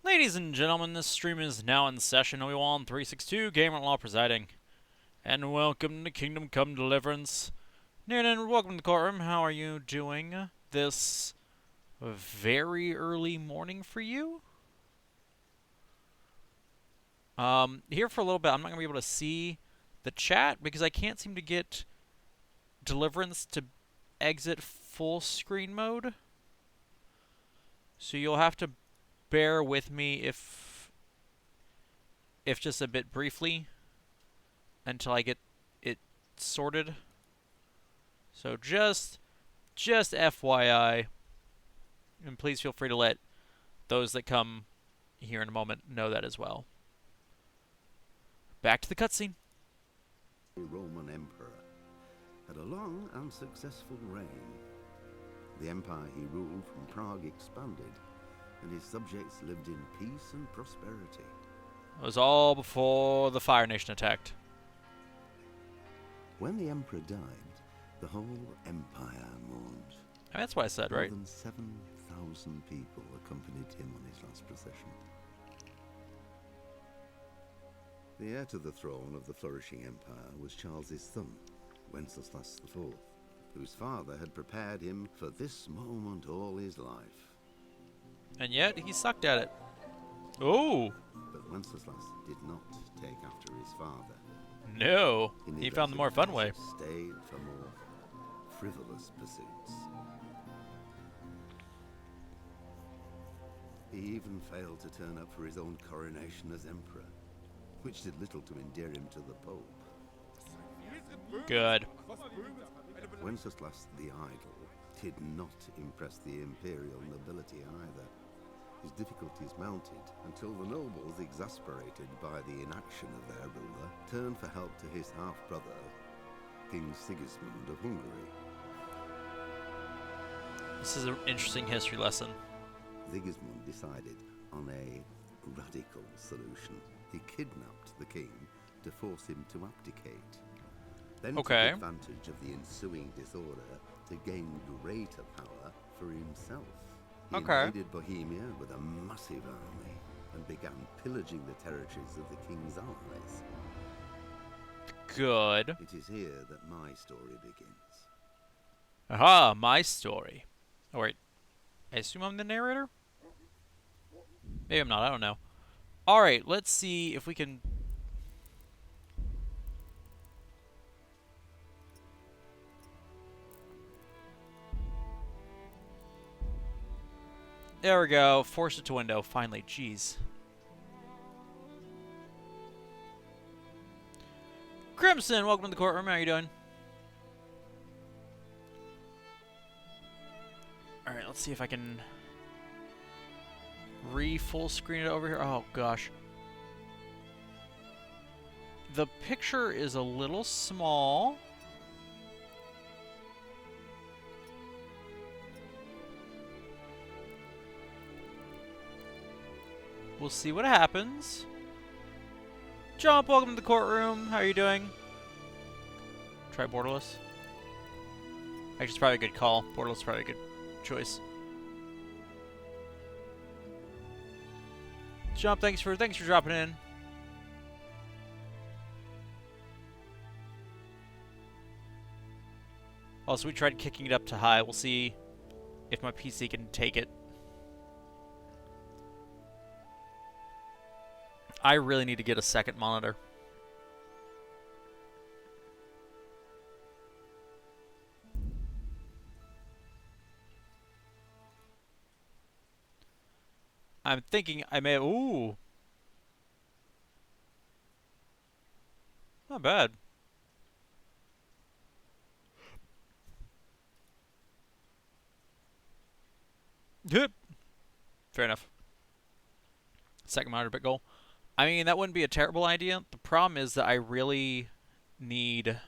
Ladies and gentlemen, this stream is now in session. Obi-Wan 362, Gamer Law presiding. And welcome to Kingdom Come Deliverance. And welcome to the courtroom. How are you doing this very early morning for you? Here for a little bit, I'm not going to be able to see the chat because I can't seem to get Deliverance to exit full screen mode. So you'll have to bear with me if just a bit briefly until I get it sorted. So just FYI, and please feel free to let those that come here in a moment know that as well. Back to the cutscene. The Roman emperor had a long and successful reign. The empire he ruled from Prague expanded, and his subjects lived in peace and prosperity. It was all before the Fire Nation attacked. When the emperor died, the whole empire mourned. I mean, that's what I said, right? More than 7,000 people accompanied him on his last procession. The heir to the throne of the flourishing empire was Charles's son, Wenceslas IV, whose father had prepared him for this moment all his life. And yet, he sucked at it. Oh! But Wenceslas did not take after his father. No! He found the more fun way. Stayed for more frivolous pursuits. He even failed to turn up for his own coronation as emperor, which did little to endear him to the Pope. Good. Wenceslas the Idle did not impress the imperial nobility either. His difficulties mounted until the nobles, exasperated by the inaction of their ruler, turned for help to his half-brother, King Sigismund of Hungary. This is an interesting history lesson. Sigismund decided on a radical solution. He kidnapped the king to force him to abdicate. Then took advantage of the ensuing disorder to gain greater power for himself. He invaded Bohemia with a massive army and began pillaging the territories of the king's allies. Good. It is here that my story begins. Aha, my story. Oh, wait. I assume I'm the narrator? Maybe I'm not, I don't know. Alright, let's see if we can... There we go. Force it to window. Finally. Jeez. Crimson, welcome to the courtroom. How are you doing? Alright, let's see if I can... full screen it over here. Oh, gosh. The picture is a little small. We'll see what happens. Jump, welcome to the courtroom. How are you doing? Try borderless. Actually, it's probably a good call. Borderless is probably a good choice. Jump, thanks for dropping in. Also, we tried kicking it up to high. We'll see if my PC can take it. I really need to get a second monitor. I'm thinking I may... Ooh. Not bad. Yep. Fair enough. Second monitor bit goal. I mean, that wouldn't be a terrible idea. The problem is that I really need...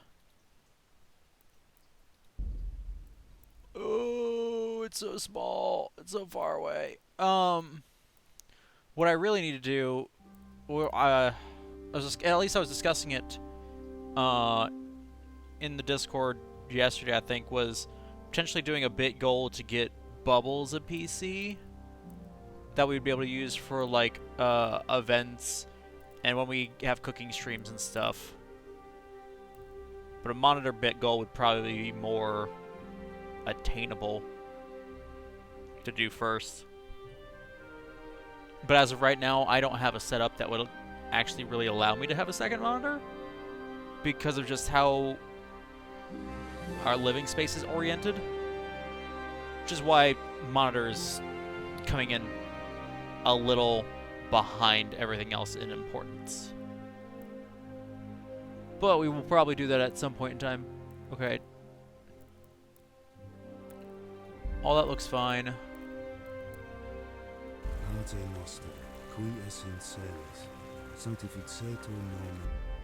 Oh, it's so small. It's so far away. What I really need to do... Well, at least I was discussing it in the Discord yesterday, I think, was potentially doing a bit goal to get Bubbles a PC. that we'd be able to use for like events and when we have cooking streams and stuff. But a monitor bit goal would probably be more attainable to do first. But as of right now, I don't have a setup that would actually really allow me to have a second monitor because of just how our living space is oriented. Which is why monitors coming in a little behind everything else in importance. But we will probably do that at some point in time. Okay. All that looks fine.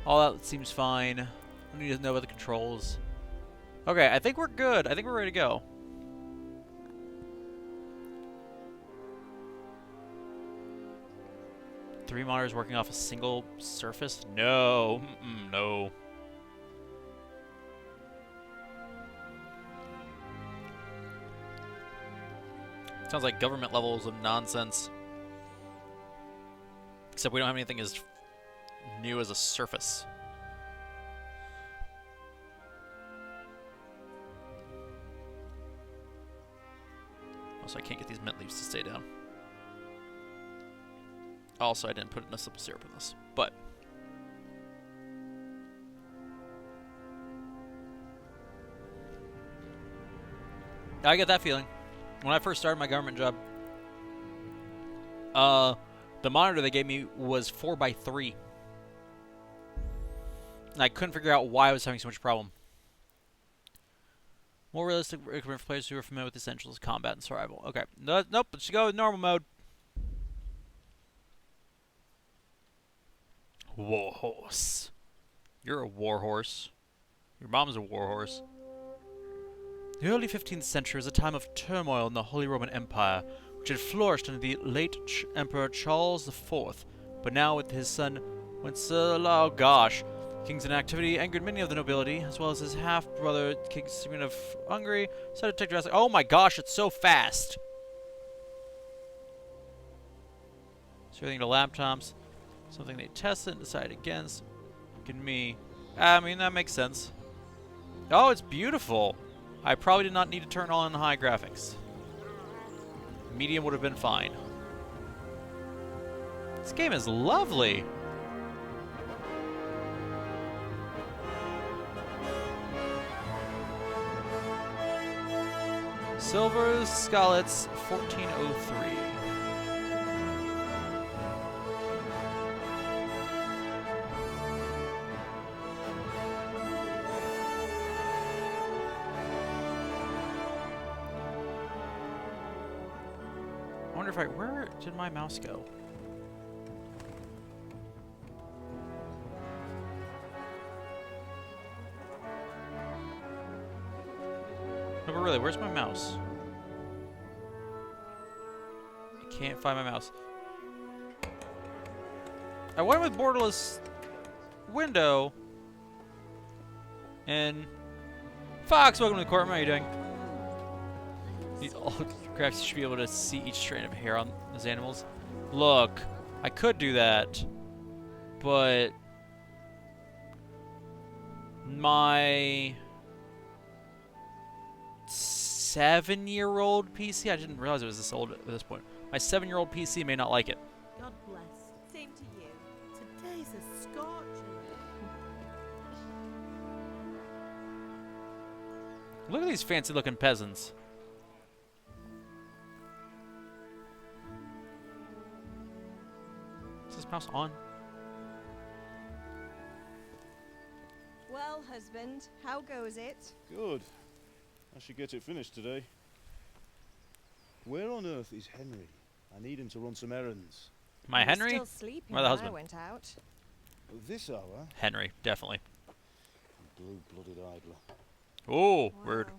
All that seems fine. I need to know about the controls. Okay, I think we're good. I think we're ready to go. Three monitors working off a single surface? No. No. Sounds like government levels of nonsense. Except we don't have anything as new as a surface. Also, I can't get these mint leaves to stay down. Also, I didn't put enough simple syrup in this, but I get that feeling. When I first started my government job, the monitor they gave me was 4x3. And I couldn't figure out why I was having so much problem. More realistic equipment for players who are familiar with the essentials of combat and survival. Okay. Nope, let's go with normal mode. Warhorse. You're a warhorse. Your mom's a warhorse. The early 15th century was a time of turmoil in the Holy Roman Empire, which had flourished under the late Emperor Charles IV. But now with his son Wenceslao, kings in activity angered many of the nobility, as well as his half-brother, King Simeon of Hungary, started to take drastic— oh my gosh, it's so fast! So everything to laptops. Something they tested and decided against. Look at me. I mean, that makes sense. Oh, it's beautiful. I probably did not need to turn on high graphics. Medium would have been fine. This game is lovely. Silver Scarlet's 1403. Where did my mouse go? No, but really, where's my mouse? I can't find my mouse. I went with borderless window. And Fox, welcome to the courtroom. How are you doing? All crafts should be able to see each strand of hair on those animals. Look, I could do that, but my 7-year-old PC, I didn't realize it was this old at this point. My 7-year-old PC may not like it. God bless. Same to you. Today's a scorcher. Look at these fancy-looking peasants. Is this mouse on? Well, husband, how goes it? Good. I should get it finished today. Where on earth is Henry? I need him to run some errands. My He was Henry? still sleeping Or the when husband? I went out. At this hour? Henry, definitely. Blue-blooded idler. Oh, word.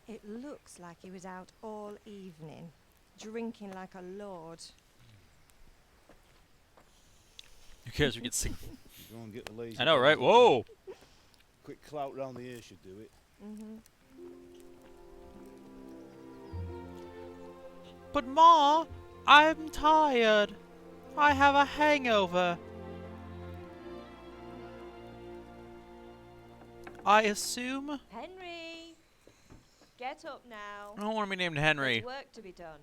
It looks like he was out all evening, drinking like a lord. Who cares? We get sick. You go and get the lazy. I know, right? Whoa! Quick clout round the ear should do it. But Ma, I'm tired. I have a hangover. I assume... Henry! Get up now. I don't want to be named There's Henry. work to be done.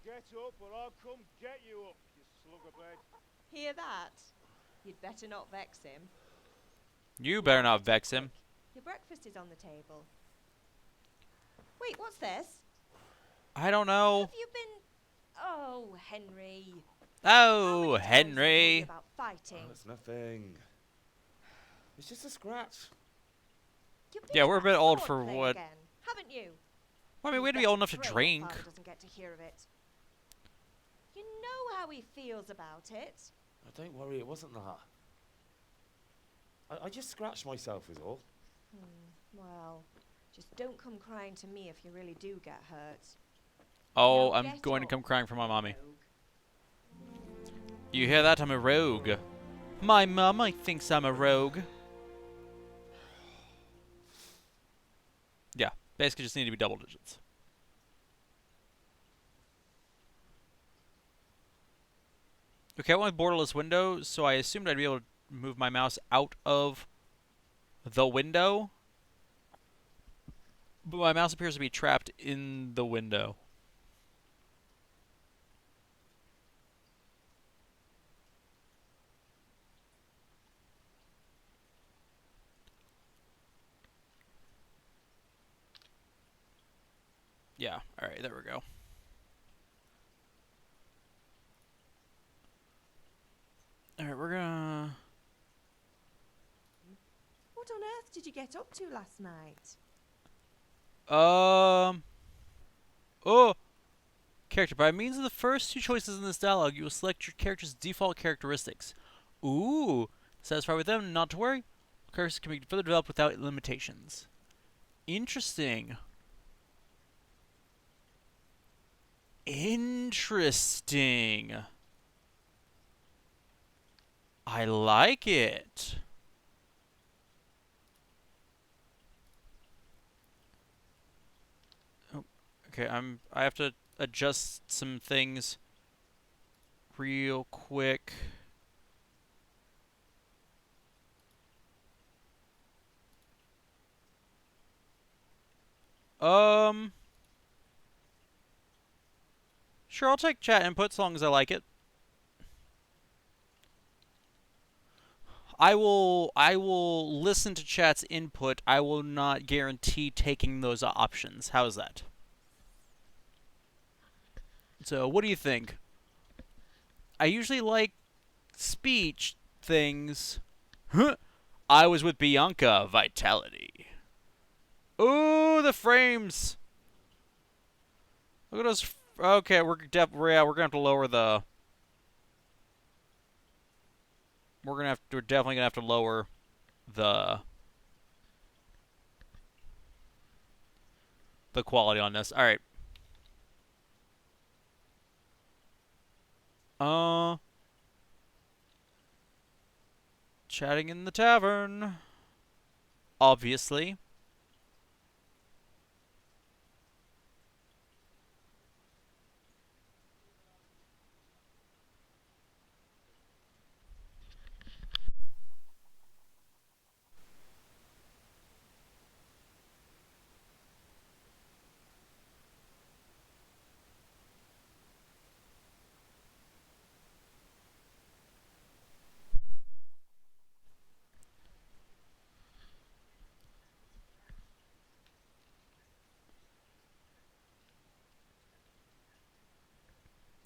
Get up or I'll come get you up, you slugabed. Hear that? You'd better not vex him. You better not vex him. Your breakfast is on the table. Wait, what's this? I don't know. Have you been... Oh, Henry. Oh, How many times have I told you Henry. about fighting? Oh, it's nothing. It's just a scratch. You've been Yeah, to we're a that bit old sword for play what... again, haven't you? Well, I mean, we You'd had to be better old enough to pray your drink. father doesn't get to hear of it. You know how he feels about it. Oh, don't worry, it wasn't that. I just scratched myself is all. Well, just don't come crying to me if you really do get hurt. Oh, Now I'm get going to up, come crying for my mommy. rogue. You hear that? I'm a rogue. My mama thinks I'm a rogue. Yeah, basically just need to be double digits. Okay, I want borderless window, so I assumed I'd be able to move my mouse out of the window. But my mouse appears to be trapped in the window. Yeah, alright, there we go. Alright, we're gonna... What on earth did you get up to last night? Oh! Character. By means of the first two choices in this dialogue, you will select your character's default characteristics. Ooh! Satisfied with them? Not to worry. Characters can be further developed without limitations. Interesting. Interesting. I like it. Oh, okay, I have to adjust some things real quick. Sure, I'll take chat input as long as I like it. I will listen to chat's input. I will not guarantee taking those options. How's that? So, what do you think? I usually like speech things. Huh. I was with Bianca. Vitality. Ooh, the frames. Look at those. Okay, we're gonna have to lower the. We're definitely gonna have to lower the quality on this. All right. Chatting in the tavern. Obviously.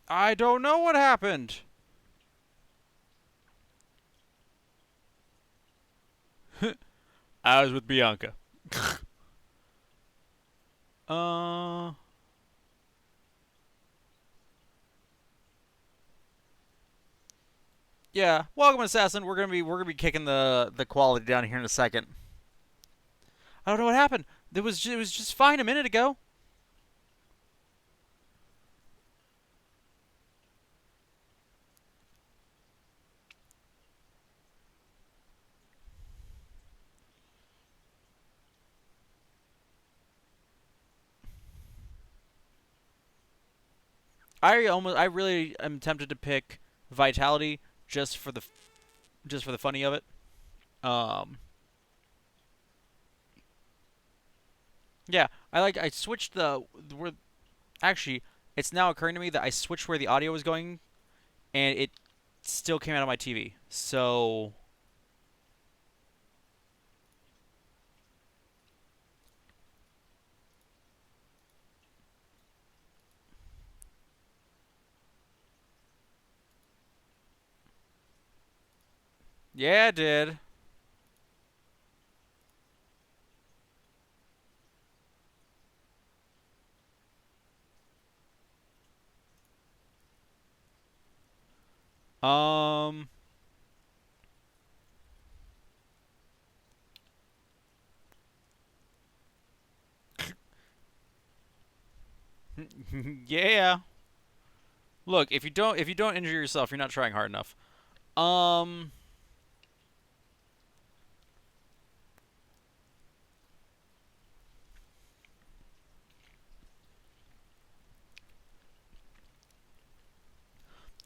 I don't know what happened. I was with Bianca. uh. Yeah. Welcome, Assassin. We're gonna be kicking the quality down here in a second. I don't know what happened. It was just fine a minute ago. I really am tempted to pick Vitality just for the funny of it. Um, yeah, I switched where actually it's now occurring to me that I switched where the audio was going, and it still came out of my TV. So yeah, it did. Um, yeah. Look, if you don't injure yourself, you're not trying hard enough. Um,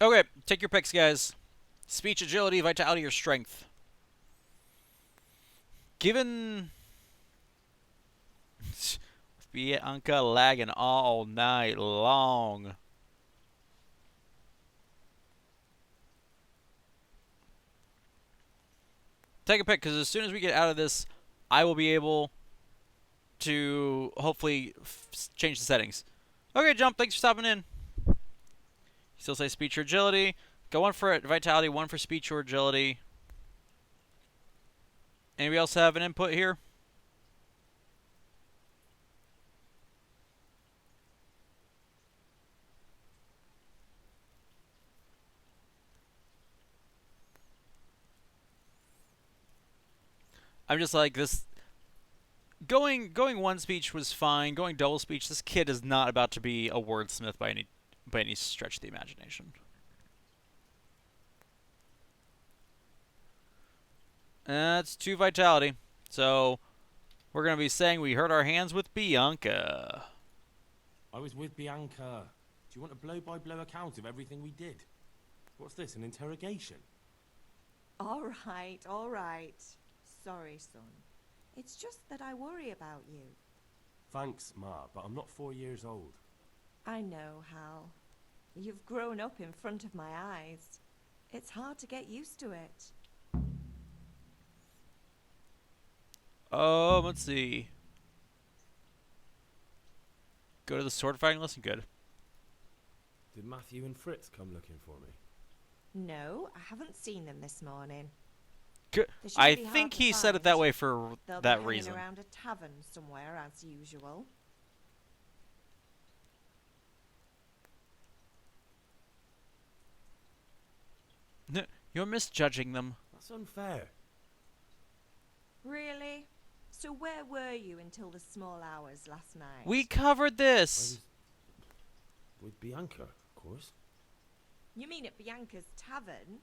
okay, take your picks, guys. Speech, agility, vitality, or strength. Given Bianca lagging all night long. Take a pick, because as soon as we get out of this, I will be able to hopefully change the settings. Okay, Jump, thanks for stopping in. You still say speech or agility. Go one for vitality, one for speech or agility. Anybody else have an input here? I'm just like this. Going one speech was fine. Going double speech, this kid is not about to be a wordsmith by any stretch of the imagination. That's 2 vitality. So we're gonna be saying we hurt our hands with Bianca. I was with Bianca. Do you want a blow-by-blow account of everything we did? What's this, an interrogation? All right, all right. Sorry, son. It's just that I worry about you. Thanks, Ma, but I'm not 4 years old. I know, Hal. You've grown up in front of my eyes. It's hard to get used to it. Let's see. Go to the sword fighting lesson. Good. Did Matthew and Fritz come looking for me? No, I haven't seen them this morning. Good. I think he said it that way for that reason. They'll be hanging around a tavern somewhere, as usual. You're misjudging them. That's unfair. Really? So where were you until the small hours last night? We covered this. With Bianca, of course. You mean at Bianca's tavern?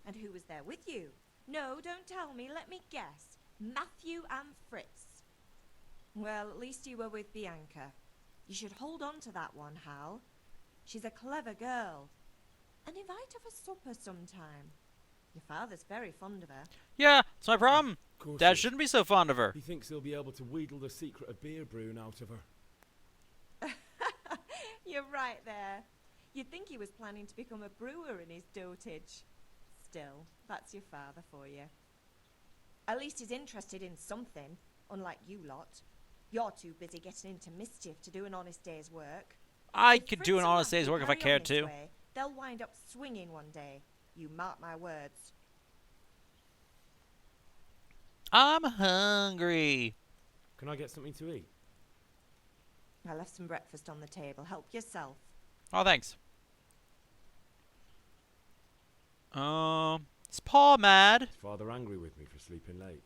And who was there with you? No, don't tell me. Let me guess. Matthew and Fritz. Well, at least you were with Bianca. You should hold on to that one, Hal. She's a clever girl. And invite her for supper sometime. Your father's very fond of her. Yeah, it's my problem. Dad He shouldn't be so fond of her. He thinks he'll be able to wheedle the secret of beer brewing out of her. You're right there. You'd think he was planning to become a brewer in his dotage. Still, that's your father for you. At least he's interested in something, unlike you lot. You're too busy getting into mischief to do an honest day's work. I could do an honest day's work if I cared to. Way, they'll wind up swinging one day. You mark my words. I'm hungry. Can I get something to eat? I left some breakfast on the table. Help yourself. Oh, thanks. Is Paul mad? Is Father angry with me for sleeping late?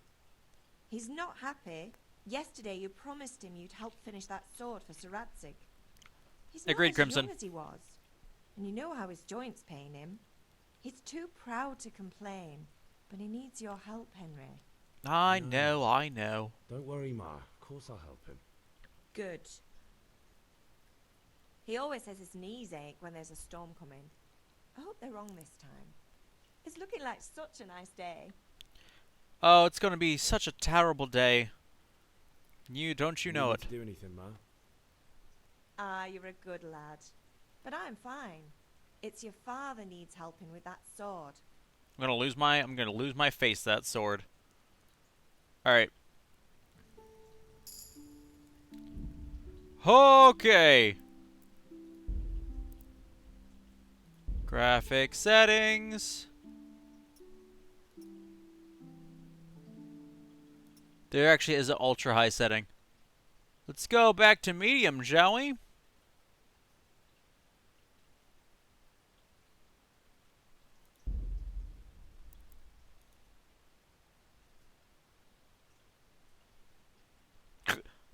He's not happy. Yesterday you promised him you'd help finish that sword for Sir Radzig. He's not Agreed, as Crimson. young as he was. And you know how his joints pain him. He's too proud to complain, but he needs your help, Henry. I know. Don't worry, Ma. Of course I'll help him. Good. He always says his knees ache when there's a storm coming. I hope they're wrong this time. It's looking like such a nice day. Oh, it's gonna be such a terrible day. Don't you Need know me it? to do anything, Ma? Ah, you're a good lad. But I'm fine. It's your father needs helping with that sword. I'm gonna lose my face to that sword. Alright. Okay. Graphic settings. There actually is an ultra high setting. Let's go back to medium, shall we?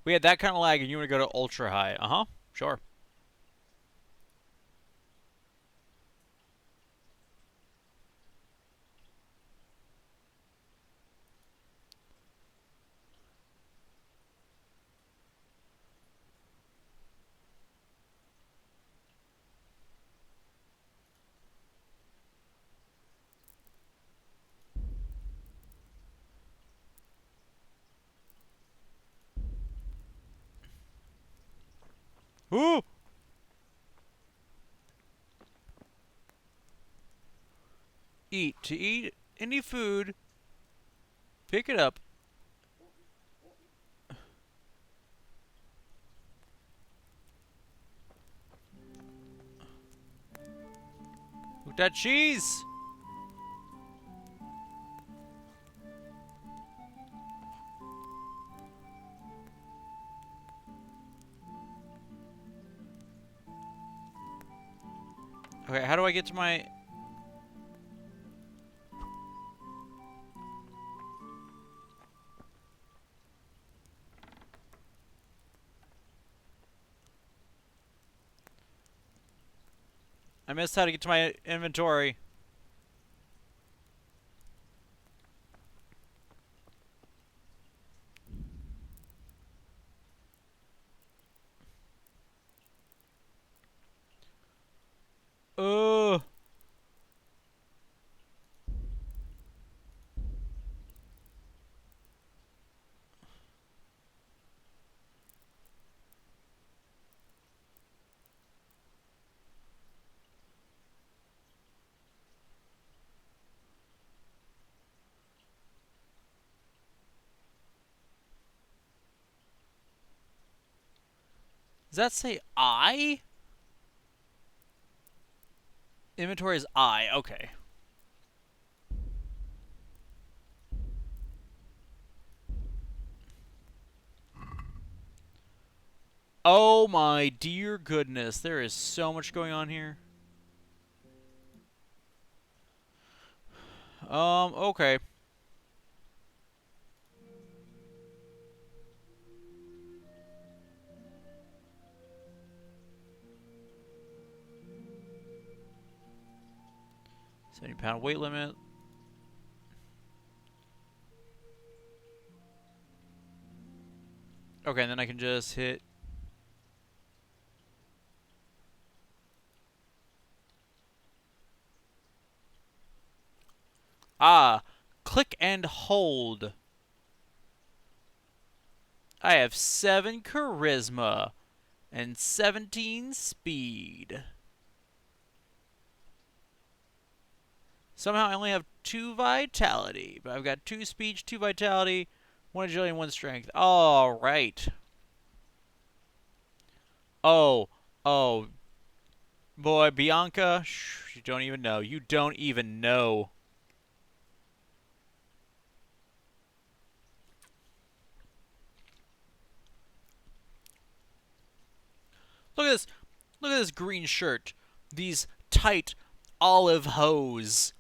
We had that kind of lag and you want to go to ultra high. Uh-huh. Sure. Ooh! Eat. To eat any food, pick it up. Look at that cheese! Okay, how do I get to my... I missed how to get to my inventory. Oh. Does that say I? Inventory is I. Okay. Oh my dear goodness. There is so much going on here. Okay. £70 weight limit. Okay, and then I can just hit... Ah! Click and hold. I have 7 charisma and 17 speed. Somehow I only have 2 vitality, but I've got 2 speech, 2 vitality, 1 agility, and 1 strength. All right. Oh, boy, Bianca, you don't even know. You don't even know. Look at this. Look at this green shirt. These tight olive hose.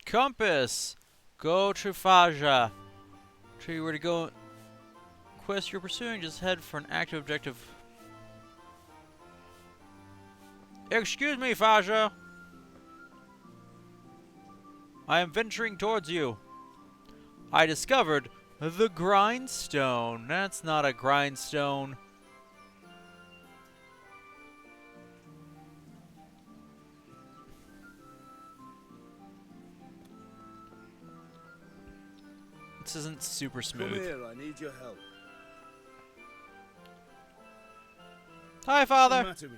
Compass. Go to Faja. Tell you where to go. Quest you're pursuing, just head for an active objective. Excuse me, Faja. I am venturing towards you. I discovered the grindstone. That's not a grindstone. This isn't super smooth. Come here, I need your help. Hi, What's the Father. matter with you?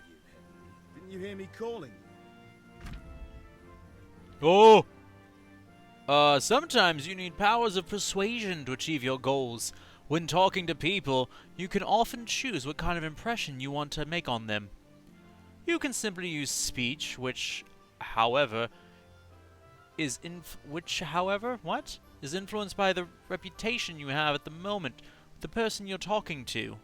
Didn't you hear me calling you? Oh! Sometimes you need powers of persuasion to achieve your goals. When talking to people, you can often choose what kind of impression you want to make on them. You can simply use speech, which, however, is influenced by the reputation you have at the moment with the person you're talking to.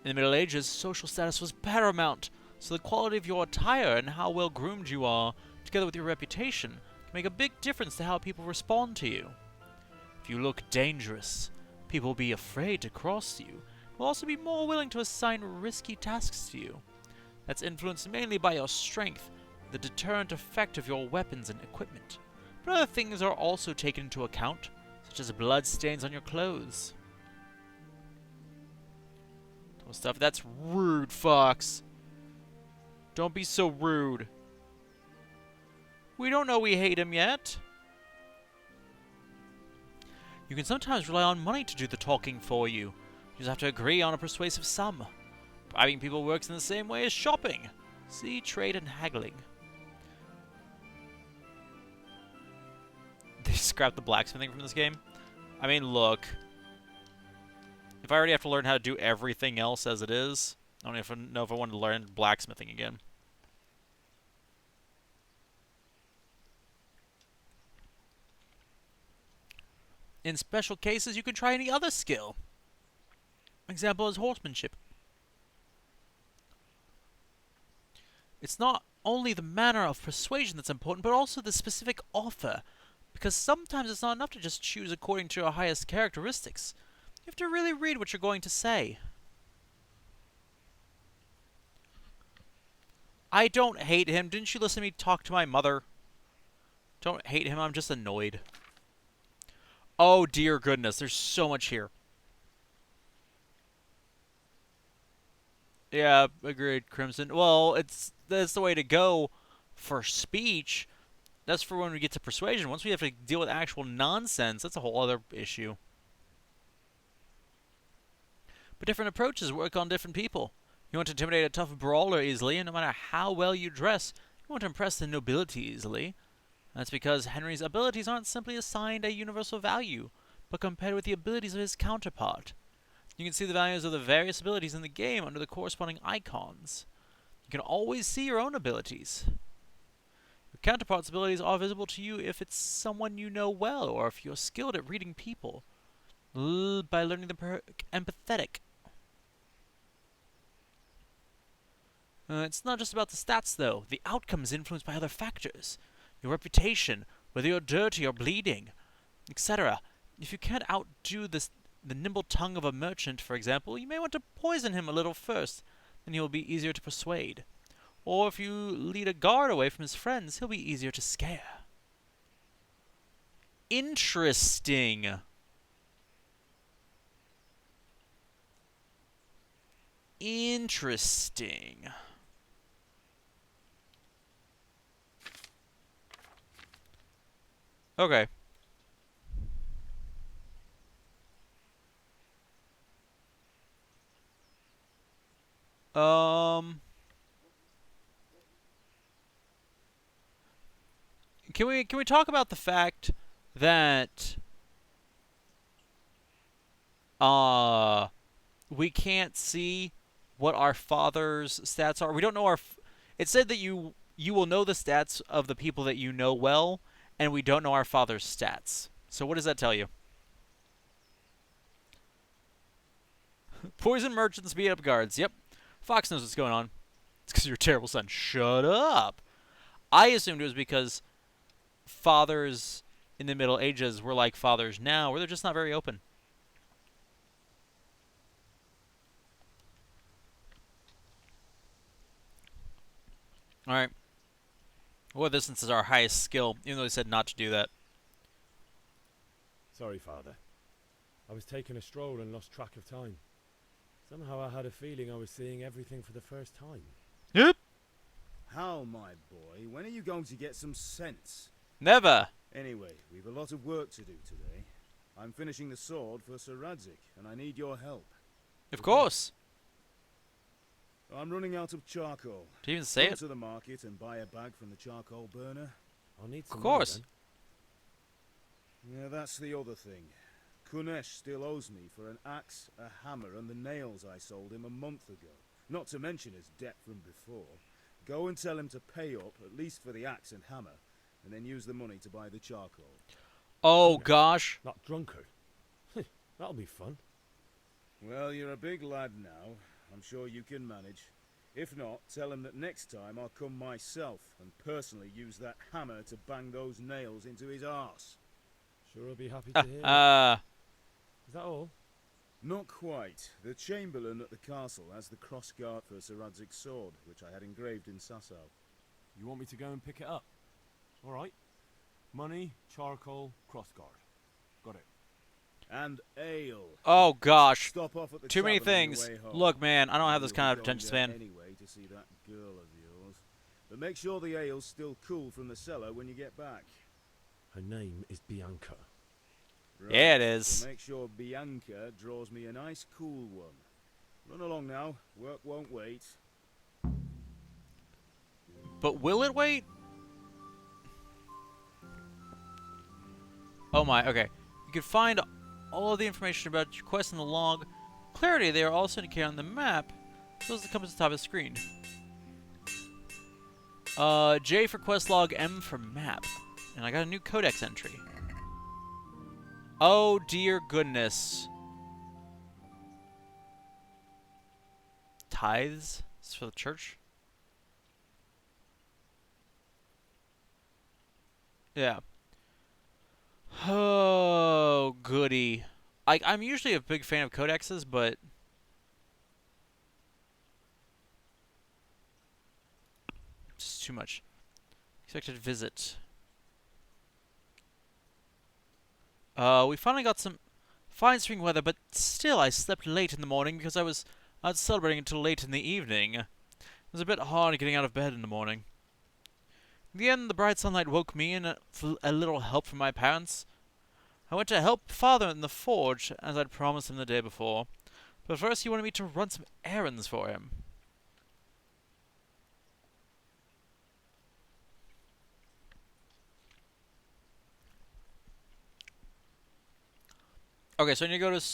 In the Middle Ages, social status was paramount, so the quality of your attire and how well groomed you are, together with your reputation, can make a big difference to how people respond to you. If you look dangerous, people will be afraid to cross you, and will also be more willing to assign risky tasks to you. That's influenced mainly by your strength, the deterrent effect of your weapons and equipment. But other things are also taken into account, such as blood stains on your clothes. Stuff. That's rude, Fox. Don't be so rude. We don't know we hate him yet. You can sometimes rely on money to do the talking for you. You just have to agree on a persuasive sum. Bribing people works in the same way as shopping. See trade and haggling. They scrapped the blacksmithing from this game. I mean, look. If I already have to learn how to do everything else as it is, I don't even know if I want to learn blacksmithing again. In special cases, you can try any other skill. Example is horsemanship. It's not only the manner of persuasion that's important, but also the specific offer. Because sometimes it's not enough to just choose according to your highest characteristics. You have to really read what you're going to say. I don't hate him. Didn't you listen to me talk to my mother? Don't hate him. I'm just annoyed. Oh, dear goodness. There's so much here. Yeah, agreed, Crimson. Well, that's the way to go for speech. That's for when we get to persuasion. Once we have to deal with actual nonsense, that's a whole other issue. But different approaches work on different people. You want to intimidate a tough brawler easily, and no matter how well you dress, you want to impress the nobility easily. That's because Henry's abilities aren't simply assigned a universal value, but compared with the abilities of his counterpart. You can see the values of the various abilities in the game under the corresponding icons. You can always see your own abilities. Your counterpart's abilities are visible to you if it's someone you know well, or if you're skilled at reading people. By learning the perk empathetic. It's not just about the stats, though. The outcome is influenced by other factors. Your reputation, whether you're dirty or bleeding, etc. If you can't outdo the nimble tongue of a merchant, for example, you may want to poison him a little first, then he will be easier to persuade. Or if you lead a guard away from his friends, he'll be easier to scare. Interesting. Interesting. Okay. Can we talk about the fact that we can't see what our father's stats are? We don't know it said that you will know the stats of the people that you know well, and we don't know our father's stats. So what does that tell you? Poison merchants beat up guards. Yep. Fox knows what's going on. It's because you're a terrible son. Shut up. I assumed it was because fathers in the Middle Ages were like fathers now, where they're just not very open. Alright. Well, this is our highest skill, even though he said not to do that. Sorry, Father. I was taking a stroll and lost track of time. Somehow I had a feeling I was seeing everything for the first time. Yep. How, my boy? When are you going to get some sense? Never. Anyway, we've a lot of work to do today. I'm finishing the sword for Sir Radzig, and I need your help. Of course. I'm running out of charcoal. Did you even say Come it? to the market and buy a bag from the charcoal burner. I'll need some Of course. money, Yeah, that's the other thing. Kunesh still owes me for an axe, a hammer, and the nails I sold him a month ago. Not to mention his debt from before. Go and tell him to pay up, at least for the axe and hammer, and then use the money to buy the charcoal. Oh, gosh. That drunkard. That'll be fun. Well, you're a big lad now. I'm sure you can manage. If not, tell him that next time I'll come myself and personally use that hammer to bang those nails into his arse. Sure, I'll be happy to hear it. Is that all? Not quite. The Chamberlain at the castle has the crossguard for Sir Radzig's sword, which I had engraved in Sasau. You want me to go and pick it up? All right. Money, charcoal, crossguard. Got it. And ale. Oh, gosh. Stop off at the Too many tavern on your things. way home. Look, man, I don't have this You'll kind be of going attention there span. Anyway, to see that girl of yours. But make sure the ale's still cool from the cellar when you get back. Her name is Bianca. Right. Yeah, it is. So make sure Bianca draws me a nice cool one. Run along now. Work won't wait. But will it wait? Oh my, okay. You can find all of the information about your quest in the log. Clarity, they are also indicated on the map. So as it comes to the top of the screen. J for quest log, M for map. And I got a new codex entry. Oh dear goodness. Tithes? Is this for the church? Yeah. Oh, goody. I'm usually a big fan of codexes, but it's too much. Expected visit. We finally got some fine spring weather, but still I slept late in the morning because I was out celebrating until late in the evening. It was a bit hard getting out of bed in the morning. In the end, the bright sunlight woke me, and a little help from my parents. I went to help father in the forge, as I'd promised him the day before. But first he wanted me to run some errands for him. Okay, so I need to go to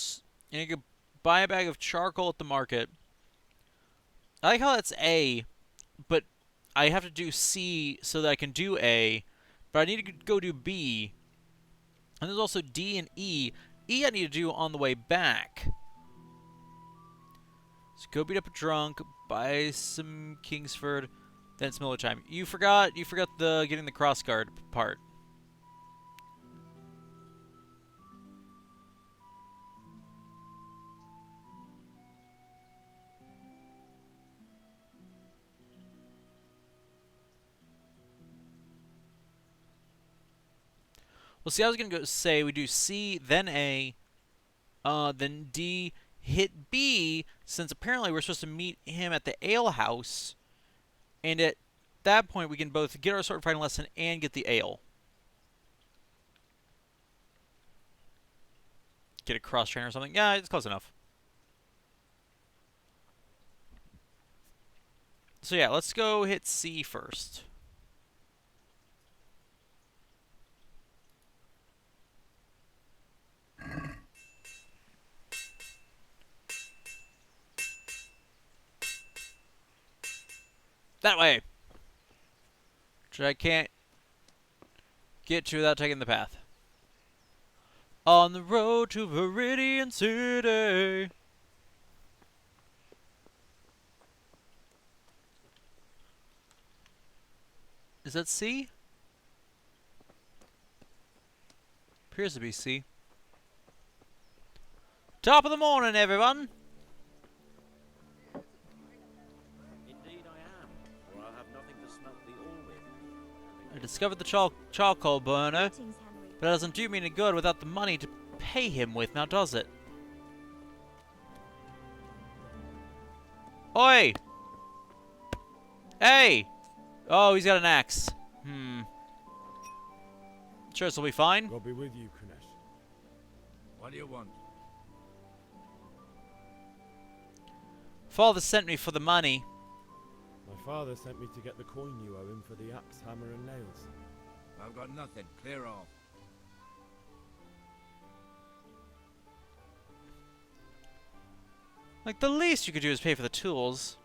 you need to buy a bag of charcoal at the market. I like how that's A, but I have to do C so that I can do A. But I need to go do B. And there's also D and E. E I need to do on the way back. So go beat up a drunk, buy some Kingsford, then it's Miller time. You forgot the getting the crossguard part. Well, see, I was going to say we do C, then A, then D, hit B, since apparently we're supposed to meet him at the ale house, and at that point we can both get our sword fighting lesson and get the ale. Get a cross-train or something. Yeah, it's close enough. So yeah, let's go hit C first. That way! Which I can't get to without taking the path. On the road to Viridian City. Is that C? Appears to be C. Top of the morning, everyone! Indeed I am, for I'll have nothing to smelt the ore with. I discovered the charcoal burner, Greetings, Henry. but it doesn't do me any good without the money to pay him with, now does it? Oi! Hey! Oh, he's got an axe. Sure, this will be fine. God be with you, Kunesh. What do you want? Father sent me for the money. My father sent me to get the coin you owe him for the axe, hammer, and nails. I've got nothing. Clear off. Like, the least you could do is pay for the tools.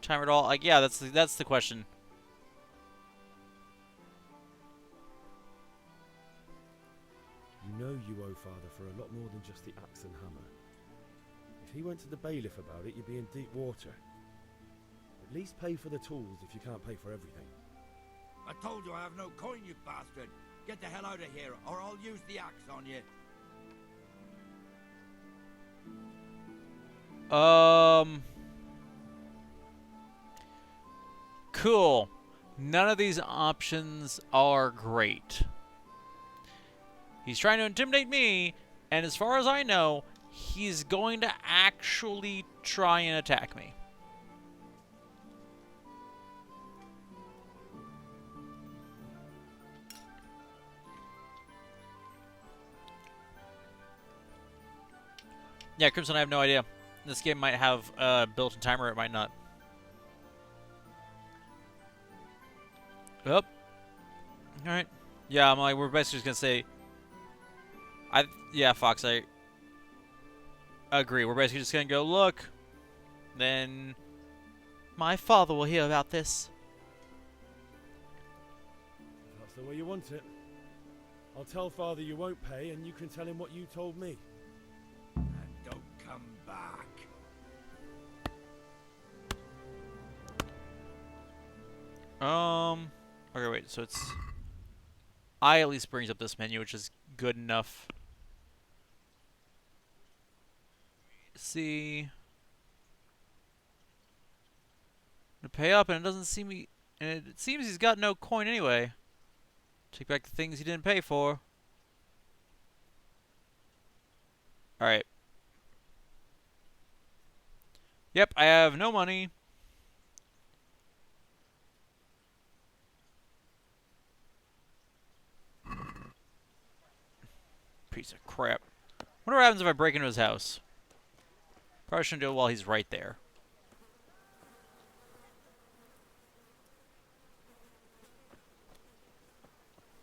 Time it all. Like, yeah, that's the question. You know you owe father for a lot more than just the axe and hammer. If he went to the bailiff about it, you'd be in deep water. At least pay for the tools if you can't pay for everything. I told you I have no coin, you bastard. Get the hell out of here, or I'll use the axe on you. Cool. None of these options are great. He's trying to intimidate me, and as far as I know, he's going to actually try and attack me. Yeah, Crimson, I have no idea. This game might have a built-in timer, it might not. Yep. Alright. Yeah, I'm like, we're basically just gonna say... Yeah, Fox, I agree. We're basically just gonna go, look, then my father will hear about this. If that's the way you want it. I'll tell father you won't pay, and you can tell him what you told me. And don't come back. Okay, wait, so it's... I at least brings up this menu, which is good enough. See... To pay up, and it doesn't seem he... And it seems he's got no coin anyway. Take back the things he didn't pay for. Alright. Yep, I have no money. Piece of crap. Wonder what happens if I break into his house. Probably shouldn't do it while he's right there.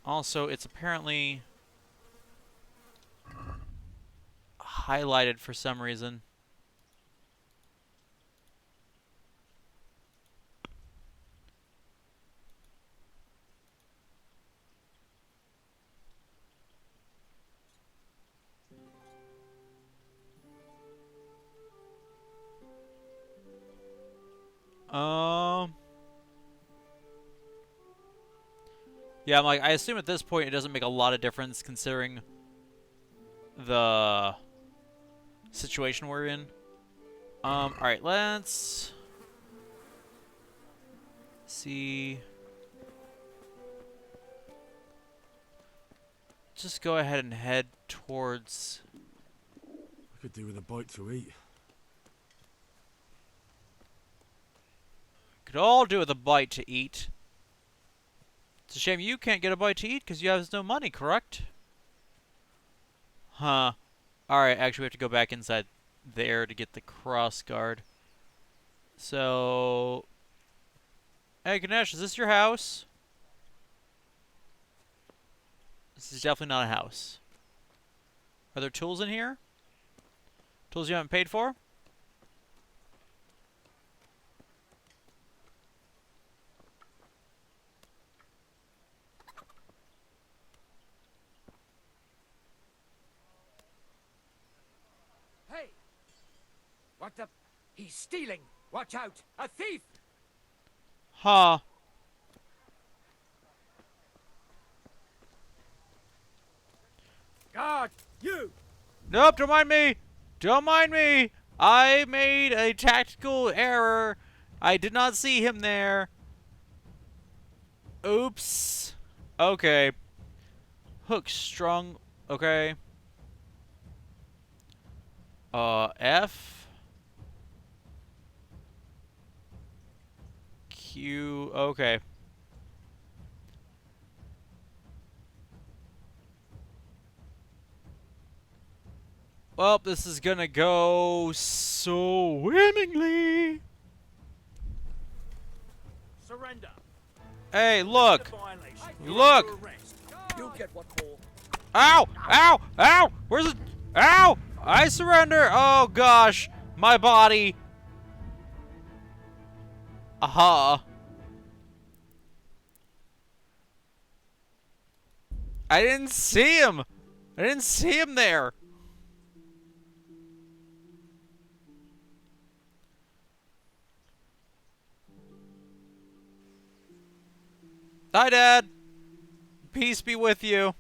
Also, it's apparently highlighted for some reason. Yeah, I'm like, I assume at this point it doesn't make a lot of difference considering the situation we're in. Alright, let's see. Just go ahead and head towards... I could do with a bite to eat. Could all do with a bite to eat. It's a shame you can't get a bite to eat because you have no money, correct? Huh. Alright, actually we have to go back inside there to get the cross guard. So... Hey, Ganesh, is this your house? This is definitely not a house. Are there tools in here? Tools you haven't paid for? Hey! What the... He's stealing! Watch out! A thief! Huh. Guard! You! Nope, don't mind me! Don't mind me! I made a tactical error. I did not see him there. Oops. Okay. Hook strung. Okay. F. Q. Okay. Well, this is gonna go swimmingly. Surrender. Hey, look! You're under Look! arrest. You'll get what for. Ow! Ow! Ow! Where's it? Ow! I surrender! Oh gosh! My body! Aha! I didn't see him! I didn't see him there! Hi, Dad! Peace be with you.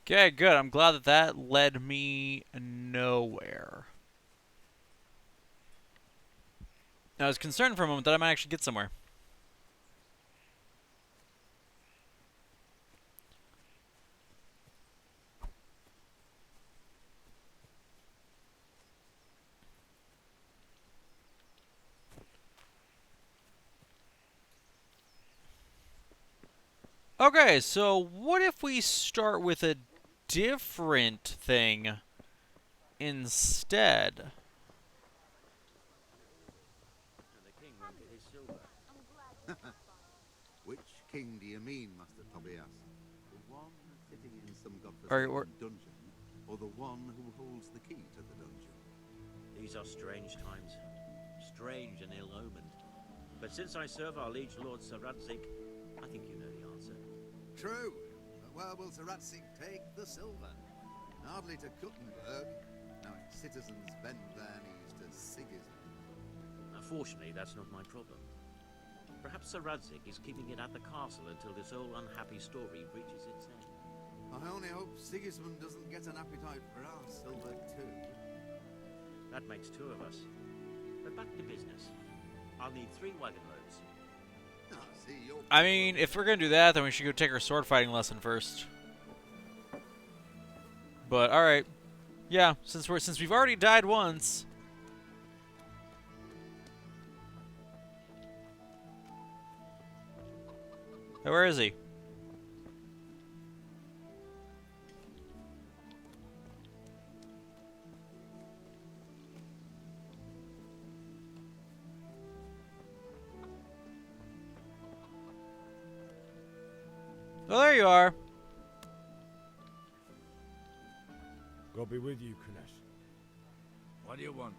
Okay, good. I'm glad that that led me nowhere. I was concerned for a moment that I might actually get somewhere. Okay, so what if we start with a different thing instead? Which king do you mean, Master Tobias? The one sitting in some Or godforsaken dungeon, or the one who holds the key to the dungeon? These are strange times. Strange and ill-omened. But since I serve our liege lord Sir Radzig, I think you know the answer. True, but where will Sir Radzig take the silver? Hardly to Kuttenberg. Now its citizens bend their knees to Sigismund. Unfortunately, that's not my problem. Perhaps Sir Radzig is keeping it at the castle until this whole unhappy story reaches its end. I only hope Sigismund doesn't get an appetite for our silver too. That makes two of us. But back to business. I'll need 3 wagon loads. I mean, if we're gonna do that, then we should go take our sword fighting lesson first. But alright. Yeah, since we've already died once. Hey, where is he? Oh, there you are. God be with you, Kunesh. What do you want?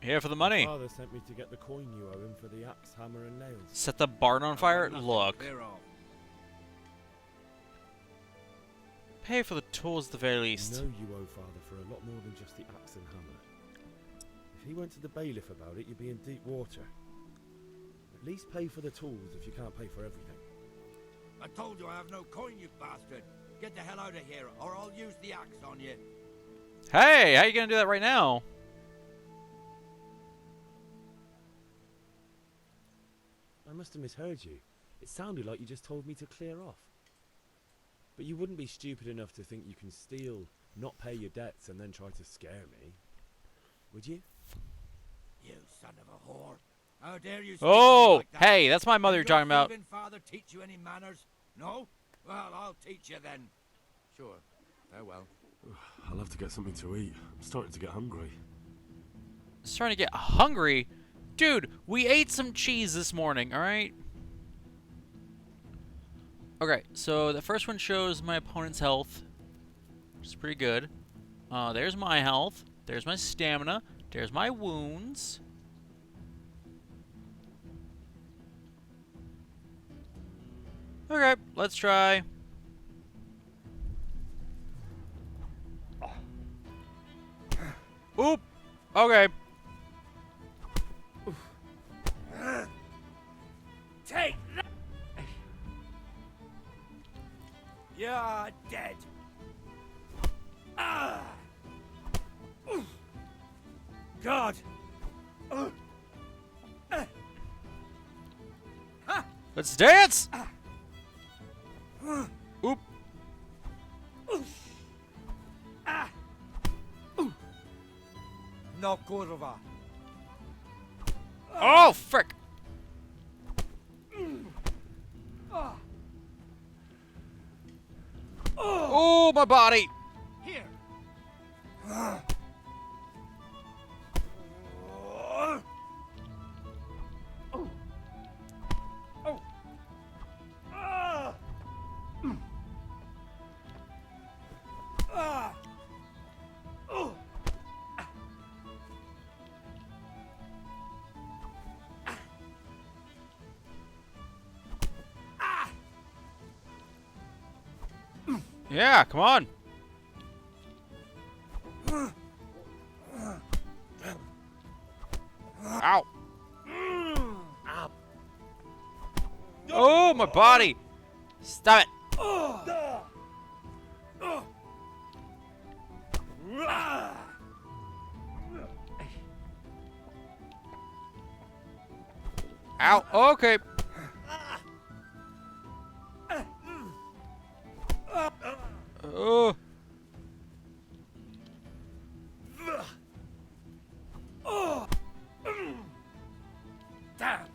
Here for the money. Father sent me to get the coin you owe him for the axe, hammer, and nails. Set the barn on fire? Look. Clear off. Pay for the tools at the very You least. know you owe Father for a lot more than just the axe and hammer. If he went to the bailiff about it, you'd be in deep water. At least pay for the tools if you can't pay for everything. I told you I have no coin, you bastard. Get the hell out of here, or I'll use the axe on you. Hey, how you gonna do that right now? I must have misheard you. It sounded like you just told me to clear off. But you wouldn't be stupid enough to think you can steal, not pay your debts, and then try to scare me, would you? You son of a whore. How dare you speak to Oh, me like that? hey, that's my mother you're Did your talking about. thieving father teach you any manners? No? Well, I'll teach you then. Sure. Farewell. I'll have to get something to eat. I'm starting to get hungry. Starting to get hungry. Dude, we ate some cheese this morning, alright? Okay, so the first one shows my opponent's health, which is pretty good. There's my health. There's my stamina. There's my wounds. Okay, let's try. Oop. Okay. Take that! You're dead. Ah! God! Let's dance! Oop. No kurwa. Oh, frick. Oh, my body. Here. Yeah, come on. Ow. Oh, my body. Stop it. Ow. Okay. Oh. Damn.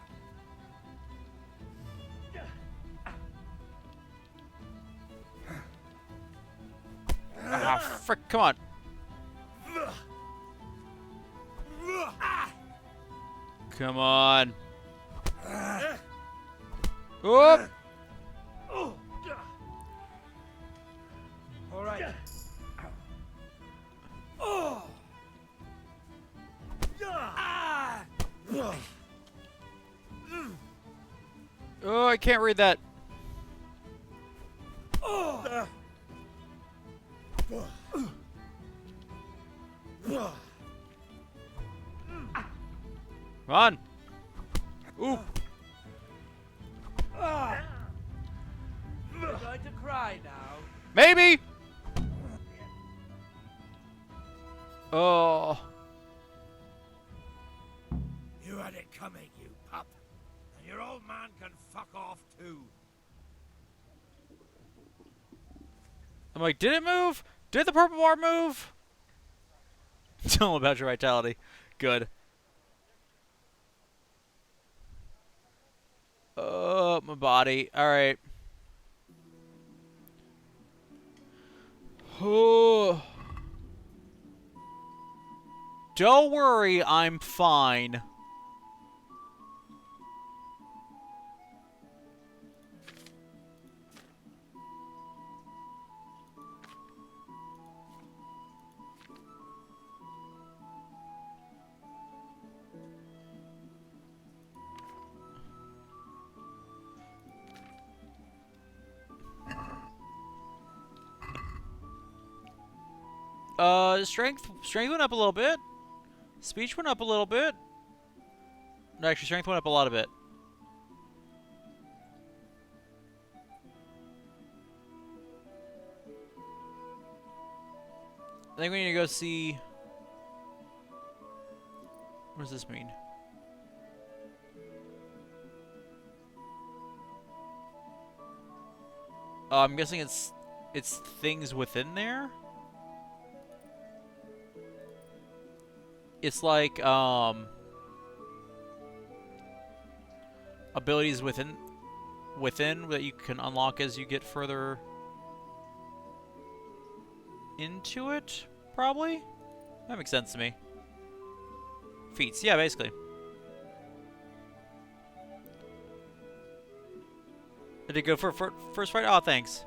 Ah, frick. Come on. Come on. Oop. All right. Oh, I can't read that. Come on. Ooh. You're going to cry now. Maybe. Oh. You had it coming, you pup. And your old man can fuck off too. I'm like, did it move? Did the purple bar move? Tell him about your vitality. Good. Oh, my body. All right. Oh. Don't worry, I'm fine. Strength went up a little bit. Speech went up a little bit. No, actually, strength went up a lot of it. I think we need to go see... What does this mean? I'm guessing it's things within there. It's like abilities within that you can unlock as you get further into it, probably. That makes sense to me. Feats, yeah, basically. Did it go for first fight? Oh, thanks.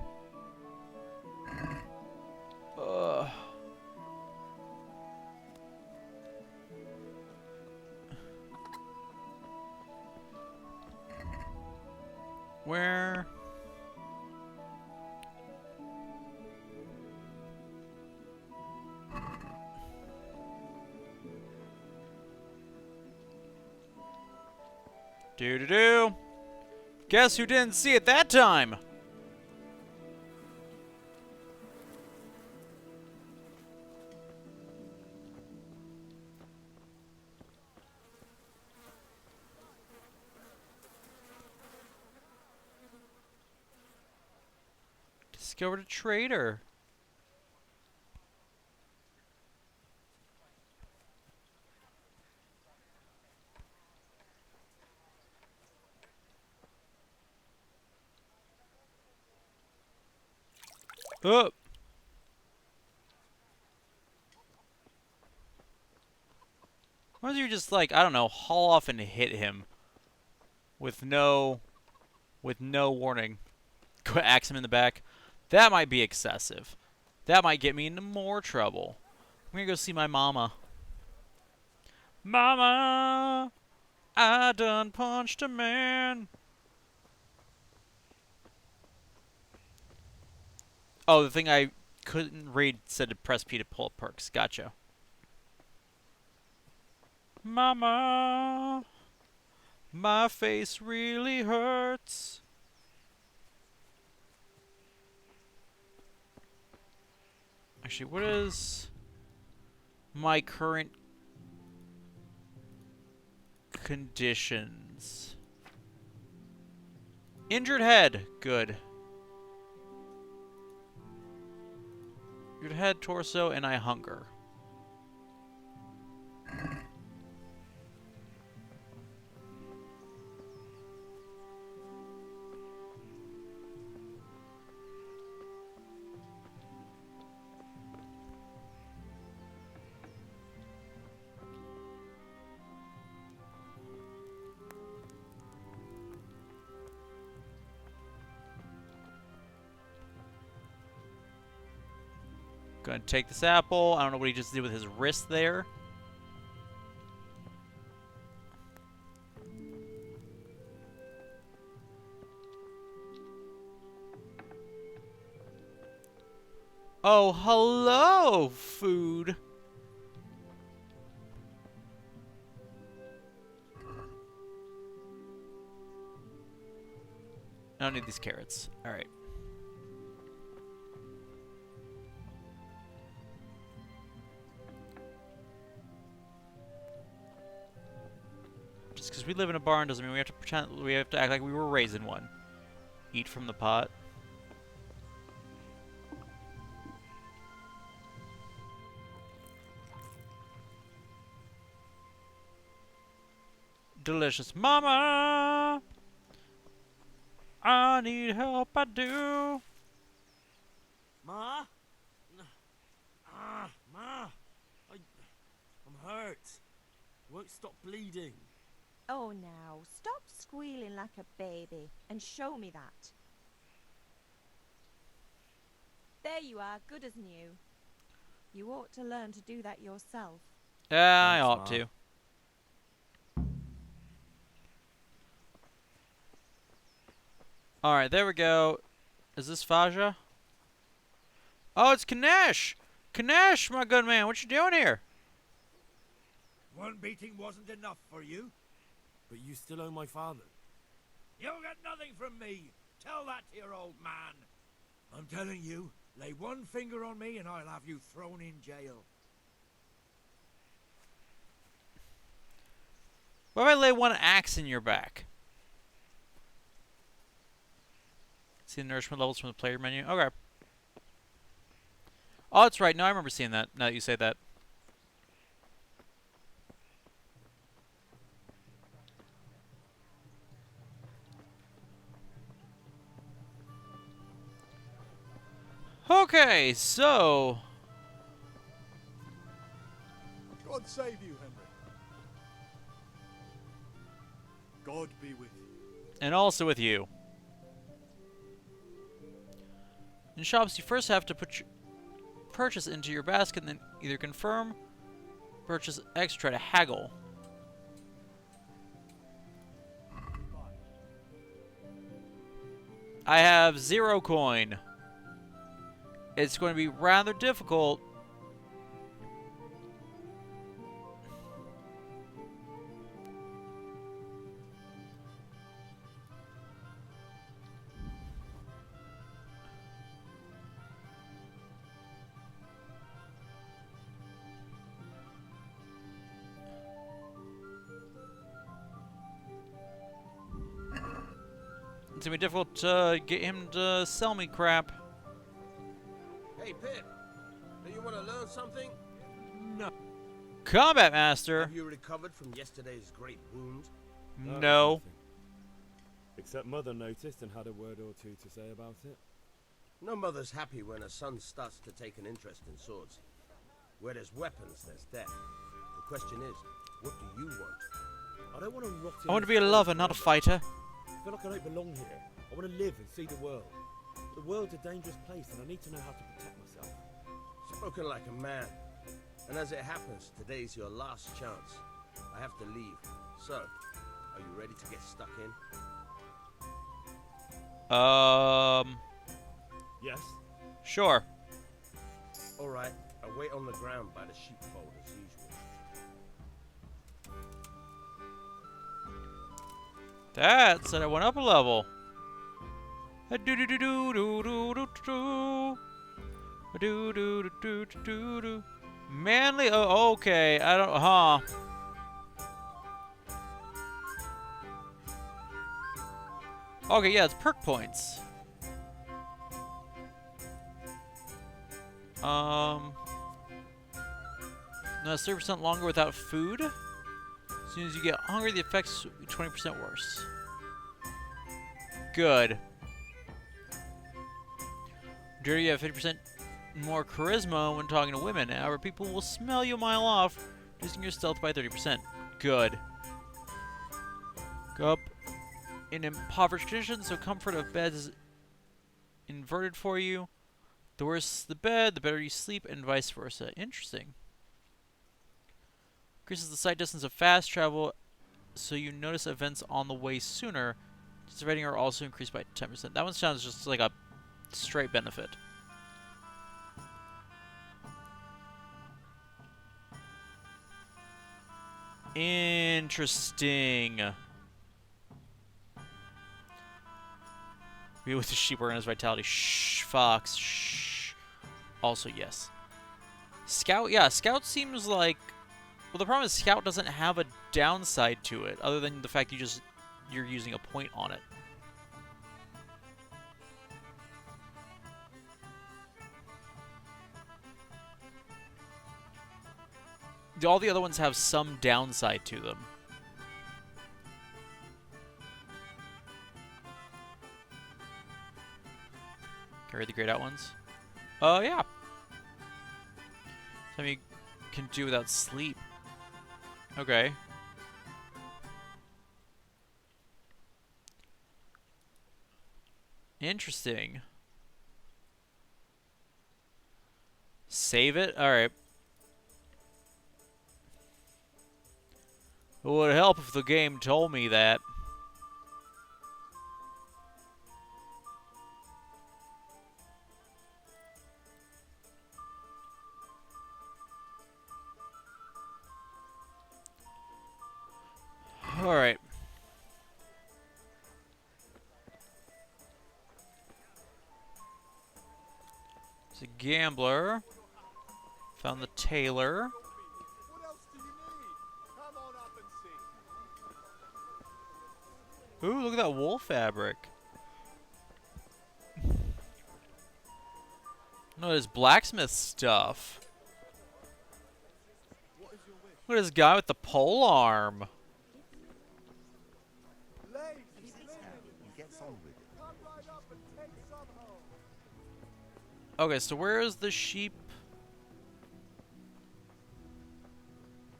Where? Do-do-do. Guess who didn't see it that time? Discovered a traitor. Up. Why don't you just, like, I don't know, haul off and hit him with no warning? Go axe him in the back. That might be excessive. That might get me into more trouble. I'm gonna go see my mama. Mama, I done punched a man. Oh, the thing I couldn't read said to press P to pull up perks. Gotcha. Mama, my face really hurts. Actually, what is my current conditions? Injured head. Good. Injured head, torso, and I hunger. Gonna take this apple. I don't know what he just did with his wrist there. Oh, hello, food. I don't need these carrots. All right. Just because we live in a barn doesn't mean we have to pretend we have to act like we were raised in one. Eat from the pot. Delicious. Mama, I need help, I do. Ma? Ma! I'm hurt. Won't stop bleeding. Oh, now, stop squealing like a baby and show me that. There you are, good as new. You ought to learn to do that yourself. Yeah, I Thanks, ought Ma. to. Alright, there we go. Is this Faja? Oh, it's Kanesh! Kanesh, my good man, what you doing here? One beating wasn't enough for you. But you still owe my father. You'll get nothing from me. Tell that to your old man. I'm telling you, lay one finger on me and I'll have you thrown in jail. What if I lay one axe in your back? See the nourishment levels from the player menu? Okay. Oh, that's right. No, I remember seeing that, now that you say that. Okay, so... God save you, Henry. God be with you. And also with you. In shops, you first have to put your purchase into your basket and then either confirm, purchase X, try to haggle. I have 0 coin. It's going to be rather difficult. gonna be difficult to get him to sell me crap. Hey, Pip. Do you want to learn something? No. Combat Master? Have you recovered from yesterday's great wound? No. Except Mother noticed and had a word or two to say about it. No mother's happy when her son starts to take an interest in swords. Where there's weapons, there's death. The question is, what do you want? I don't want to rot in I want to be a lover, not a fighter. I feel like I don't belong here. I want to live and see the world. The world's a dangerous place and I need to know how to protect myself. Spoken like a man. And as it happens, today's your last chance. I have to leave. So, are you ready to get stuck in? Yes? Sure. Alright, I'll wait on the ground by the sheepfold as usual. That said I went up a level. Do do do do do do do do. Do do do do do do. Manly. Oh, okay. I don't. Huh. Okay, yeah, it's perk points. No, 30% longer without food. As soon as you get hungry, the effects will be 20% worse. Good. Dirty, you have 50% more charisma when talking to women. However, people will smell you a mile off, reducing your stealth by 30%. Good. Go up in impoverished conditions, so comfort of bed is inverted for you. The worse the bed, the better you sleep, and vice versa. Interesting. Increases the sight distance of fast travel, so you notice events on the way sooner. Its rating are also increased by 10%. That one sounds just like a straight benefit. Interesting. Be with the sheep or in his vitality. Shh, fox. Shh. Also, yes. Scout, yeah, Scout seems like... Well, the problem is Scout doesn't have a downside to it, other than the fact you're using a point on it. All the other ones have some downside to them. Carry the grayed out ones? Oh, yeah. Something you can do without sleep. Okay. Interesting. Save it? Alright. It would help if the game told me that. Alright. It's a gambler. Found the tailor. What else do you need? Come on up and see. Ooh, look at that wool fabric. No, there's blacksmith stuff. Look at this guy with the pole arm. Okay, so where is the sheep?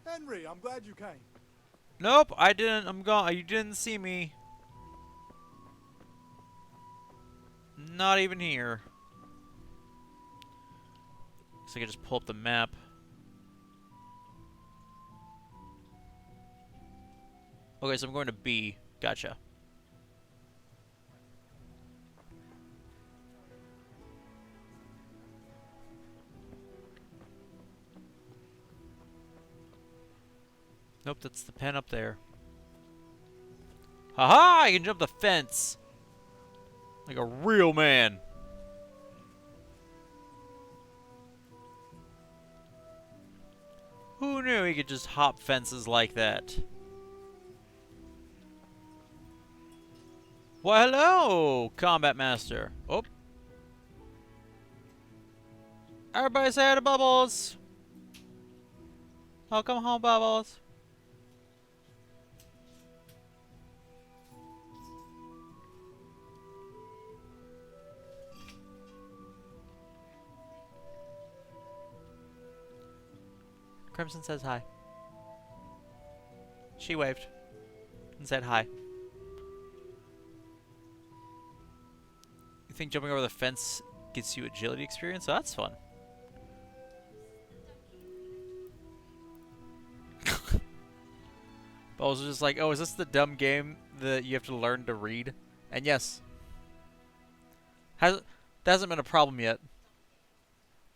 Henry, I'm glad you came. Nope, I didn't. I'm gone. You didn't see me. Not even here. Looks like I just pull up the map. Okay, so I'm going to B. Gotcha. Nope, that's the pen up there. Haha! I can jump the fence! Like a real man. Who knew he could just hop fences like that? Well, hello, Combat Master. Oh. Everybody say hi to Bubbles. Welcome home, Bubbles. Crimson says hi. She waved and said hi. You think jumping over the fence gets you agility experience? Oh, that's fun. Bubbles was just like, oh, is this the dumb game that you have to learn to read? And yes. That hasn't been a problem yet.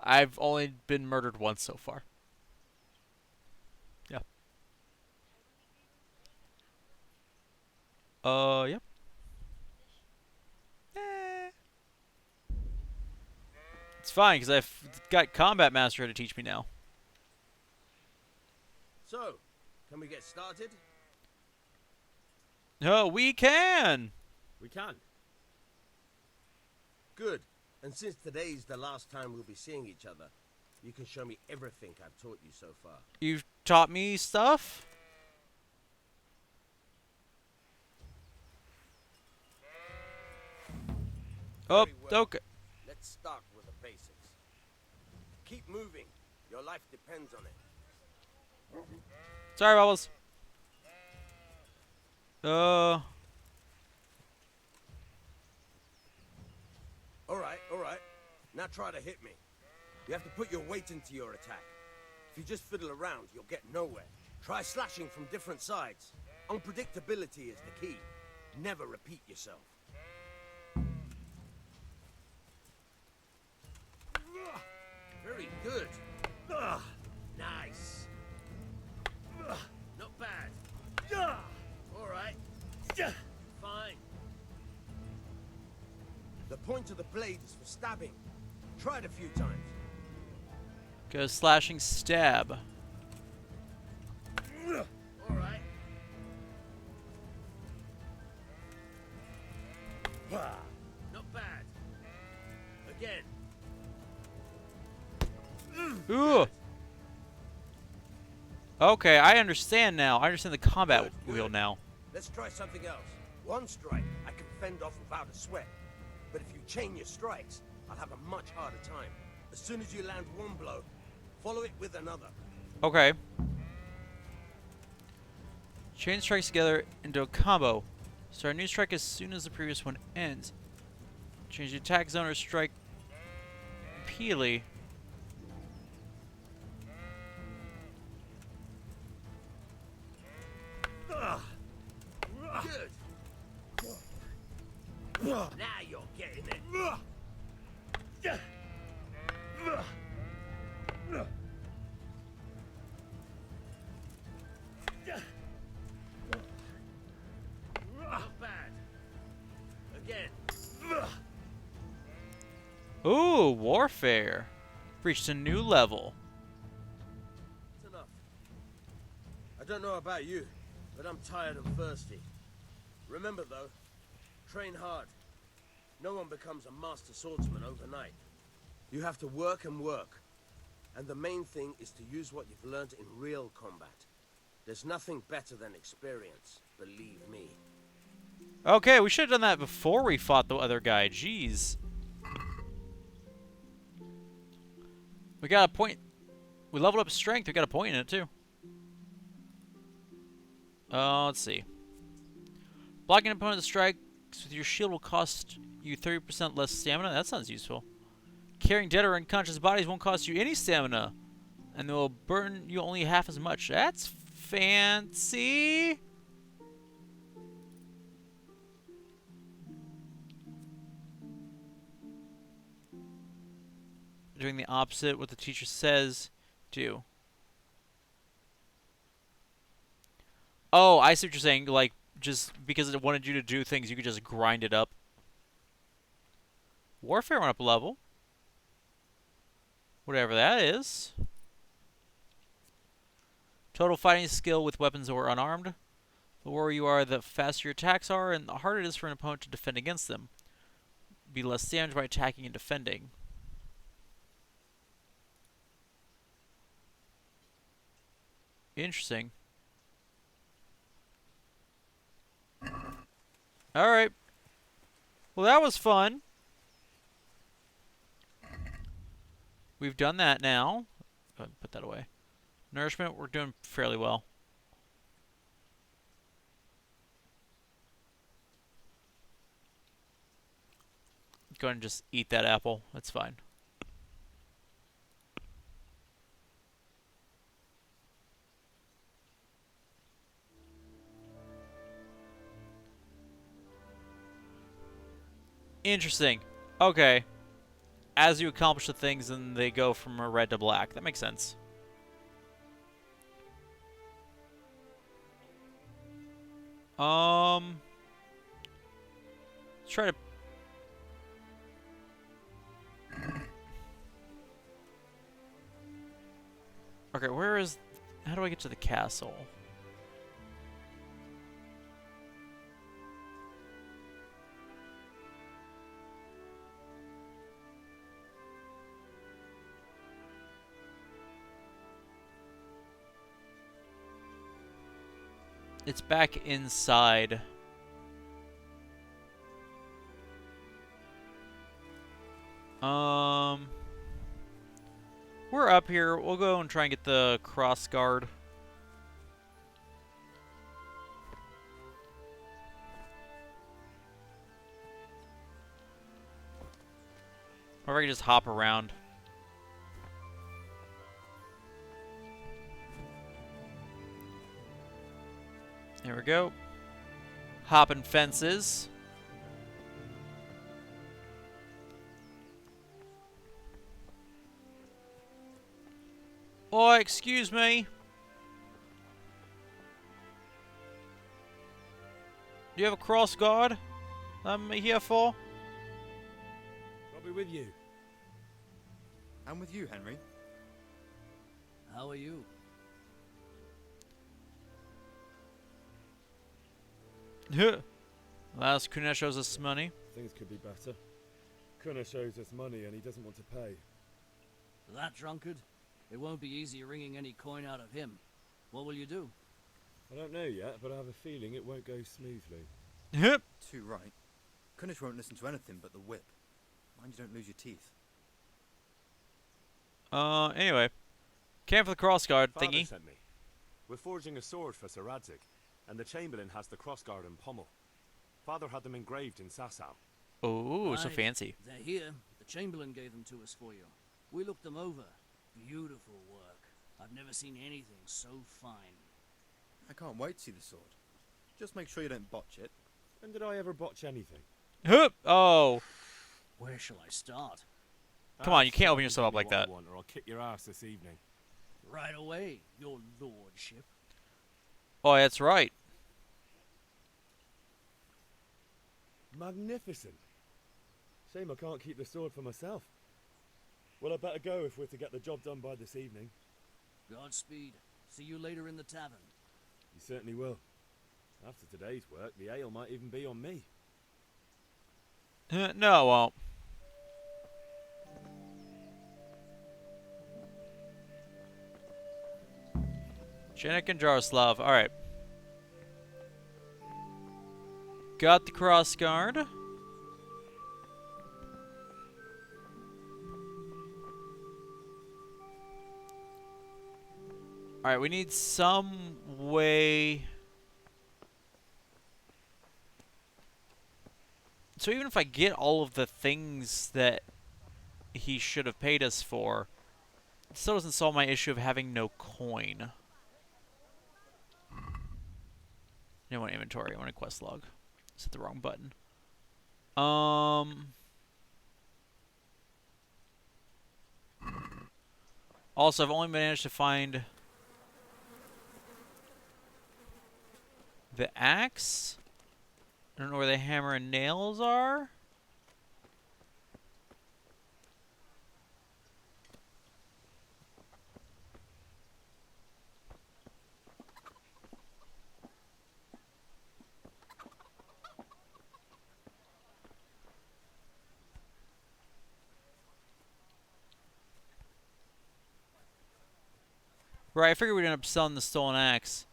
I've only been murdered once so far. Yeah. Yep. It's fine, because I've got Combat Master to teach me now. So, can we get started? Oh, we can! We can. Good. And since today's the last time we'll be seeing each other, you can show me everything I've taught you so far. You've taught me stuff? Oh, well. okay. Let's start with the basics. Keep moving. Your life depends on it. Sorry, Bubbles. All right. Now try to hit me. You have to put your weight into your attack. If you just fiddle around, you'll get nowhere. Try slashing from different sides. Unpredictability is the key. Never repeat yourself. Very good. Nice. Not bad. All right. Fine. The point of the blade is for stabbing. Try it a few times. Go slashing stab. All right. Not bad. Again. Ooh. Okay, I understand now. I understand the combat wheel now. Let's try something else. One strike, I can fend off without a sweat. But if you chain your strikes, I'll have a much harder time. As soon as you land one blow, follow it with another. Okay. Chain strikes together into a combo. Start a new strike as soon as the previous one ends. Change the attack zone or strike repeatedly. Good. Now you're getting it. Not bad. Again. Ooh, warfare. Reached a new level. That's enough. I don't know about you, but I'm tired and thirsty. Remember though, train hard. No one becomes a master swordsman overnight. You have to work and work. And the main thing is to use what you've learned in real combat. There's nothing better than experience, believe me. Okay, we should have done that before we fought the other guy. Jeez. We got a point. We leveled up strength. We got a point in it, too. Let's see. Blocking an opponent's strikes with your shield will cost you 30% less stamina. That sounds useful. Carrying dead or unconscious bodies won't cost you any stamina. And they will burn you only half as much. That's fancy. Doing the opposite what the teacher says, do. Oh, I see what you're saying. Like, just because it wanted you to do things, you could just grind it up. Warfare went up a level. Whatever that is. Total fighting skill with weapons or unarmed. The lower you are, the faster your attacks are, and the harder it is for an opponent to defend against them. Be less damaged by attacking and defending. Interesting. Alright. Well, that was fun. We've done that now. Go ahead and put that away. Nourishment, we're doing fairly well. Go ahead and just eat that apple. That's fine. Interesting. Okay. As you accomplish the things, then they go from a red to black. That makes sense. Let's try to... Okay, where is... How do I get to the castle? It's back inside. We're up here. We'll go and try and get the cross guard. Or I can just hop around. There we go. Hopping fences. Oh, excuse me. Do you have a cross guard I'm here for? I'll be with you. I'm with you, Henry. How are you? Last Kunesh owes us money. Things could be better. Kunesh owes us money and he doesn't want to pay. That drunkard? It won't be easy wringing any coin out of him. What will you do? I don't know yet, but I have a feeling it won't go smoothly. Too right. Kunesh won't listen to anything but the whip. Mind you don't lose your teeth. Anyway. Came for the crossguard Father thingy. sent me. We're forging a sword for Sir Radzig, and the Chamberlain has the crossguard and pommel. Father had them engraved in Sasau. Oh, so Right. fancy. They're here. The Chamberlain gave them to us for you. We looked them over. Beautiful work. I've never seen anything so fine. I can't wait to see the sword. Just make sure you don't botch it. When did I ever botch anything? Oh. Where shall I start? Come on, you can't open yourself up like that. Or I'll kick your ass this evening. Right away, your lordship. Oh, that's right. Magnificent. Shame I can't keep the sword for myself. Well, I better go if we're to get the job done by this evening. Godspeed. See you later in the tavern. You certainly will. After today's work, the ale might even be on me. No, it won't. Janek and Jaroslav. Alright. Got the cross guard. Alright, we need some way... So even if I get all of the things that he should have paid us for, it still doesn't solve my issue of having no coin. I don't want inventory, I want a quest log. Just hit the wrong button. Also, I've only managed to find the axe. I don't know where the hammer and nails are. Right, I figured we'd end up selling the stolen axe.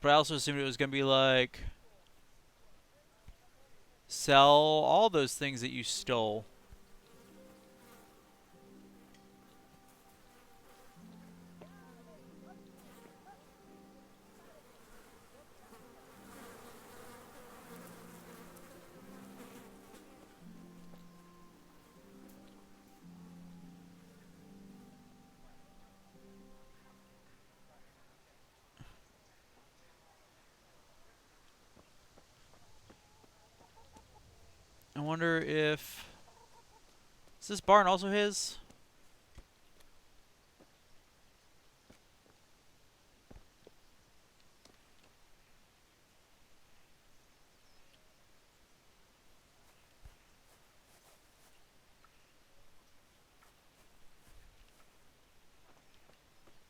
But I also assumed it was going to be like... sell all those things that you stole. I wonder if... is this barn also his?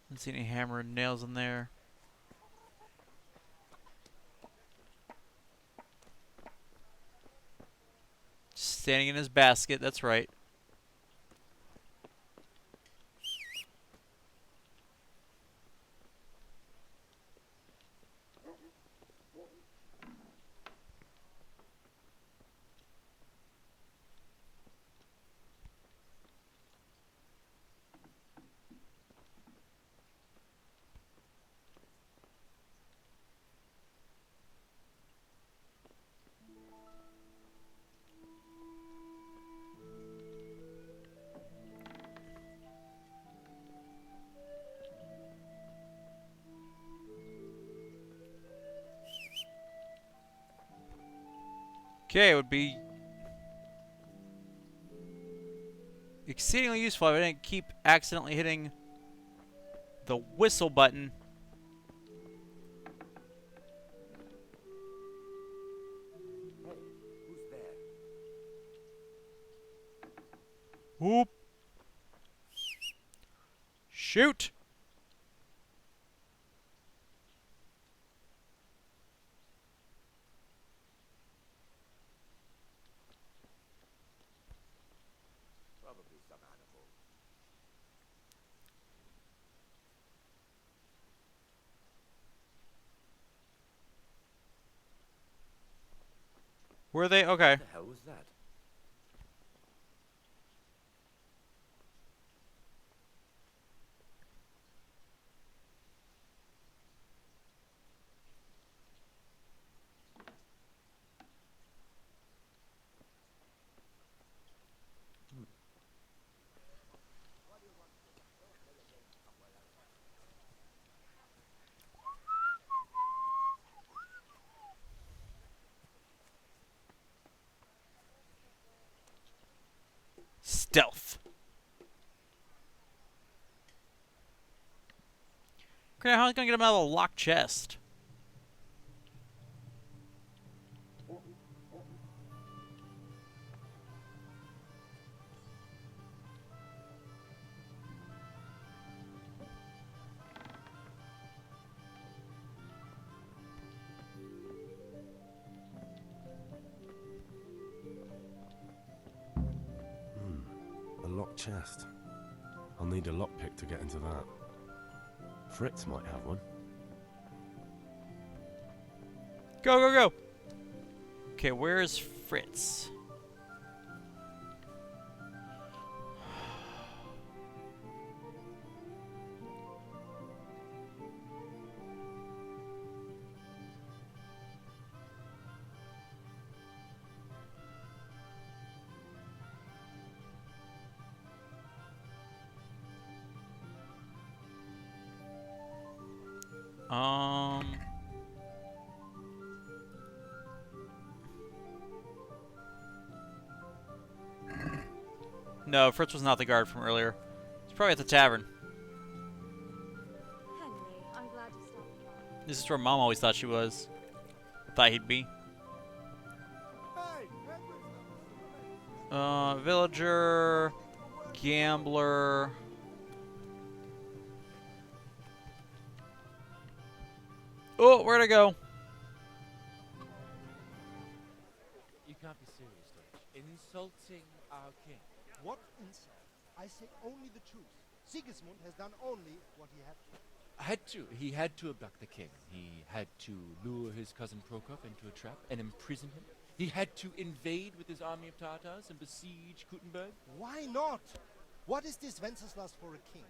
Don't see any hammer and nails in there. Standing in his basket, that's right. Okay, it would be exceedingly useful if I didn't keep accidentally hitting the whistle button. Hey, who's there? Whoop. Shoot! Probably some animal. Were they? Okay. What the hell was that? Stealth. Okay, how am I gonna get him out of a locked chest? A locked chest. I'll need a lockpick to get into that. Fritz might have one. Go, go, go! Okay, where is Fritz? No, Fritz was not the guard from earlier. He's probably at the tavern. Henry, I'm glad you stopped by. This is where Mom always thought she was. Thought he'd be. Villager, gambler. Oh, where'd I go? You can't be serious, Dutch. Insulting our king. What insult? I say only the truth. Sigismund has done only what he had to. He had to abduct the king. He had to lure his cousin Prokop into a trap and imprison him. He had to invade with his army of Tartars and besiege Kuttenberg. Why not? What is this Wenceslas for a king?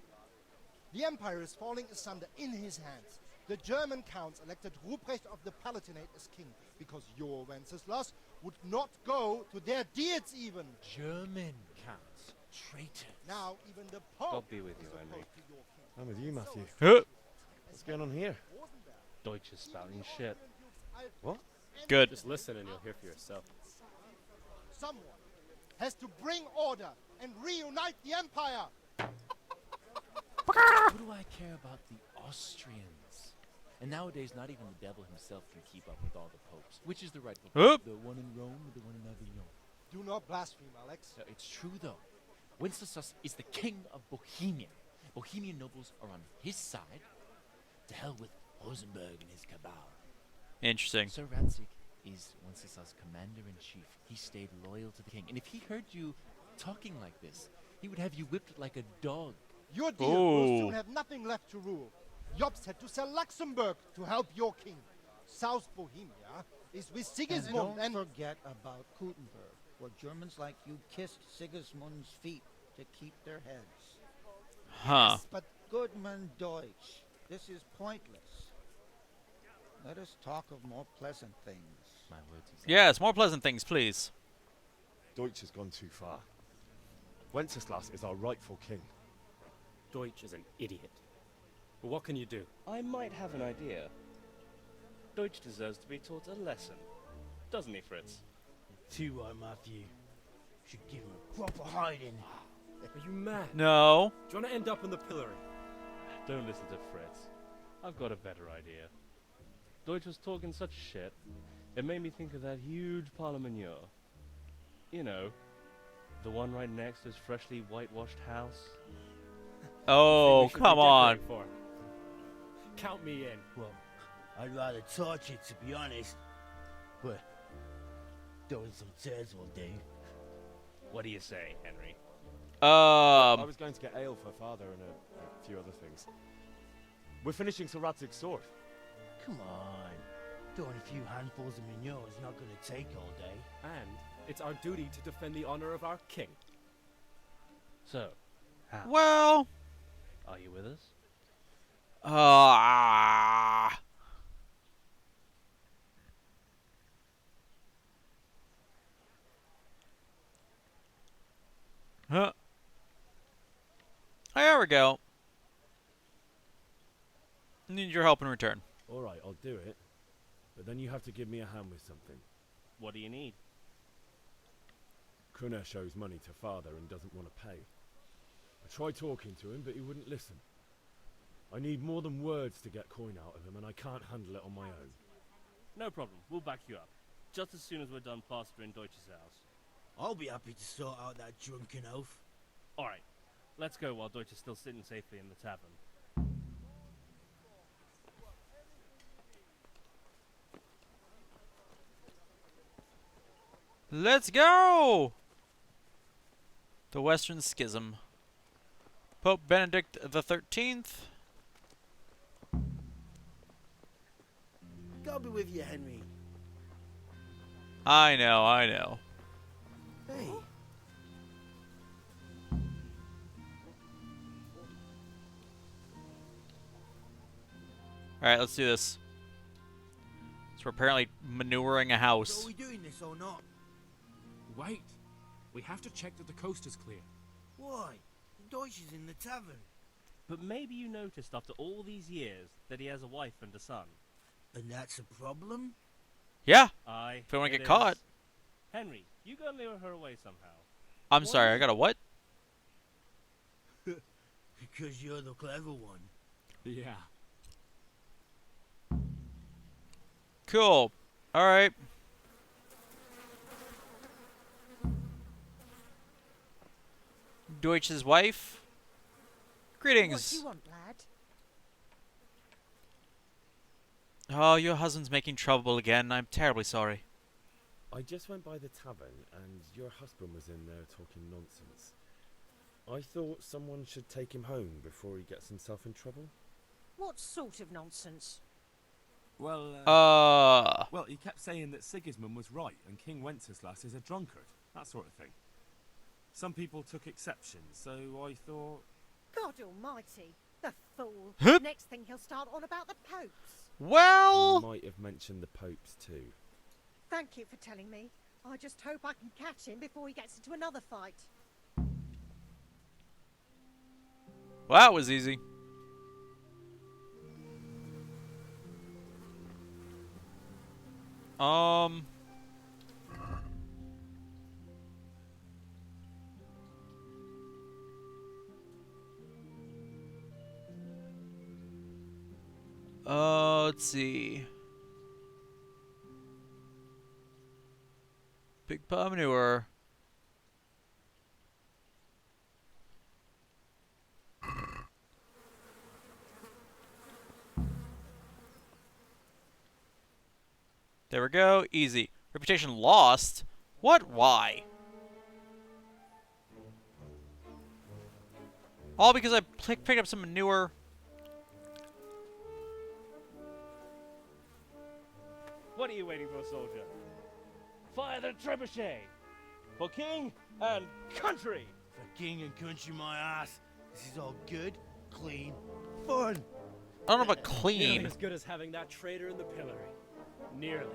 The empire is falling asunder in his hands. The German counts elected Ruprecht of the Palatinate as king because your Wenceslas would not go to their deeds even. German counts. Traitors. Now even the Pope God be with you, is Henry. opposed to your king. I'm with you, Matthew. Huh? What's going on here? Deutsch is spouting shit. What? Good. Just listen and you'll hear for yourself. Someone has to bring order and reunite the empire. What do I care about the Austrians? And nowadays, not even the devil himself can keep up with all the popes. Which is the rightful pope? The one in Rome or the one in Avignon? Do not blaspheme, Alex. No, it's true, though. Wenceslas is the king of Bohemia. Bohemian nobles are on his side. To hell with Rosenberg and his cabal. Interesting. Sir Radzig is Wenceslas' commander-in-chief. He stayed loyal to the king. And if he heard you talking like this, he would have you whipped like a dog. Your deal will soon have nothing left to rule. Jobst had to sell Luxembourg to help your king. South Bohemia is with Sigismund and don't forget about Kuttenberg, where Germans like you kissed Sigismund's feet to keep their heads. Huh. Yes, but Goodman Deutsch, this is pointless. Let us talk of more pleasant things. My words exactly. Yes, more pleasant things, please. Deutsch has gone too far. Wenceslas is our rightful king. Deutsch is an idiot. But what can you do? I might have an idea. Deutsch deserves to be taught a lesson. Doesn't he, Fritz? Too right, Matthew. Should give him a proper hiding. Are you mad? No. Do you want to end up in the pillory? Don't listen to Fritz. I've got a better idea. Deutsch was talking such shit, it made me think of that huge parliament. You know, the one right next to his freshly whitewashed house. Oh, come on. Count me in. Well, I'd rather torch it, to be honest. But throwing some tears will do. What do you say, Henry? I was going to get ale for father and a few other things. We're finishing Sir Radzig's sword. Come on. Throwing a few handfuls of manure is not going to take all day. And it's our duty to defend the honor of our king. So, how? Well. Are you with us? Huh. There we go. Need your help in return. All right, I'll do it. But then you have to give me a hand with something. What do you need? Kunesh owes money to father and doesn't want to pay. I tried talking to him, but he wouldn't listen. I need more than words to get coin out of him, and I can't handle it on my own. No problem. We'll back you up. Just as soon as we're done plastering Deutsch's house. I'll be happy to sort out that drunken oaf. Alright. Let's go while Deutsch is still sitting safely in the tavern. Let's go! The Western Schism. Pope Benedict the 13th. God be with you, Henry. I know, I know. Hey. Alright, let's do this. So we're apparently manuring a house. So are we doing this or not? Wait. We have to check that the coast is clear. Why? Deutsch is in the tavern. But maybe you noticed after all these years that he has a wife and a son. And that's a problem? Yeah. Aye. If we want to it get caught. is. Henry, you go lure her away somehow. I'm sorry, I got a what? Because you're the clever one. Yeah. Cool. Alright. Deutsch's wife. Greetings. What do you want, lad? Oh, your husband's making trouble again. I'm terribly sorry. I just went by the tavern, and your husband was in there talking nonsense. I thought someone should take him home before he gets himself in trouble. What sort of nonsense? Well, Uh. Well, he kept saying that Sigismund was right and King Wenceslas is a drunkard. That sort of thing. Some people took exception, so I thought... God almighty, the fool. Hup. Next thing he'll start on about the popes. Well... He might have mentioned the popes too. Thank you for telling me. I just hope I can catch him before he gets into another fight. Well, that was easy. Let's see. Big pile of manure. There we go. Easy. Reputation lost? What? Why? All because I picked up some manure. What are you waiting for, soldier? Fire the trebuchet! For king and country! For king and country, my ass. This is all good, clean, fun. I don't know about clean. Nearly as good as having that traitor in the pillory. Nearly.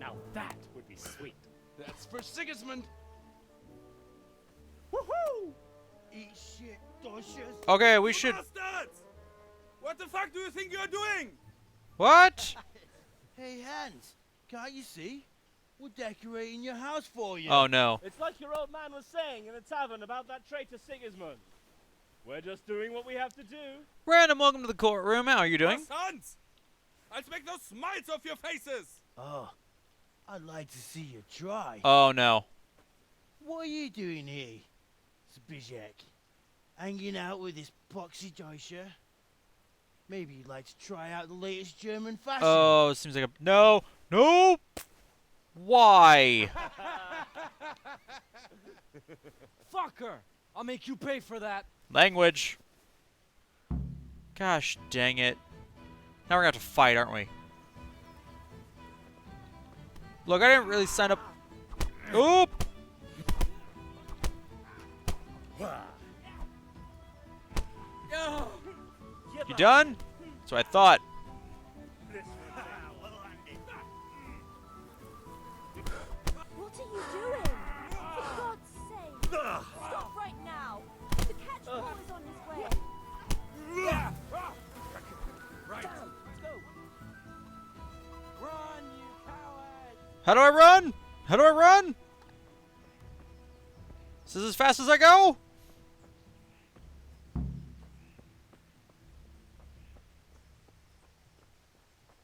Now that would be sweet. That's for Sigismund. Woohoo! Eat shit, doshes. Okay, we should... Bastards! What the fuck do you think you're doing? What? Hey, Hans, can't you see? We're decorating your house for you. Oh, no. It's like your old man was saying in the tavern about that traitor Sigismund. We're just doing what we have to do. Random, welcome to the courtroom. How are you doing? Sons! I'll make those smiles off your faces! Oh, I'd like to see you try. Oh, no. What are you doing here, Zbigniew? Hanging out with this poxy Deutscher? Maybe you'd like to try out the latest German fashion. Oh, it seems like a... No! No! Why? Fucker! I'll make you pay for that. Language. Gosh dang it. Now we're gonna have to fight, aren't we? Look, I didn't really sign up... Oop! You done? That's what I thought. What are you doing? For God's sake! Stop right now! The catch ball is on his way! Right. Let's go. Run, you coward! How do I run? How do I run? Is this as fast as I go?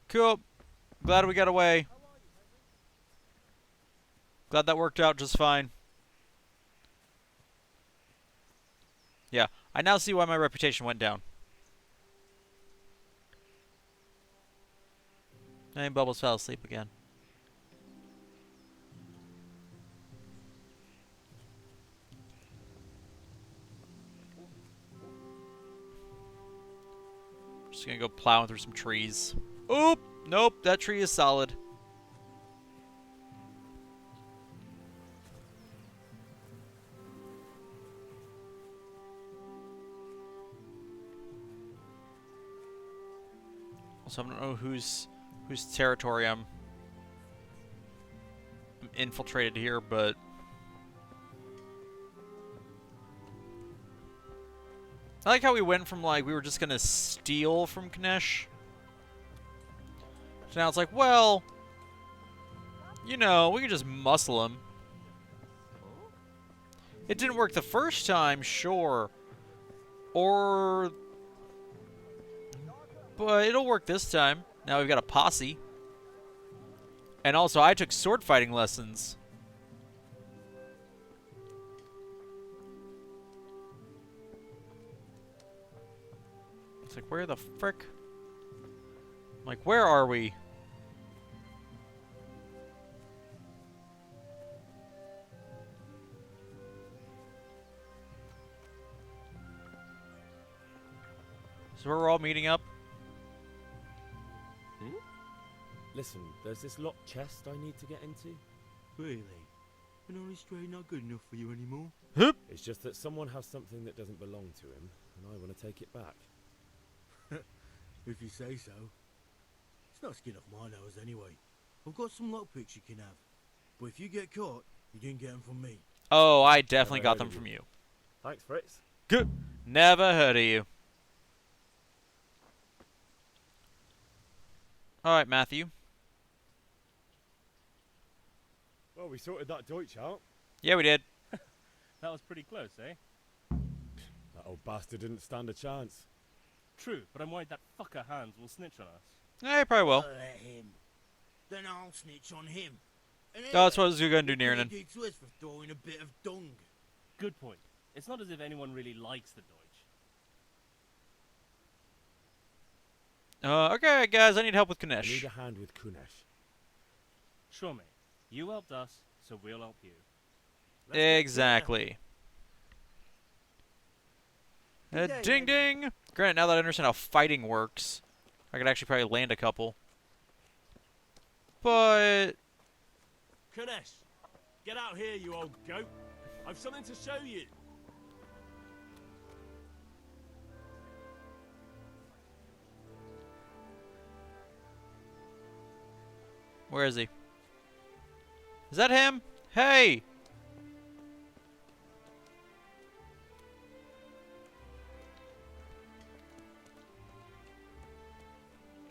Cool. Glad we got away. Glad that worked out just fine. Yeah, I now see why my reputation went down. And Bubbles fell asleep again. Just gonna go plowing through some trees. Oop! Nope, that tree is solid. Also, I don't know whose territory I'm infiltrated here, but I like how we went from like we were just gonna steal from Kanesh. So now it's like, well, you know, we could just muscle him. It didn't work the first time, sure. But it'll work this time. Now we've got a posse. And also, I took sword fighting lessons. It's like, where the frick? Like, where are we? So we're all meeting up. Listen, there's this locked chest I need to get into. Really? An honest trade not good enough for you anymore? It's just that someone has something that doesn't belong to him, and I want to take it back. If you say so. It's not skin off my nose anyway. I've got some lockpicks you can have. But if you get caught, you didn't get them from me. Oh, I definitely Never got heard them of from you. Thanks, Fritz. Good. Never heard of you. Alright, Matthew. Well, we sorted that Deutsch out. Yeah, we did. That was pretty close, eh? That old bastard didn't stand a chance. True, but I'm worried that fucker Hans will snitch on us. Yeah, he probably will. Let him. Then I'll snitch on him. And Oh, that's what I was anyway, going to do, what can Niernan. he do to us for throwing a bit of dung? Good point. It's not as if anyone really likes the Deutsch. Okay, guys, I need help with I need Kunesh. a hand with Kunesh. Sure, mate. You helped us, so we'll help you. Exactly. Ding ding! Granted, now that I understand how fighting works, I could actually probably land a couple. But... Kunesh, get out here, you old goat. I've something to show you. Where is he? Is that him? Hey!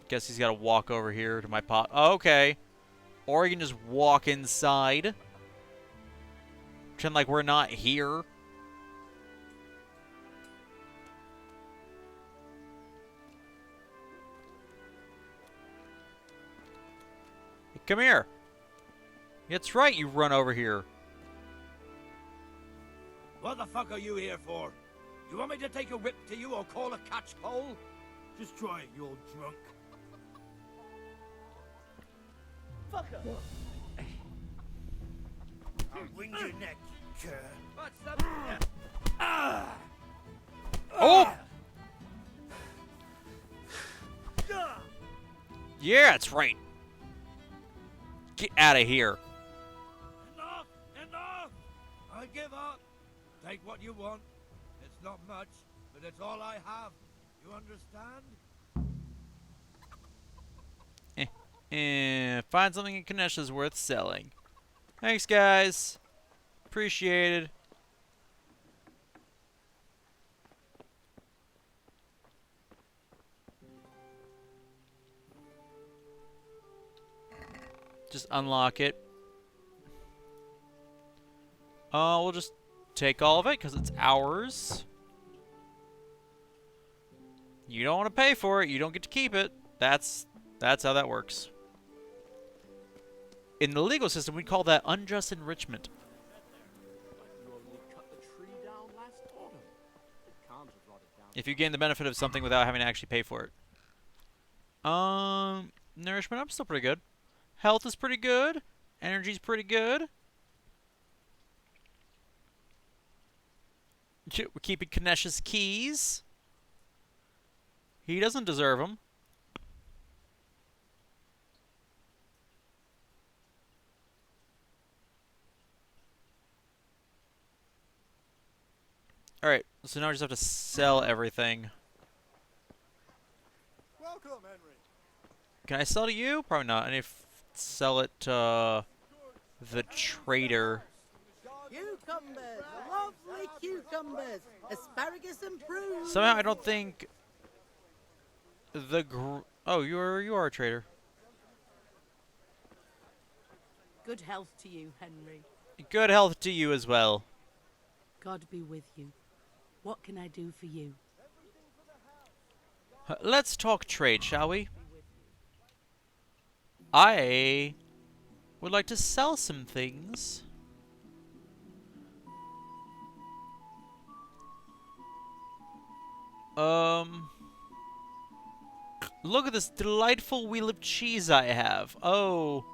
Guess he's got to walk over here to my pot. Oh, okay. Or you can just walk inside. Pretend like we're not here. Hey, come here. It's right, you run over here. What the fuck are you here for? You want me to take a whip to you or call a catchpole? Just try it, you old drunk. Fucker! I'll wring your neck, cur. What's the... Oh! Yeah, that's right. Get out of here. Enough! Enough! I give up. Take what you want. It's not much, but it's all I have. You understand? Find something in Kanesh's worth selling. Thanks, guys. Appreciated. Just unlock it. We'll just take all of it because it's ours. You don't want to pay for it. You don't get to keep it. That's how that works. In the legal system, we call that unjust enrichment. If you gain the benefit of something without having to actually pay for it. Nourishment, I'm still pretty good. Health is pretty good. Energy's pretty good. We're keeping Kanesh's keys. He doesn't deserve them. Alright, so now we just have to sell everything. Welcome, Henry. Can I sell to you? Probably not. I need to sell it to the trader. Cucumbers, lovely cucumbers, asparagus improved. Somehow I don't think the oh, you are a trader. Good health to you, Henry. Good health to you as well. God be with you. What can I do for you? Let's talk trade, shall we? I would like to sell some things. Look at this delightful wheel of cheese I have. Oh,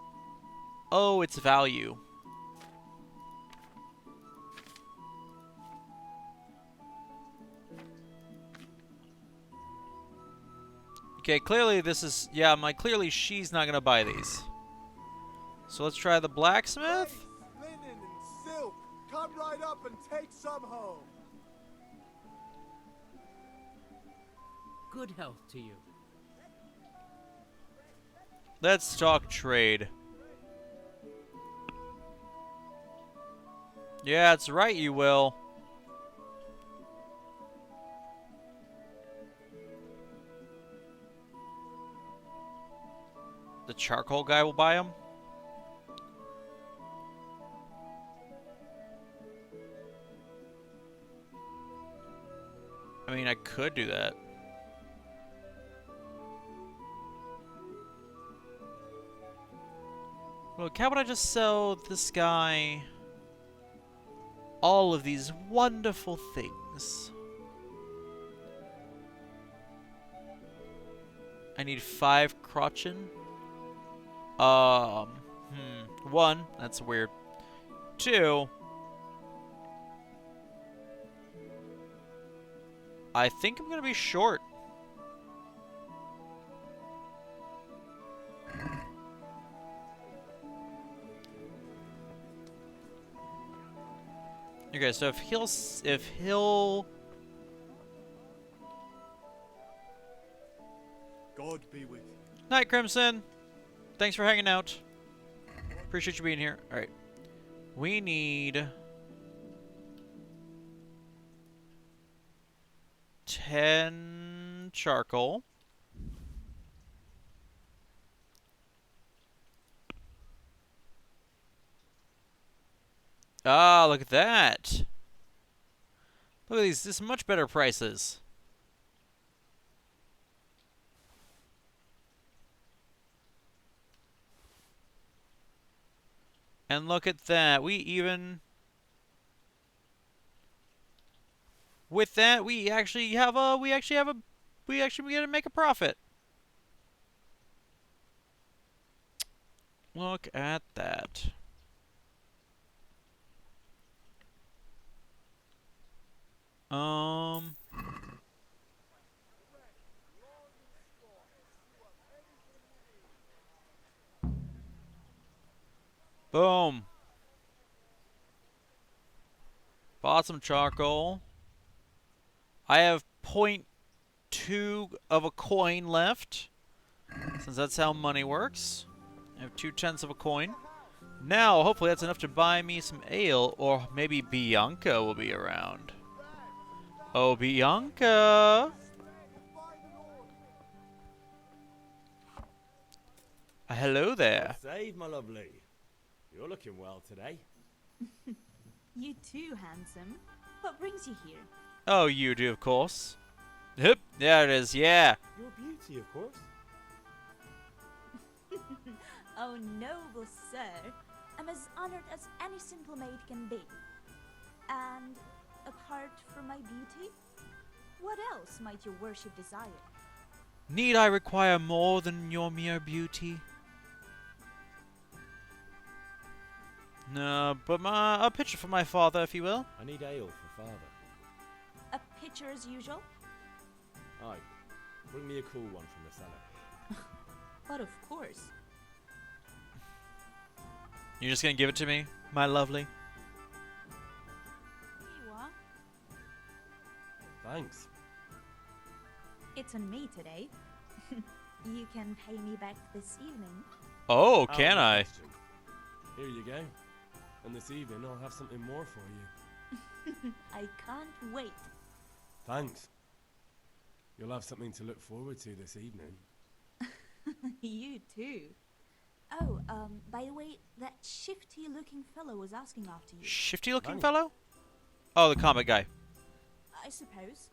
its value. Okay, clearly this is... Yeah, clearly she's not gonna buy these. So let's try the blacksmith. Linen and silk. Come right up and take some home. Good health to you. Let's talk trade. Yeah, that's right, you will. The charcoal guy will buy them. I mean, I could do that. Look, how about I just sell this guy all of these wonderful things? I need 5 crotchen. 1, that's weird. 2, I think I'm gonna be short. Okay, so if he'll God be with you. Night, Crimson. Thanks for hanging out. Appreciate you being here. All right, we need 10 charcoal. Ah, look at that. Look at these. This is much better prices. And look at that. We even... With that, we actually get to make a profit. Look at that. Boom. Bought some charcoal. I have 0.2 of a coin left, since that's how money works. I have 2/10 of a coin. Now, hopefully that's enough to buy me some ale, or maybe Bianca will be around. Oh, Bianca! Hello there. Save, my lovely. You're looking well today. You too, handsome. What brings you here? Oh, you do, of course. Yep, there it is, yeah. Your beauty, of course. Oh, noble sir. I'm as honored as any simple maid can be. And apart from my beauty, what else might your worship desire? Need I require more than your mere beauty? No, but a pitcher for my father, if you will. I need ale for father. A pitcher as usual? Aye. Bring me a cool one from the cellar. But of course. You're just gonna give it to me, my lovely? Here you are. Thanks. It's on me today. You can pay me back this evening. Oh, can I? Question. Here you go. And this evening I'll have something more for you. I can't wait. Thanks. You'll have something to look forward to this evening. You too. Oh, by the way, that shifty-looking fellow was asking after you. Shifty-looking fellow? Oh, the comic guy. I suppose.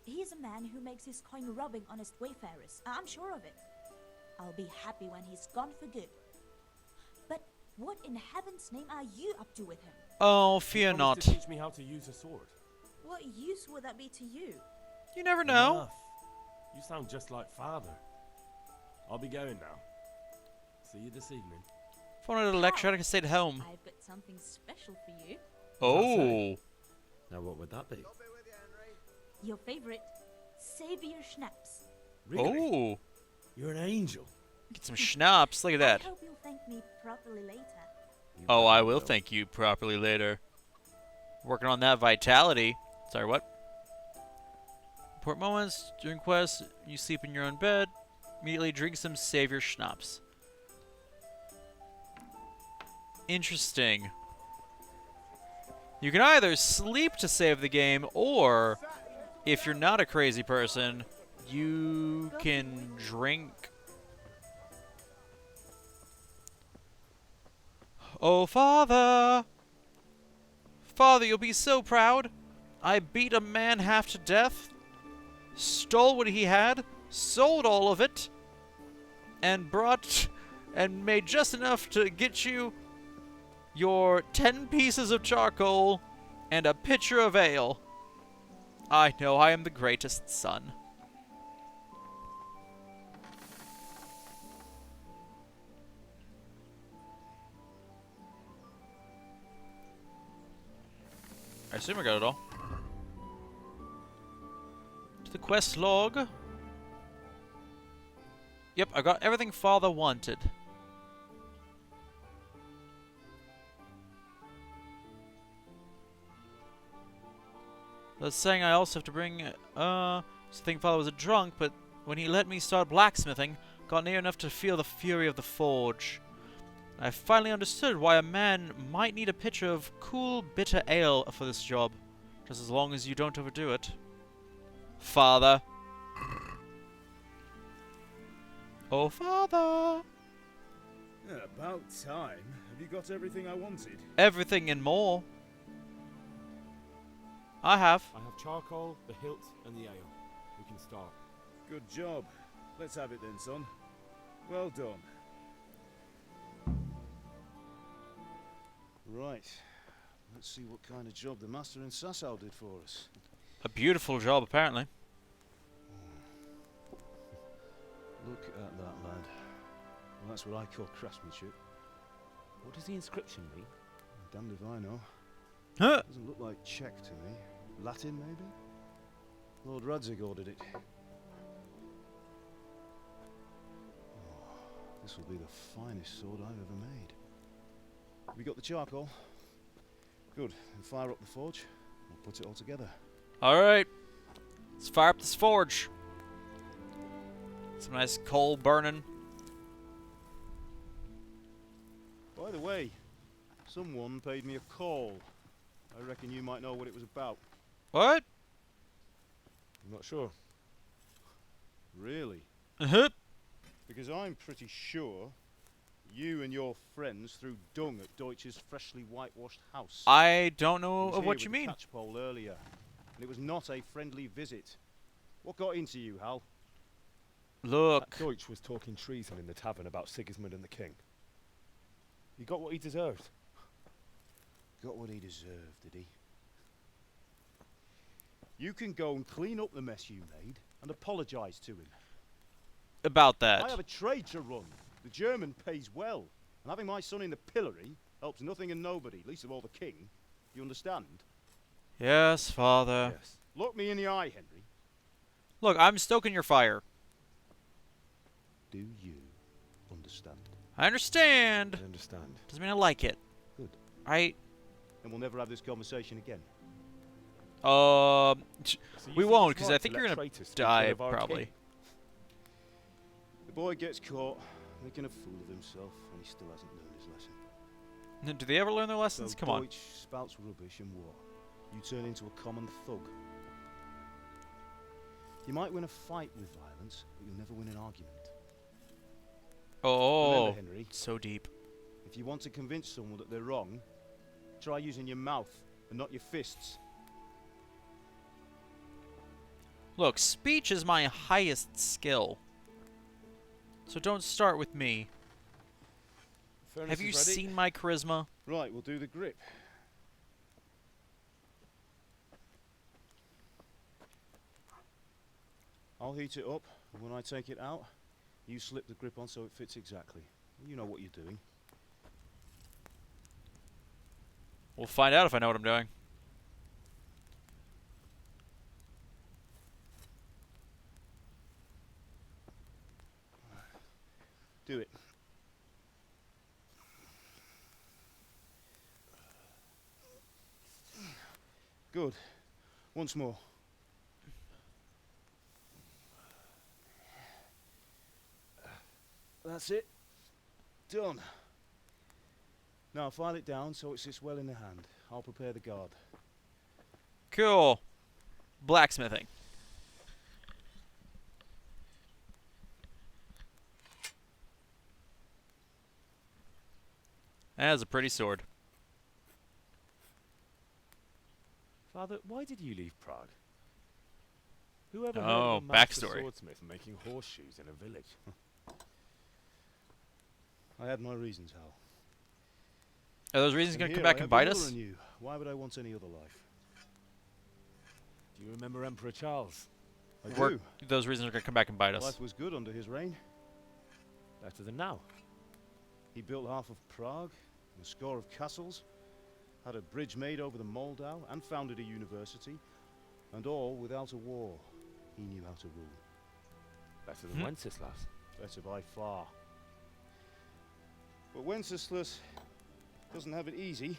He's a man who makes his coin robbing honest wayfarers. I'm sure of it. I'll be happy when he's gone for good. But what in heaven's name are you up to with him? Oh, fear not. To teach me how to use a sword. What use would that be to you? You never know. Enough. You sound just like father. I'll be going now. See you this evening. If I wanted a lecture, I could stay at home. I've got something special for you. Oh. Now what would that be? Your favorite, Savior Schnapps. Really? Oh. You're an angel. Get some schnapps. Look at that. I hope you'll thank me properly later. Oh, I will thank you properly later. Working on that vitality. Sorry, what? Important moments during quests, you sleep in your own bed. Immediately drink some savior schnapps. Interesting. You can either sleep to save the game, or if you're not a crazy person, you can drink. Oh, Father! Father, you'll be so proud. I beat a man half to death, stole what he had, sold all of it, and made just enough to get you your 10 pieces of charcoal and a pitcher of ale. I know I am the greatest son. I assume I got it all. To the quest log. Yep, I got everything Father wanted. That's saying I also have to bring, something Father was a drunk, but when he let me start blacksmithing, got near enough to feel the fury of the forge. I finally understood why a man might need a pitcher of cool, bitter ale for this job, just as long as you don't overdo it. Father. Oh, Father. Yeah, about time. Have you got everything I wanted? Everything and more. I have. I have charcoal, the hilt, and the ale. We can start. Good job. Let's have it then, son. Well done. Right. Let's see what kind of job the master in Sasau did for us. A beautiful job, apparently. Look at that, lad. Well, that's what I call craftsmanship. What does the inscription mean? Damned if I know. Huh? Doesn't look like Czech to me. Latin, maybe? Lord Radzig ordered it. Oh, this will be the finest sword I've ever made. Have you got the charcoal? Good. Then fire up the forge. We'll put it all together. Alright. Let's fire up this forge. Some nice coal burning. By the way, someone paid me a call. I reckon you might know what it was about. What? I'm not sure. Really? Uh-huh. Because I'm pretty sure you and your friends threw dung at Deutsch's freshly whitewashed house. I don't know I was of here what with you the mean. catchpole earlier, and it was not a friendly visit. What got into you, Hal? Look. That Deutsch was talking treason in the tavern about Sigismund and the king. He got what he deserved. Got what he deserved, did he? You can go and clean up the mess you made and apologise to him. About that. I have a trade to run. The German pays well, and having my son in the pillory helps nothing and nobody, least of all the king. You understand? Yes, Father. Yes. Look me in the eye, Henry. Look, I'm stoking your fire. Do you understand? I understand. I understand. Doesn't mean I like it. Good. Right? And we'll never have this conversation again. So we think won't, it's because right I to think let you're gonna traitors speak die, ill of our probably. king? The boy gets caught, making a fool of himself, and he still hasn't learned his lesson. Do they ever learn their lessons? So Come on. Deutsch spouts rubbish, and what? You turn into a common thug. You might win a fight with violence, but you'll never win an argument. Oh, Remember, Henry, so deep. if you want to convince someone that they're wrong, try using your mouth and not your fists. Look, speech is my highest skill. So don't start with me. Furnace Have you is ready. seen my charisma? Right, we'll do the grip. I'll heat it up, and when I take it out, you slip the grip on so it fits exactly. You know what you're doing. We'll find out if I know what I'm doing. Do it. Good. Once more. That's it. Done. Now file it down so it sits well in the hand. I'll prepare the guard. Cool. Blacksmithing. That is a pretty sword. Father, why did you leave Prague? Whoever heard Oh, of a master backstory. swordsmith making horseshoes in a village? I had my reasons, Hal. Are those reasons And going to come here back I and have bite your us? mother and you. Why would I want any other life? Do you remember Emperor Charles? I Or do. those reasons are going to come back and bite us? Life was good under his reign. Better than now. He built half of Prague, and a score of castles, had a bridge made over the Moldau, and founded a university, and all without a war. He knew how to rule. Better than Wenceslas. Better by far. But Wenceslas doesn't have it easy.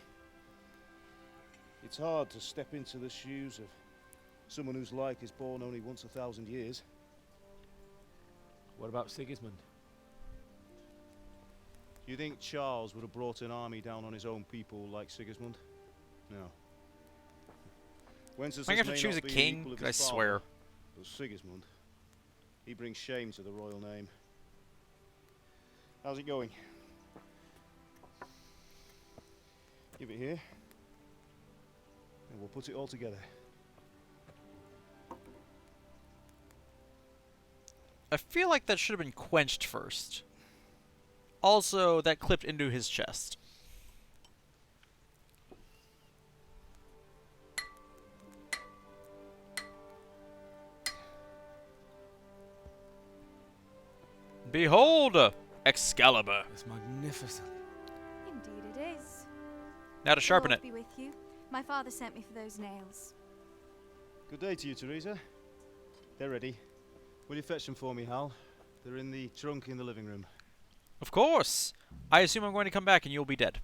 It's hard to step into the shoes of someone whose like is born only once 1,000 years. What about Sigismund? Do you think Charles would have brought an army down on his own people like Sigismund? No. Wenceslas I have to may choose not a be an king, equal of I his swear. father, but Sigismund, he brings shame to the royal name. How's it going? Give it here, and we'll put it all together. I feel like that should have been quenched first. Also, that clipped into his chest. Behold, Excalibur. It's magnificent. Indeed it is. Now to sharpen Lord it. be with you. My father sent me for those nails. Good day to you, Teresa. They're ready. Will you fetch them for me, Hal? They're in the trunk in the living room. Of course. I assume I'm going to come back and you'll be dead.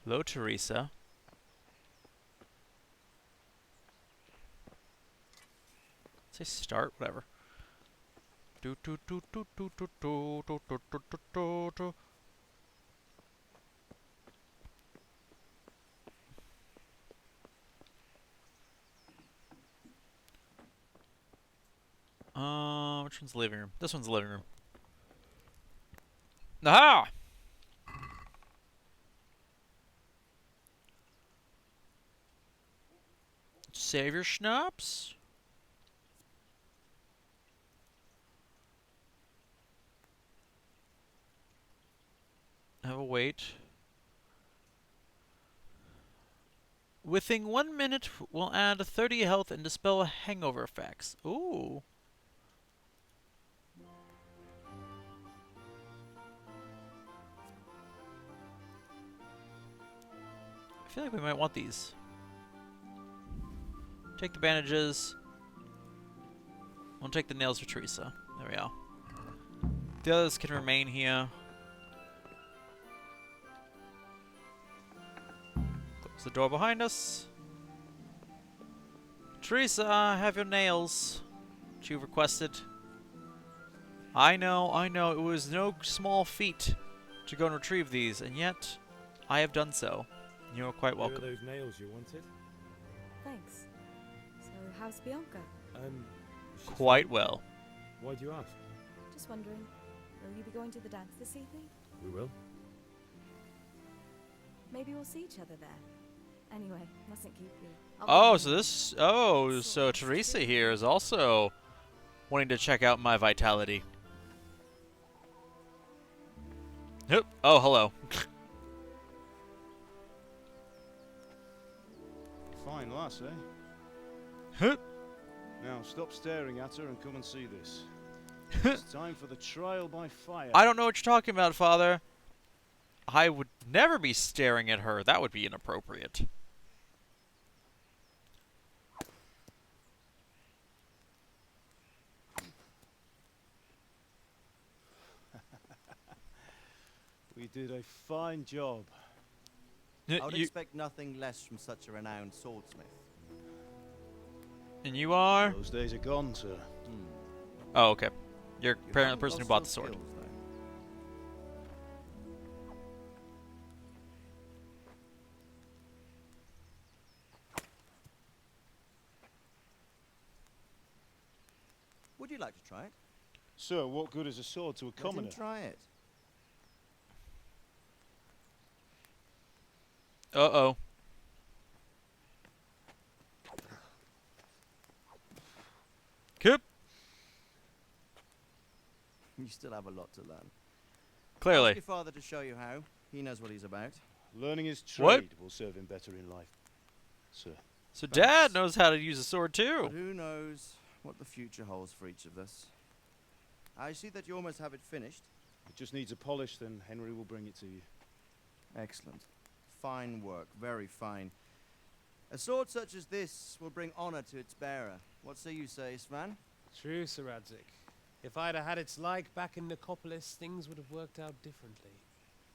Hello, Teresa. Say start, whatever. Do do do do do do do do do do do do do. Which one's the living room? This one's the living room. Aha! Save your schnapps. Have a wait. Within 1 minute, we'll add 30 health and dispel hangover effects. Ooh. I feel like we might want these. Take the bandages. We'll take the nails for Teresa. There we go. The others can remain here. Close the door behind us. Teresa, have your nails that you requested. I know, it was no small feat to go and retrieve these, and yet I have done so. You're quite welcome. Here are those nails you wanted. Thanks. So, how's Bianca? She's Quite fine. well. Why do you ask? Just wondering, will you be going to the dance this evening? We will. Maybe we'll see each other there. Anyway, mustn't keep you. Oh, so this... Oh, so Teresa here is also wanting to check out my vitality. Yep. Oh, hello. Fine lass, eh? Huh. Now stop staring at her and come and see this. It's time for the trial by fire. I don't know what you're talking about, Father. I would never be staring at her. That would be inappropriate. did a fine job. I would expect nothing less from such a renowned swordsmith. And you are? Those days are gone, sir. Oh, okay. You're You apparently haven't the person who lost bought your the sword. skills, though. Would you like to try it? Sir, what good is a sword to a commoner? Let him try it. Uh-oh. Kip. You still have a lot to learn. Clearly. Ask your father to show you how. He knows what he's about. Learning his What? trade will serve him better in life, sir. So Dad knows how to use a sword too. But who knows what the future holds for each of us. I see that you almost have it finished. It just needs a polish, then Henry will bring it to you. Excellent. Fine work, very fine. A sword such as this will bring honor to its bearer. What say you, Svan? True, Sir Radzik. If I'd have had its like back in Nicopolis, things would have worked out differently.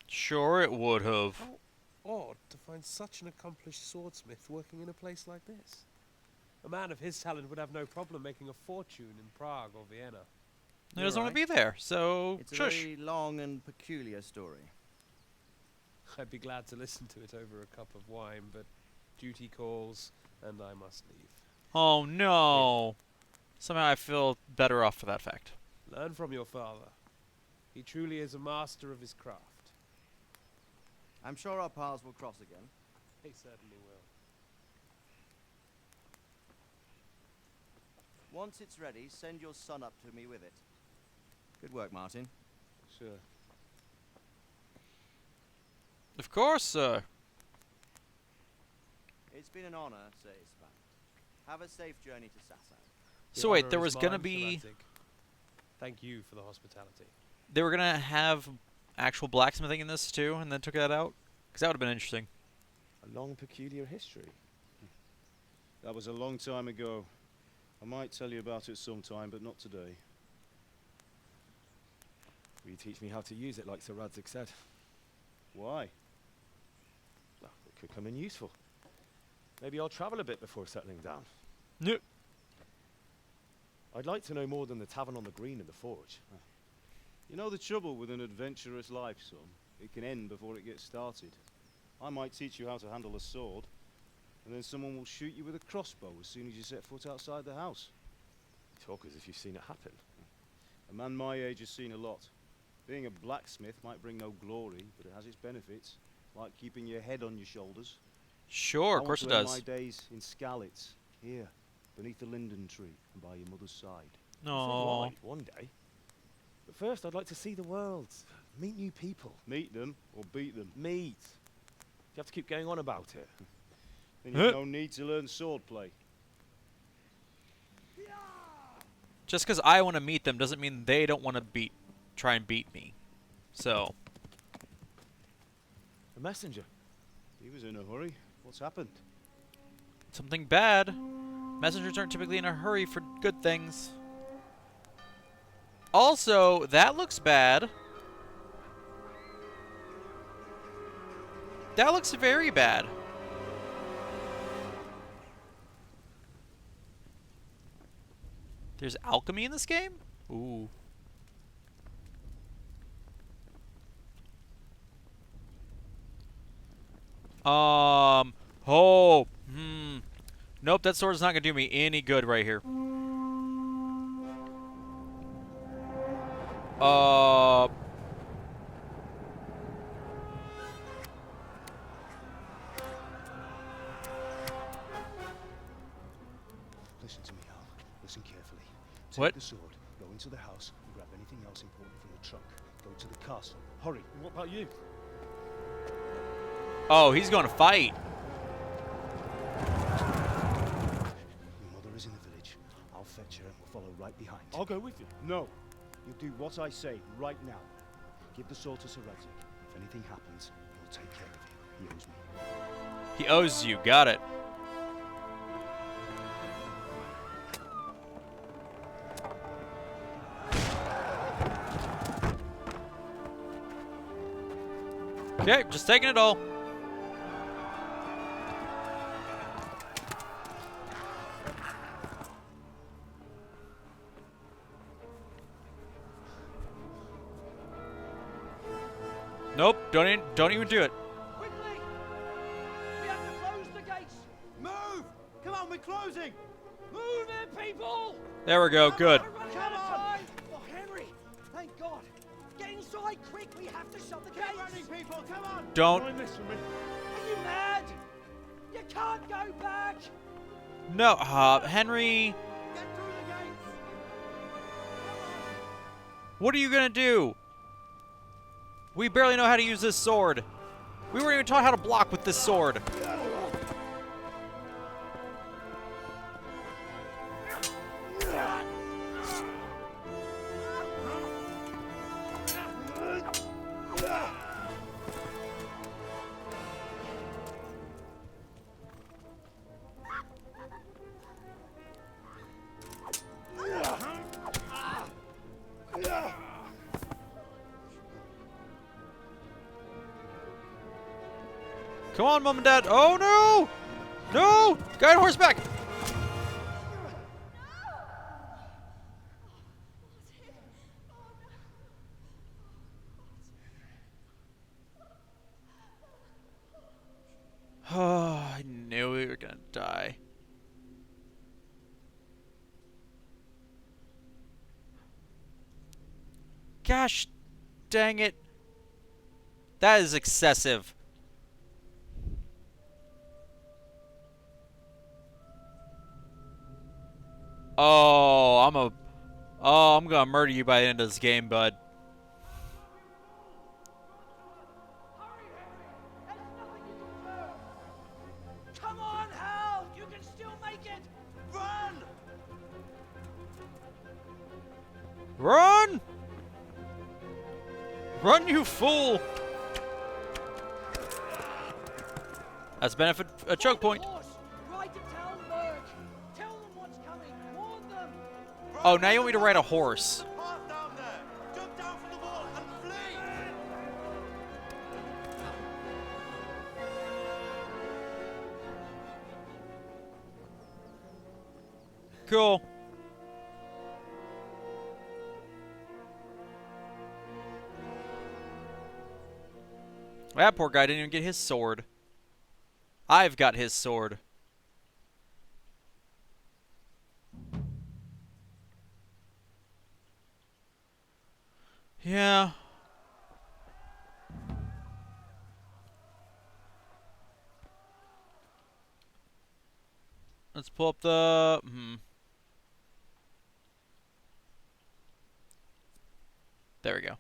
Sure it would have. How odd to find such an accomplished swordsmith working in a place like this. A man of his talent would have no problem making a fortune in Prague or Vienna. He doesn't want to be there, so It's a shush. very long and peculiar story. I'd be glad to listen to it over a cup of wine, but duty calls, and I must leave. Oh no. Somehow I feel better off for that fact. Learn from your father. He truly is a master of his craft. I'm sure our paths will cross again. He certainly will. Once it's ready, send your son up to me with it. Good work, Martin. Sir. Of course, sir. It's been an honor, Sir Ispan. Have a safe journey to Sasau. So wait, there was gonna be... Thank you for the hospitality. They were gonna have actual blacksmithing in this too, and then took that out? Because that would have been interesting. A long, peculiar history. That was a long time ago. I might tell you about it sometime, but not today. Will you teach me how to use it like Sir Radzik said? Why? Well, it could come in useful. Maybe I'll travel a bit before settling down. Yep. I'd like to know more than the tavern on the green and the forge. You know the trouble with an adventurous life, son? It can end before it gets started. I might teach you how to handle a sword, and then someone will shoot you with a crossbow as soon as you set foot outside the house. You talk as if you've seen it happen. A man my age has seen a lot. Being a blacksmith might bring no glory, but it has its benefits, like keeping your head on your shoulders. Sure, of course it I want does. to end my days in Skalitz, here, beneath the linden tree and by your mother's side. No. One day. But first, I'd like to see the world, meet new people. Meet them or beat them? Meet. You have to keep going on about it. Then you've no need to learn swordplay. Just because I want to meet them doesn't mean they don't want to try and beat me. So. A messenger. He was in a hurry. What's happened? Something bad. Messengers aren't typically in a hurry for good things. Also, that looks bad. That looks very bad. There's alchemy in this game? Ooh. Oh. Nope, that sword's not gonna do me any good right here. Listen to me, Al. Listen carefully. Take What? the sword, go into the house, and grab anything else important from the trunk. Go to the castle. Hurry. What about you? Oh, he's going to fight. Your mother is in the village. I'll fetch her and we'll follow right behind. I'll go with you. No. You'll do what I say right now. Give the sword to Sir Radzik. If anything happens, he'll take care of you. He owes me. He owes you. Got it. Okay, just taking it all. Nope, don't even do it. Quickly! We have to close the gates! Move! Come on, we're closing! Move it, people! There we go, good. Come on! Oh, Henry! Thank God! Get inside, quick! We have to shut the gates! Get ready, people! Come on! Don't. Are you mad? You can't go back! No, Henry. Get through the gates! What are you gonna do? We barely know how to use this sword. We weren't even taught how to block with this sword. Come on, Mom and Dad. Oh, no! No! Guy on horseback! Oh, I knew we were gonna die. Gosh dang it. That is excessive. Oh, I'm gonna murder you by the end of this game, bud. Come on, Hal! You can still make it! Run! Run! Run, you fool! That's benefit a choke point. Ride to town, Merc. Tell them what's coming. Warn them. Oh, now you want me to ride a horse. Path down there! Jump down from the wall and flee! Cool. That poor guy didn't even get his sword. I've got his sword. Yeah. Let's pull up the... There we go.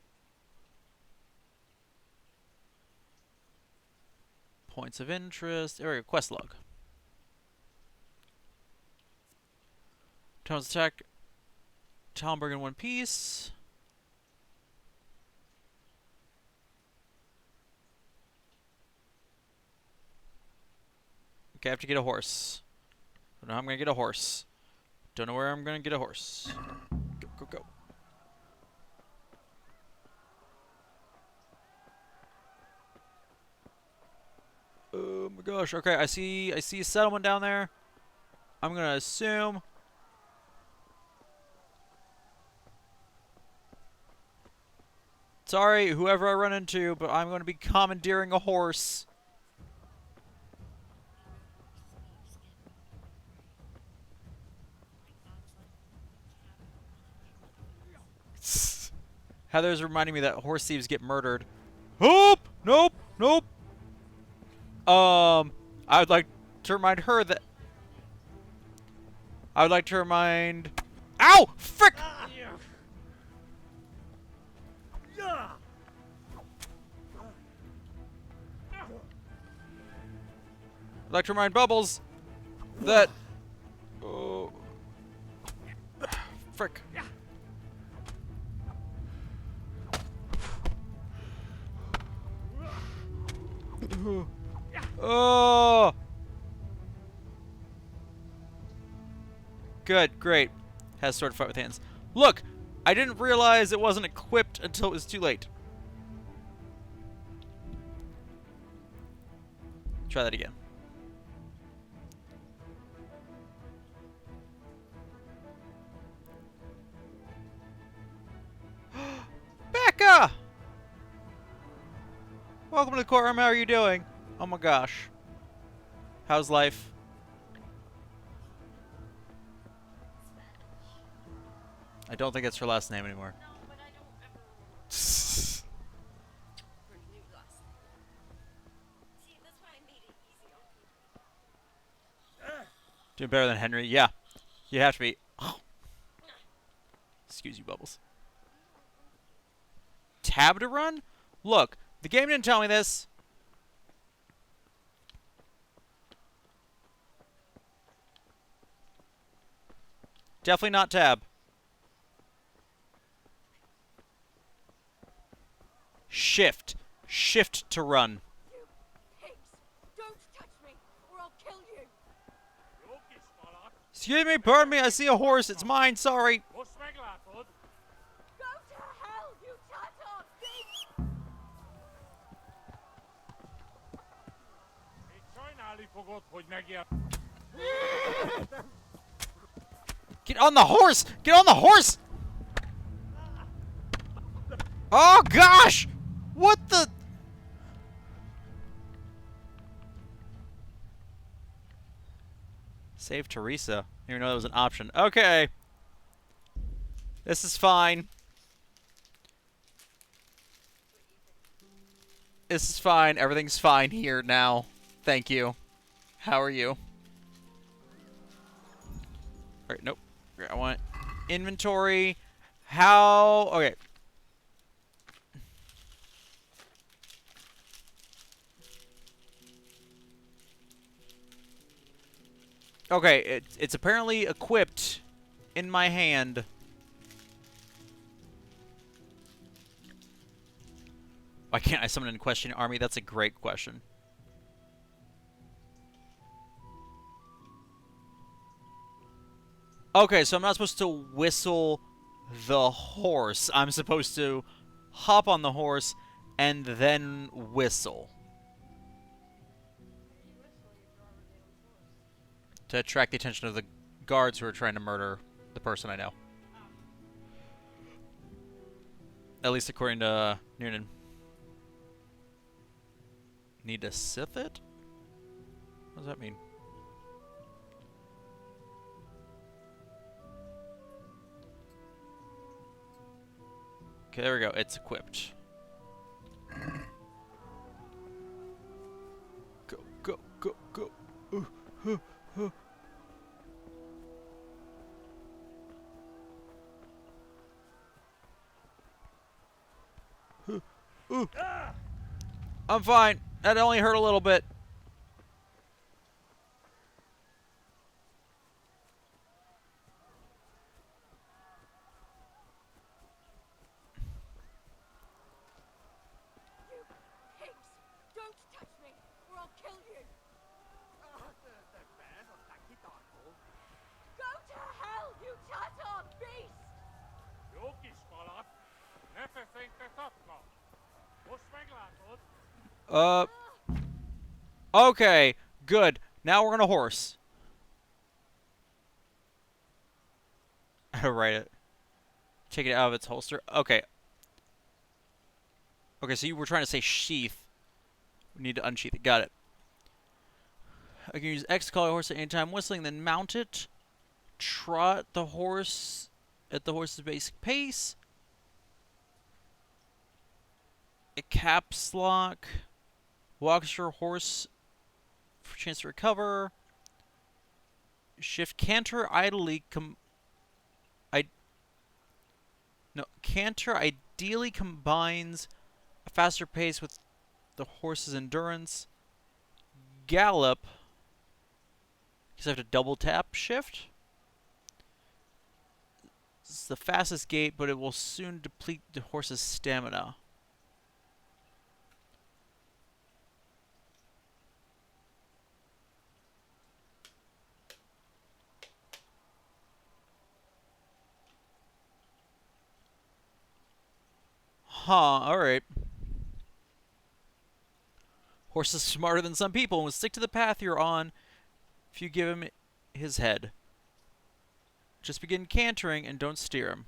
Points of interest. There we go. Quest log. Town's attack. Talmberg in one piece. Okay, I have to get a horse. Don't know how I'm gonna get a horse. Don't know where I'm gonna get a horse. Go, go, go. Oh my gosh. Okay, I see a settlement down there. I'm gonna assume. Sorry, whoever I run into, but I'm going to be commandeering a horse. Heather's reminding me that horse thieves get murdered. Nope! Nope! Nope! I would like to remind her that... I would like to remind... Ow! Frick! I'd like to remind Bubbles that... Oh... Frick. Oh! Good, great. Has sword fight with hands. Look! I didn't realize it wasn't equipped until it was too late. Try that again. Becca! Welcome to the courtroom. How are you doing? Oh my gosh. How's life? I don't think it's her last name anymore. Doing better than Henry? Yeah. You have to be. Excuse you, Bubbles. Tab to run? Look, the game didn't tell me this. Definitely not tab. Shift. Shift to run. Pigs! Don't touch me, or I'll kill you! Excuse me, pardon me, I see a horse. It's mine, sorry. Go to hell, you Tatar beast! Get on the horse! Get on the horse! Oh gosh! What the? Save Teresa. I didn't even know that was an option. Okay. This is fine. This is fine. Everything's fine here now. Thank you. How are you? Alright, nope. I want inventory. How? Okay. Okay, it's apparently equipped in my hand. Why can't I summon an question army? That's a great question. Okay, so I'm not supposed to whistle the horse. I'm supposed to hop on the horse and then whistle. To attract the attention of the guards who are trying to murder the person I know. At least according to Noonan. Need to sith it? What does that mean? Okay, there we go. It's equipped. Go, go, go, go. I'm fine. That only hurt a little bit. You pigs! Don't touch me, or I'll kill you! Go to hell, you Tatar beast! Okay, good. Now we're on a horse. Write it. Take it out of its holster. Okay. Okay, so you were trying to say sheath. We need to unsheath it. Got it. I can use X to call a horse at any time, whistling, then mount it. Trot the horse at the horse's basic pace. A caps lock. Walks your horse for a chance to recover. Shift canter idly canter ideally combines a faster pace with the horse's endurance. Gallop. Because I have to double tap shift. This is the fastest gait, but it will soon deplete the horse's stamina. Huh, alright. Horse is smarter than some people and will stick to the path you're on if you give him his head. Just begin cantering and don't steer him.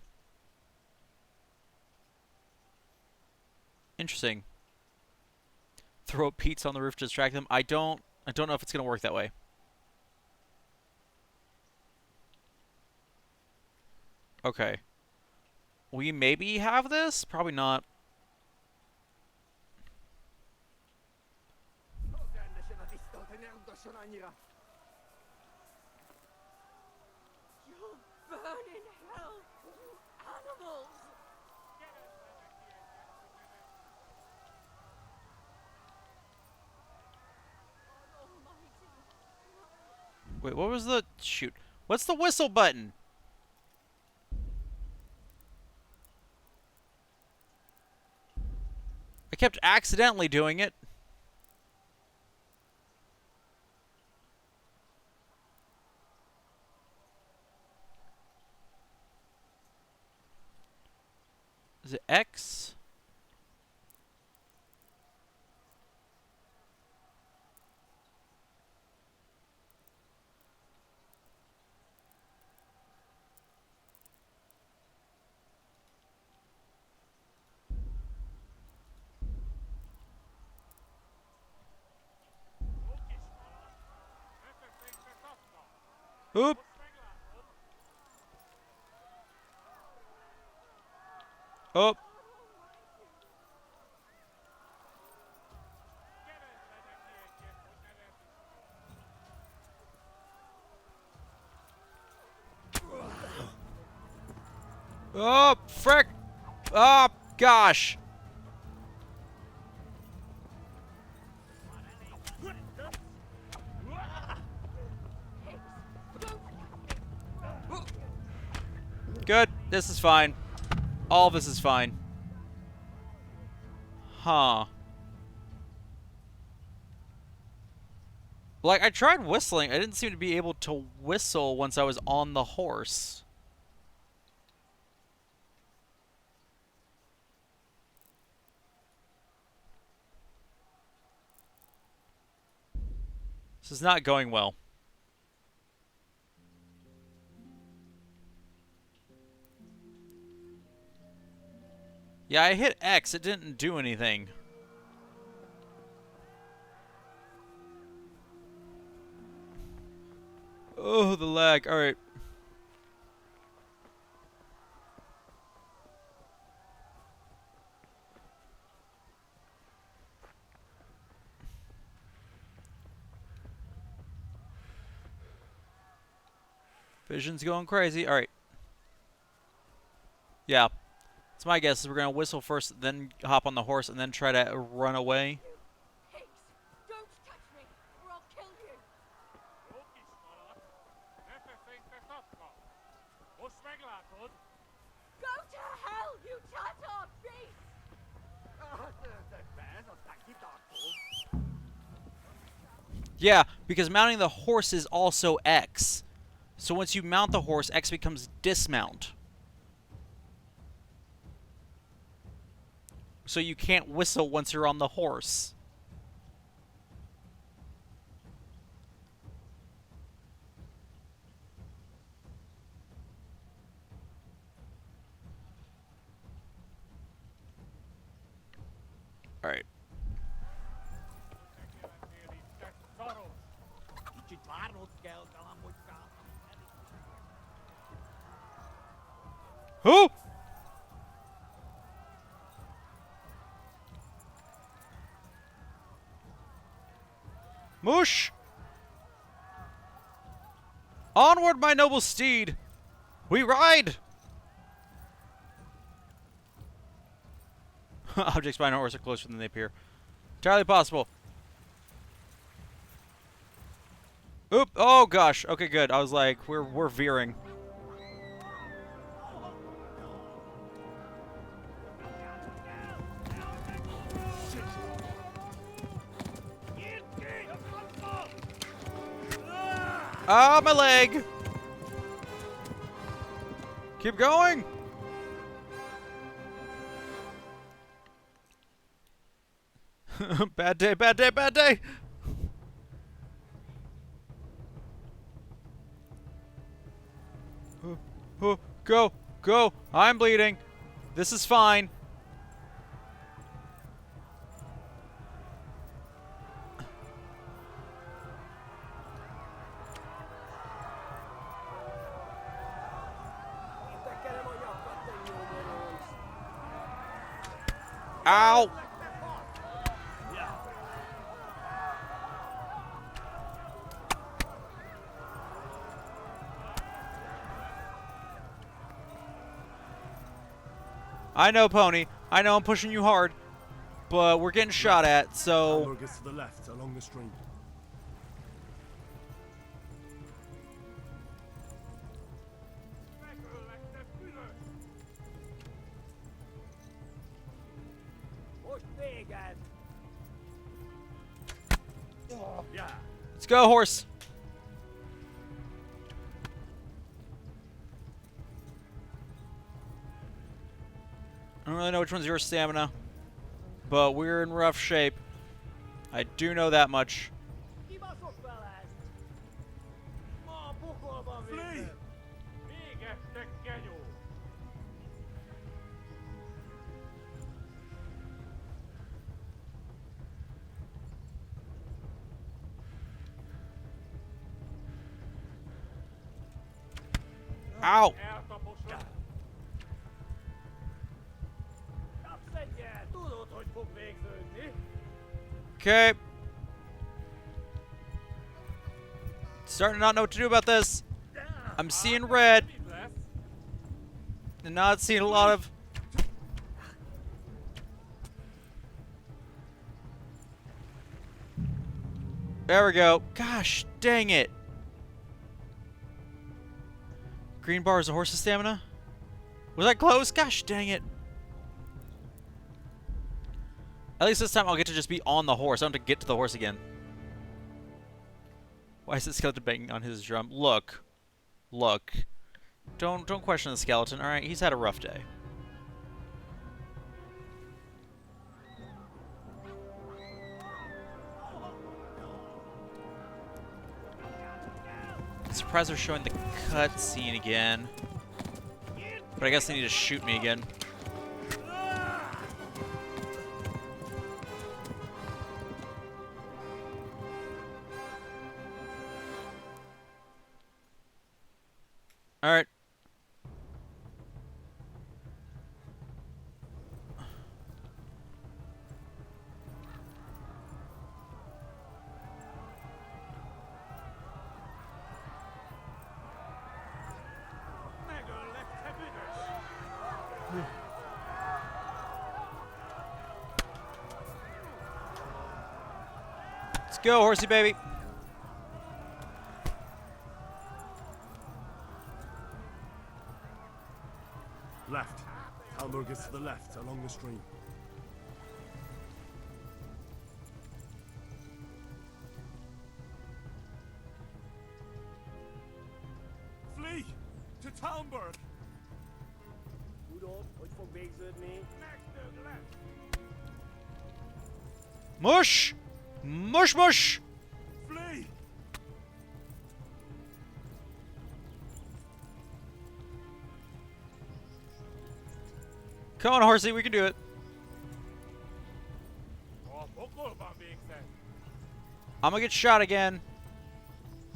Interesting. Throw pizza on the roof to distract them. I don't know if it's gonna work that way. Okay. We maybe have this? Probably not. You'll burn in hell, you animals! Wait, what was the... Shoot. What's the whistle button? I kept accidentally doing it. Is it X? Oop. Oh. Oh, frick. Oh, gosh. Good. This is fine. All this is fine. Huh. Like, I tried whistling. I didn't seem to be able to whistle once I was on the horse. This is not going well. Yeah, I hit X. It didn't do anything. Oh, the lag. All right. Vision's going crazy. All right. Yeah. It's my guess is we're going to whistle first, then hop on the horse, and then try to run away. Don't touch me, or I'll kill you! Go to hell, you Tatar beast! Yeah, because mounting the horse is also X. So once you mount the horse, X becomes dismount. So you can't whistle once you're on the horse. All right. Who? Moosh! Onward, my noble steed! We ride! Objects behind a horse are closer than they appear. Entirely possible. Oop! Oh gosh. Okay, good. I was like, we're veering. Ah, my leg! Keep going! Bad day, bad day, bad day! Go! Go! I'm bleeding! This is fine! Ow! I know, Pony. I know I'm pushing you hard, but we're getting shot at, so... Hammer gets to the left, along the stream. Let's go, horse! I don't really know which one's your stamina, but we're in rough shape. I do know that much. Flee! Ow! Okay. Starting to not know what to do about this. I'm seeing red. And not seeing a lot of... There we go. Gosh, dang it. Green bar is a horse's stamina? Was that close? Gosh, dang it. At least this time I'll get to just be on the horse. I don't have to get to the horse again. Why is the skeleton banging on his drum? Look. Look. Don't question the skeleton, alright? He's had a rough day. I'm surprised they're showing the cutscene again. But I guess they need to shoot me again. Alright. Let's go, horsey baby. Left. Hammer gets to the left, along the stream. Flee! To Talmberg! Mush! Mush, mush! Flee! Come on, horsey, we can do it. I'm gonna get shot again,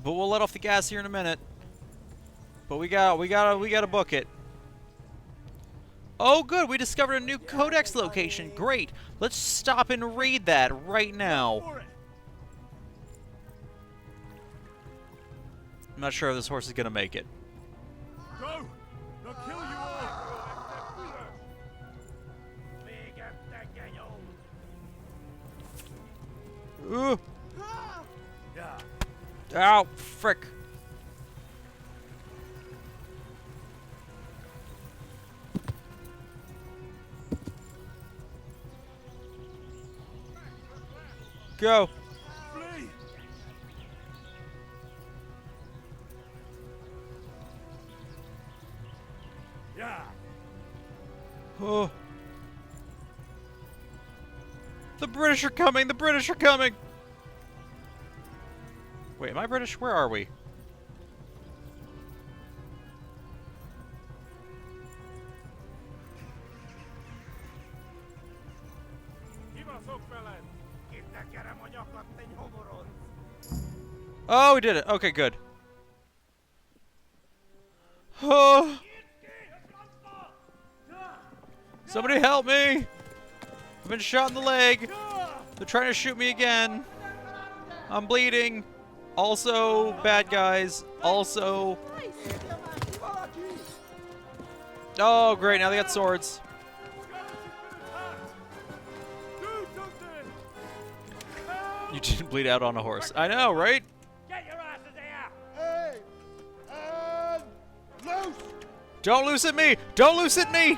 but we'll let off the gas here in a minute. But we gotta book it. Oh, good, we discovered a new codex location. Great. Let's stop and raid that right now. I'm not sure if this horse is gonna make it. Go! They'll kill you all! Ooh. Ow, frick. Go. Flee! Yeah. Oh. The British are coming! The British are coming! Wait, am I British? Where are we? Oh, we did it. Okay, good. Oh. Somebody help me! I've been shot in the leg. They're trying to shoot me again. I'm bleeding. Also, bad guys. Also. Oh, great. Now they got swords. You didn't bleed out on a horse. I know, right? Get your asses here! Hey! Loose! Don't loosen me! Don't loosen me!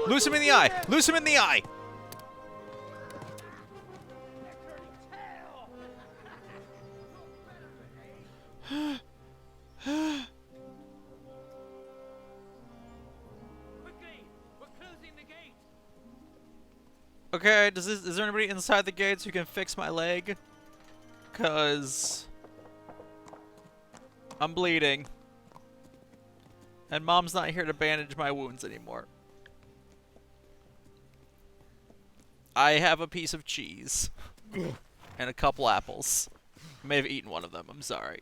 Loose him in the eye! Loose him in the eye! Okay, is there anybody inside the gates who can fix my leg? 'Cause I'm bleeding. And Mom's not here to bandage my wounds anymore. I have a piece of cheese. And a couple apples. I may have eaten one of them, I'm sorry.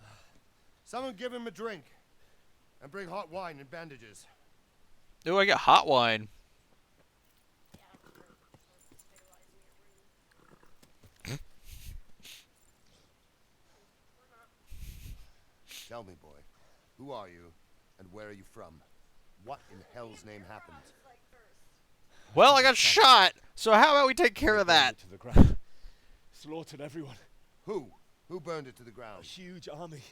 Someone give him a drink. And bring hot wine and bandages. Ooh, I got hot wine. Tell me, boy, who are you, and where are you from? What in hell's name happened? Well, I got shot, so how about we take care of that? To the ground. Slaughtered everyone. Who? Who burned it to the ground? A huge army.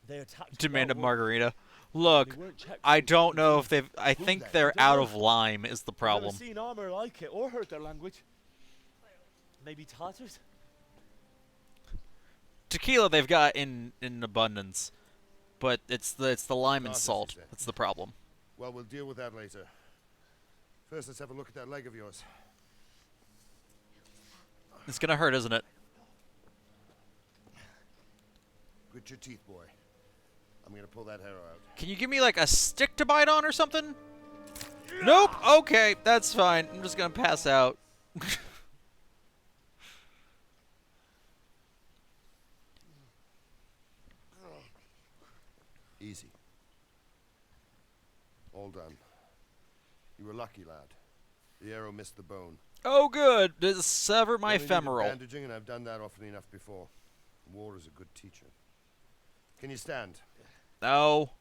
They attacked. Demand a margarita. Look, I don't know if they've... I think they're out of lime is the problem. I've never seen armor like it, or heard their language. Maybe Tartars? Tequila they've got in abundance, but it's the lime and salt that's the problem. Well, we'll deal with that later. First, let's have a look at that leg of yours. It's gonna hurt, isn't it? Grit your teeth, boy. I'm gonna pull that hair out. Can you give me like a stick to bite on or something? Nope. Okay, that's fine. I'm just gonna pass out. Easy. All done. You were lucky, lad. The arrow missed the bone. Oh, good. This severed my Only needed femoral. bandaging, and I've done that often enough before. War is a good teacher. Can you stand? No.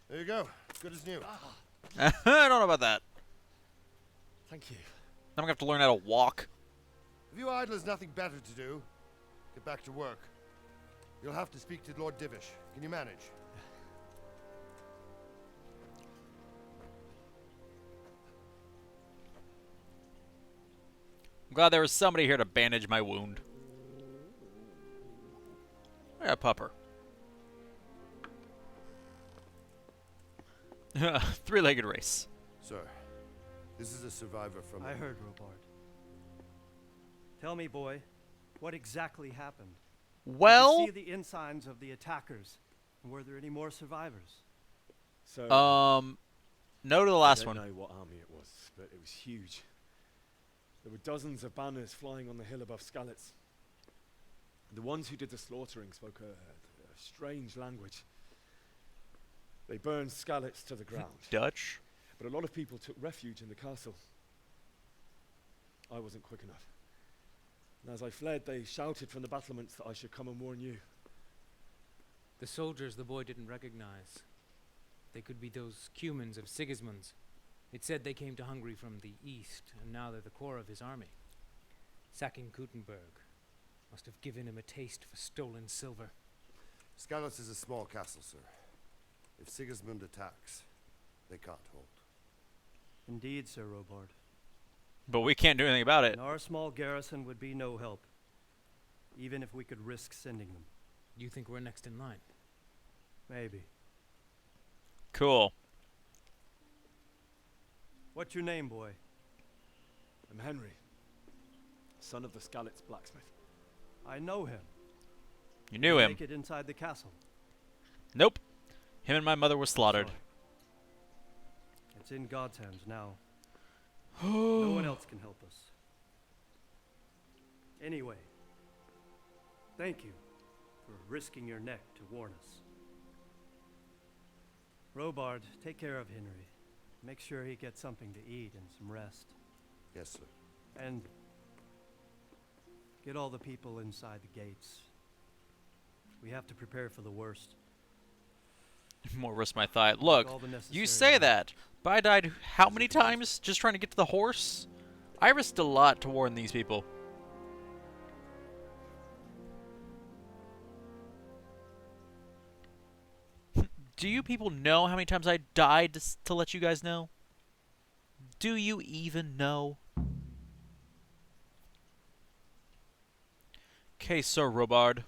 There you go. Good as new. I don't know about that. Thank you. I'm gonna have to learn how to walk. If you idlers nothing better to do, get back to work. You'll have to speak to Lord Divish. Can you manage? I'm glad there was somebody here to bandage my wound. Yeah, pupper. Three-legged race. Sir, this is a survivor from... I heard, Robard. Tell me, boy, what exactly happened? Well... Did you see the ensigns of the attackers? And were there any more survivors? So, no to the last one. I don't know what army it was, but it was huge. There were dozens of banners flying on the hill above Skalitz. The ones who did the slaughtering spoke a strange language. They burned Skalitz to the ground. Dutch? But a lot of people took refuge in the castle. I wasn't quick enough. And as I fled, they shouted from the battlements that I should come and warn you. The soldiers the boy didn't recognize. They could be those Cumans of Sigismund's. It said they came to Hungary from the east, and now they're the core of his army. Sacking Gutenberg must have given him a taste for stolen silver. Skalitz is a small castle, sir. If Sigismund attacks, they can't hold. Indeed, Sir Robard. But we can't do anything about it. And our small garrison would be no help, even if we could risk sending them. You think we're next in line? Maybe. Cool. What's your name, boy? I'm Henry, son of the Skalitz blacksmith. I know him. You knew him. Make it inside the castle. Nope. Him and my mother were slaughtered. Sorry. It's in God's hands now. No one else can help us. Anyway, thank you for risking your neck to warn us. Robard, take care of Henry. Make sure he gets something to eat and some rest. Yes, sir. And get all the people inside the gates. We have to prepare for the worst. More risk my thigh. Look, all the you necessary say that, but I died how many times just trying to get to the horse? I risked a lot to warn these people. Do you people know how many times I died to let you guys know? Do you even know? Okay, Sir Robard.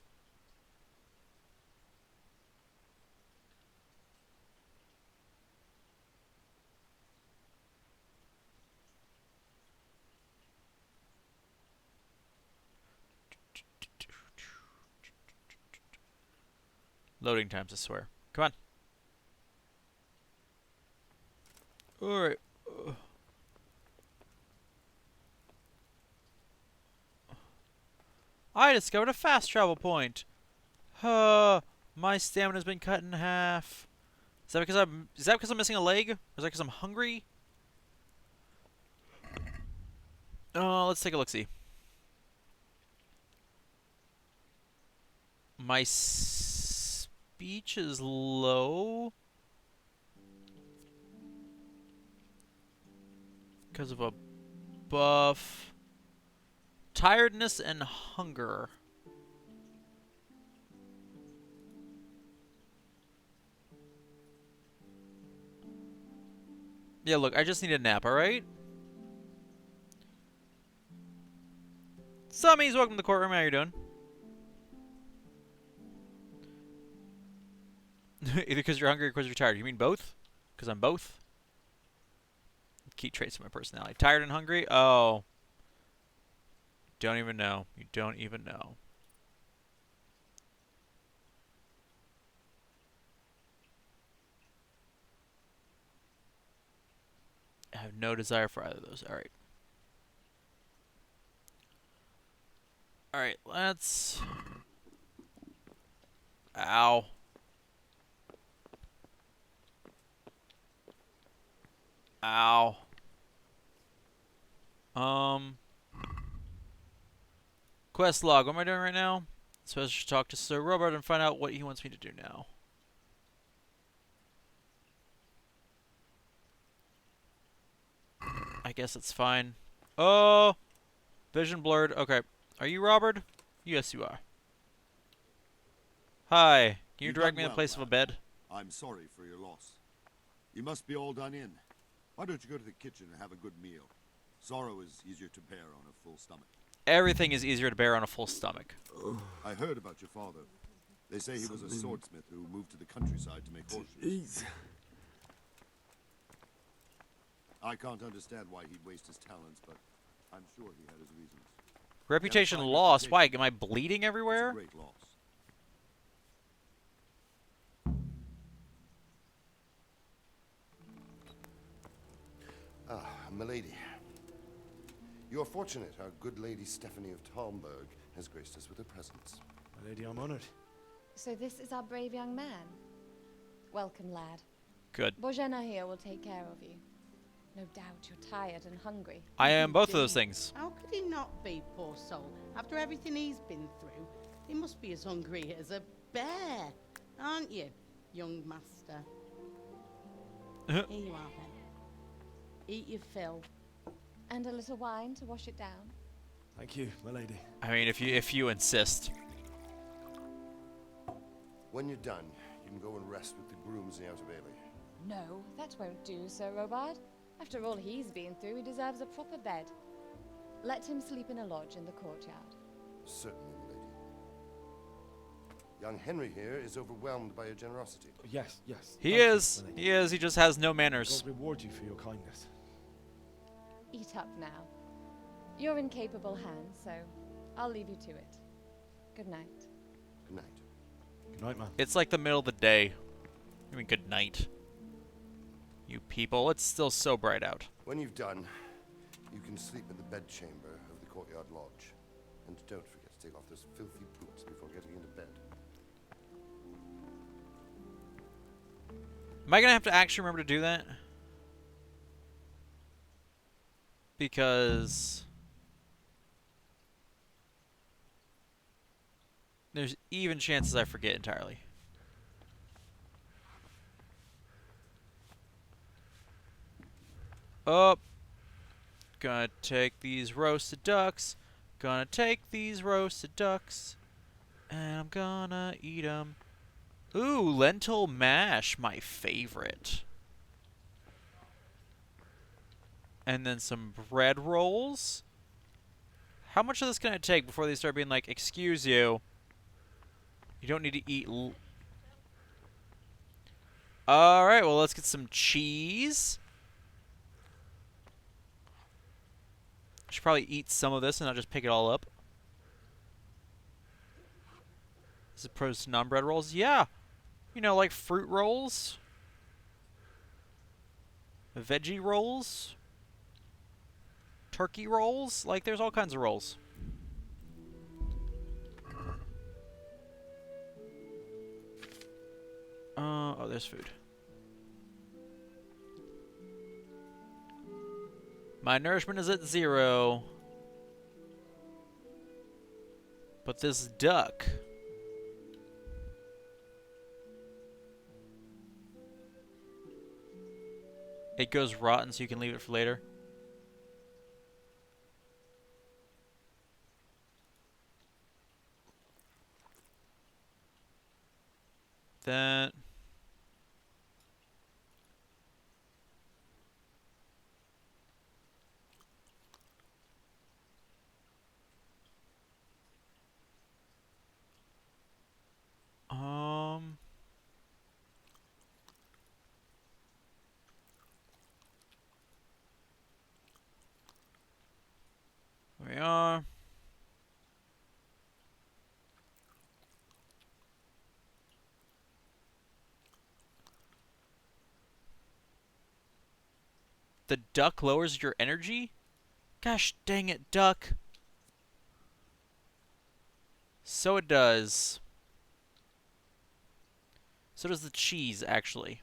Loading times, I swear. Come on. Alright. I discovered a fast travel point. My stamina's been cut in half. Is that because I'm missing a leg? Or is that because I'm hungry? Let's take a look-see. My speech is low. Because of a buff. Tiredness and hunger. Yeah, look, I just need a nap, alright? Summies, welcome to the courtroom. How you doing? Either because you're hungry or because you're tired. You mean both? Because I'm both? Key traits of my personality. Tired and hungry? Oh. Don't even know. You don't even know. I have no desire for either of those. Alright. Alright, let's... Ow. Ow. Quest log. What am I doing right now? Supposed to talk to Sir Robert and find out what he wants me to do now. I guess it's fine. Oh! Vision blurred. Okay. Are you Robert? Yes, you are. Hi. Can you direct me to the place of a bed? I'm sorry for your loss. You must be all done in. Why don't you go to the kitchen and have a good meal? Sorrow is easier to bear on a full stomach. Everything is easier to bear on a full stomach. I heard about your father. They say he was a swordsmith who moved to the countryside to make horseshoes. I can't understand why he'd waste his talents, but I'm sure he had his reasons. Reputation lost. Why? Am I bleeding everywhere? It's a great loss. Ah, milady. You are fortunate our good lady Stephanie of Talmberg has graced us with her presence. My lady, I'm honored. So this is our brave young man. Welcome, lad. Good. Bojena here will take care of you. No doubt you're tired and hungry. I am both of those things. How could he not be, poor soul? After everything he's been through, he must be as hungry as a bear, aren't you, young master? Here you are, then. Eat your fill. And a little wine to wash it down. Thank you, my lady. I mean, if you insist. When you're done, you can go and rest with the grooms in the Outer Bailey. No, that won't do, Sir Robard. After all he's been through, he deserves a proper bed. Let him sleep in a lodge in the courtyard. Certainly, milady. Young Henry here is overwhelmed by your generosity. Yes, yes. He is. He is. He just has no manners. God reward you for your kindness. eat up now. You're in capable hands, so I'll leave you to it. Good night. Good night. Good night, man. It's like the middle of the day. I mean, good night. You people, it's still so bright out. When you've done, you can sleep in the bedchamber of the courtyard lodge. And don't forget to take off those filthy boots before getting into bed. Am I gonna have to actually remember to do that? Because there's even chances I forget entirely. Oh, gonna take these roasted ducks. Gonna take these roasted ducks. And I'm gonna eat them. Ooh, lentil mash, my favorite. And then some bread rolls. How much of this can I take before they start being like, excuse you, you don't need to eat Alright, well, let's get some cheese. Should probably eat some of this and not just pick it all up. Is it pros to non-bread rolls? Yeah. You know, like fruit rolls. Veggie rolls. Turkey rolls. Like, there's all kinds of rolls. Oh, there's food. My nourishment is at 0. But this duck... It goes rotten, so you can leave it for later. That... There we are. The duck lowers your energy? Gosh dang it, duck. So it does. So does the cheese, actually.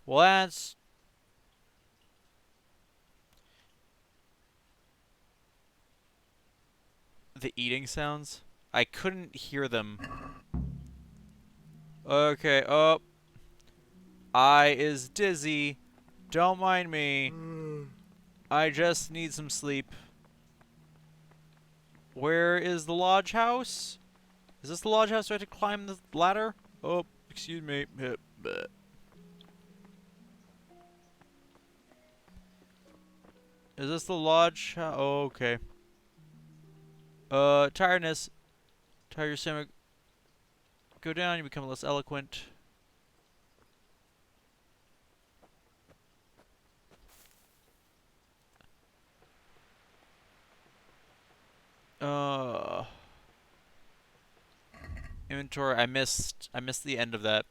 Well, that's... The eating sounds? I couldn't hear them. Okay, oh. I is dizzy. Don't mind me. I just need some sleep. Where is the lodge house? Is this the lodge house? Do I have to climb the ladder? Oh, excuse me. Is this the lodge? Oh, okay. Tiredness. Tire your stomach. Go down, you become less eloquent. Inventory. I missed the end of that.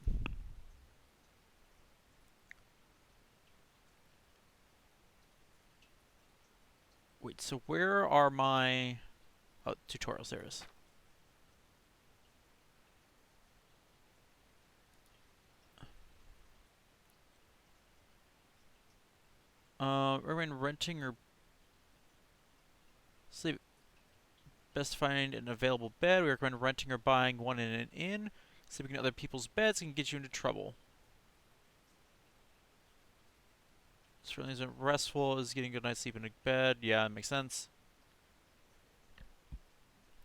Wait, so where are my... Oh, tutorials, there it is. Recommend renting or sleep. Best find an available bed. We recommend renting or buying one in an inn. Sleeping in other people's beds can get you into trouble. Certainly isn't restful. Is getting a good night's sleep in a bed. Yeah, that makes sense.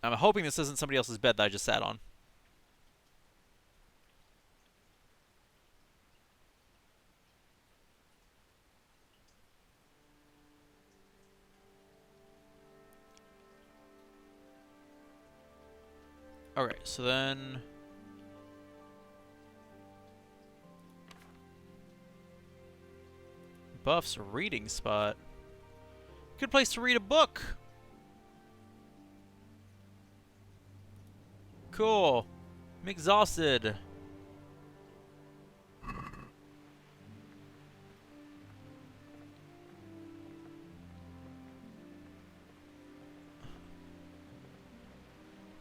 I'm hoping this isn't somebody else's bed that I just sat on. Alright, so then... buffs a reading spot. Good place to read a book. Cool. I'm exhausted.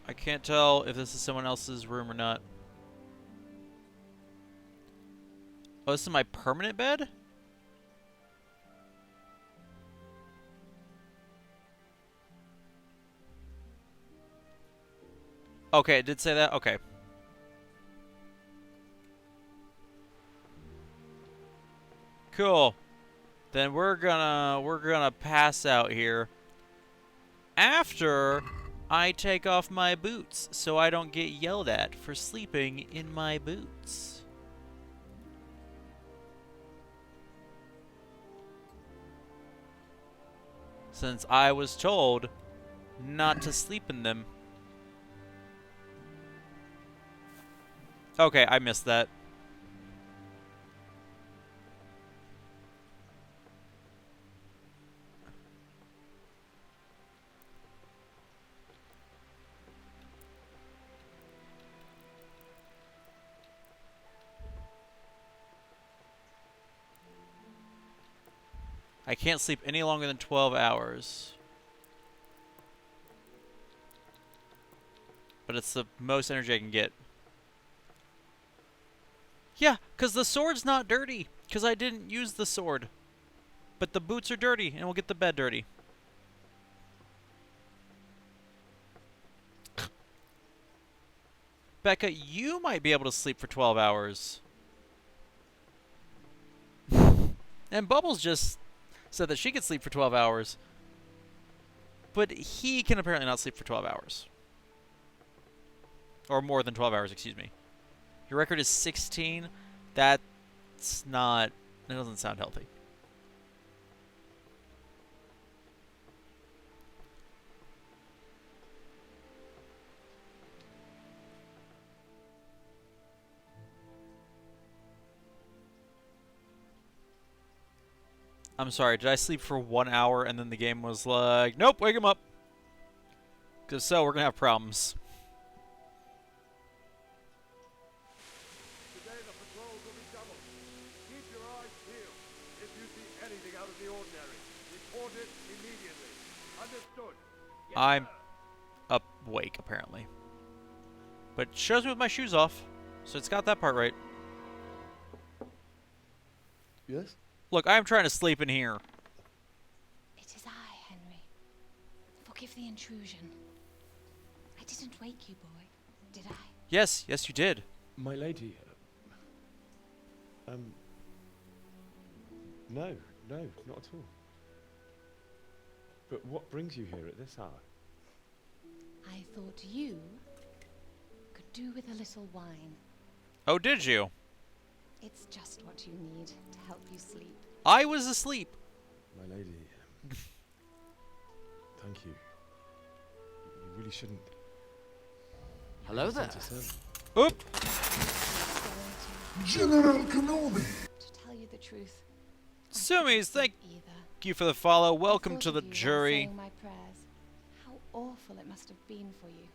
I can't tell if this is someone else's room or not. Oh, this is my permanent bed? Okay, it did say that? Okay. Cool. Then we're gonna pass out here after I take off my boots so I don't get yelled at for sleeping in my boots. Since I was told not to sleep in them. Okay, I missed that. I can't sleep any longer than 12 hours. But it's the most energy I can get. Yeah, because the sword's not dirty. Because I didn't use the sword. But the boots are dirty, and we'll get the bed dirty. Becca, you might be able to sleep for 12 hours. And Bubbles just said that she could sleep for 12 hours. But he can apparently not sleep for 12 hours. Or more than 12 hours, excuse me. Your record is 16. That's not... That doesn't sound healthy. I'm sorry, did I sleep for 1 hour and then the game was like, nope, wake him up. Because so, we're going to have problems. Today the patrols will be doubled. Keep your eyes peeled. If you see anything out of the ordinary, report it immediately. Understood? I'm awake, apparently. But it shows me with my shoes off, so it's got that part right. Yes? Look, I'm trying to sleep in here. It is I, Henry. Forgive the intrusion. I didn't wake you, boy, did I? Yes, yes you did. My lady, no, not at all. But what brings you here at this hour? I thought you could do with a little wine. Oh, did you? It's just what you need to help you sleep. I was asleep. My lady, thank you. You really shouldn't. Hello there. Oop! General Kenobi! To tell you the truth, Sumis, thank you for the follow. Welcome to the jury. saying my prayers. How awful it must have been for you.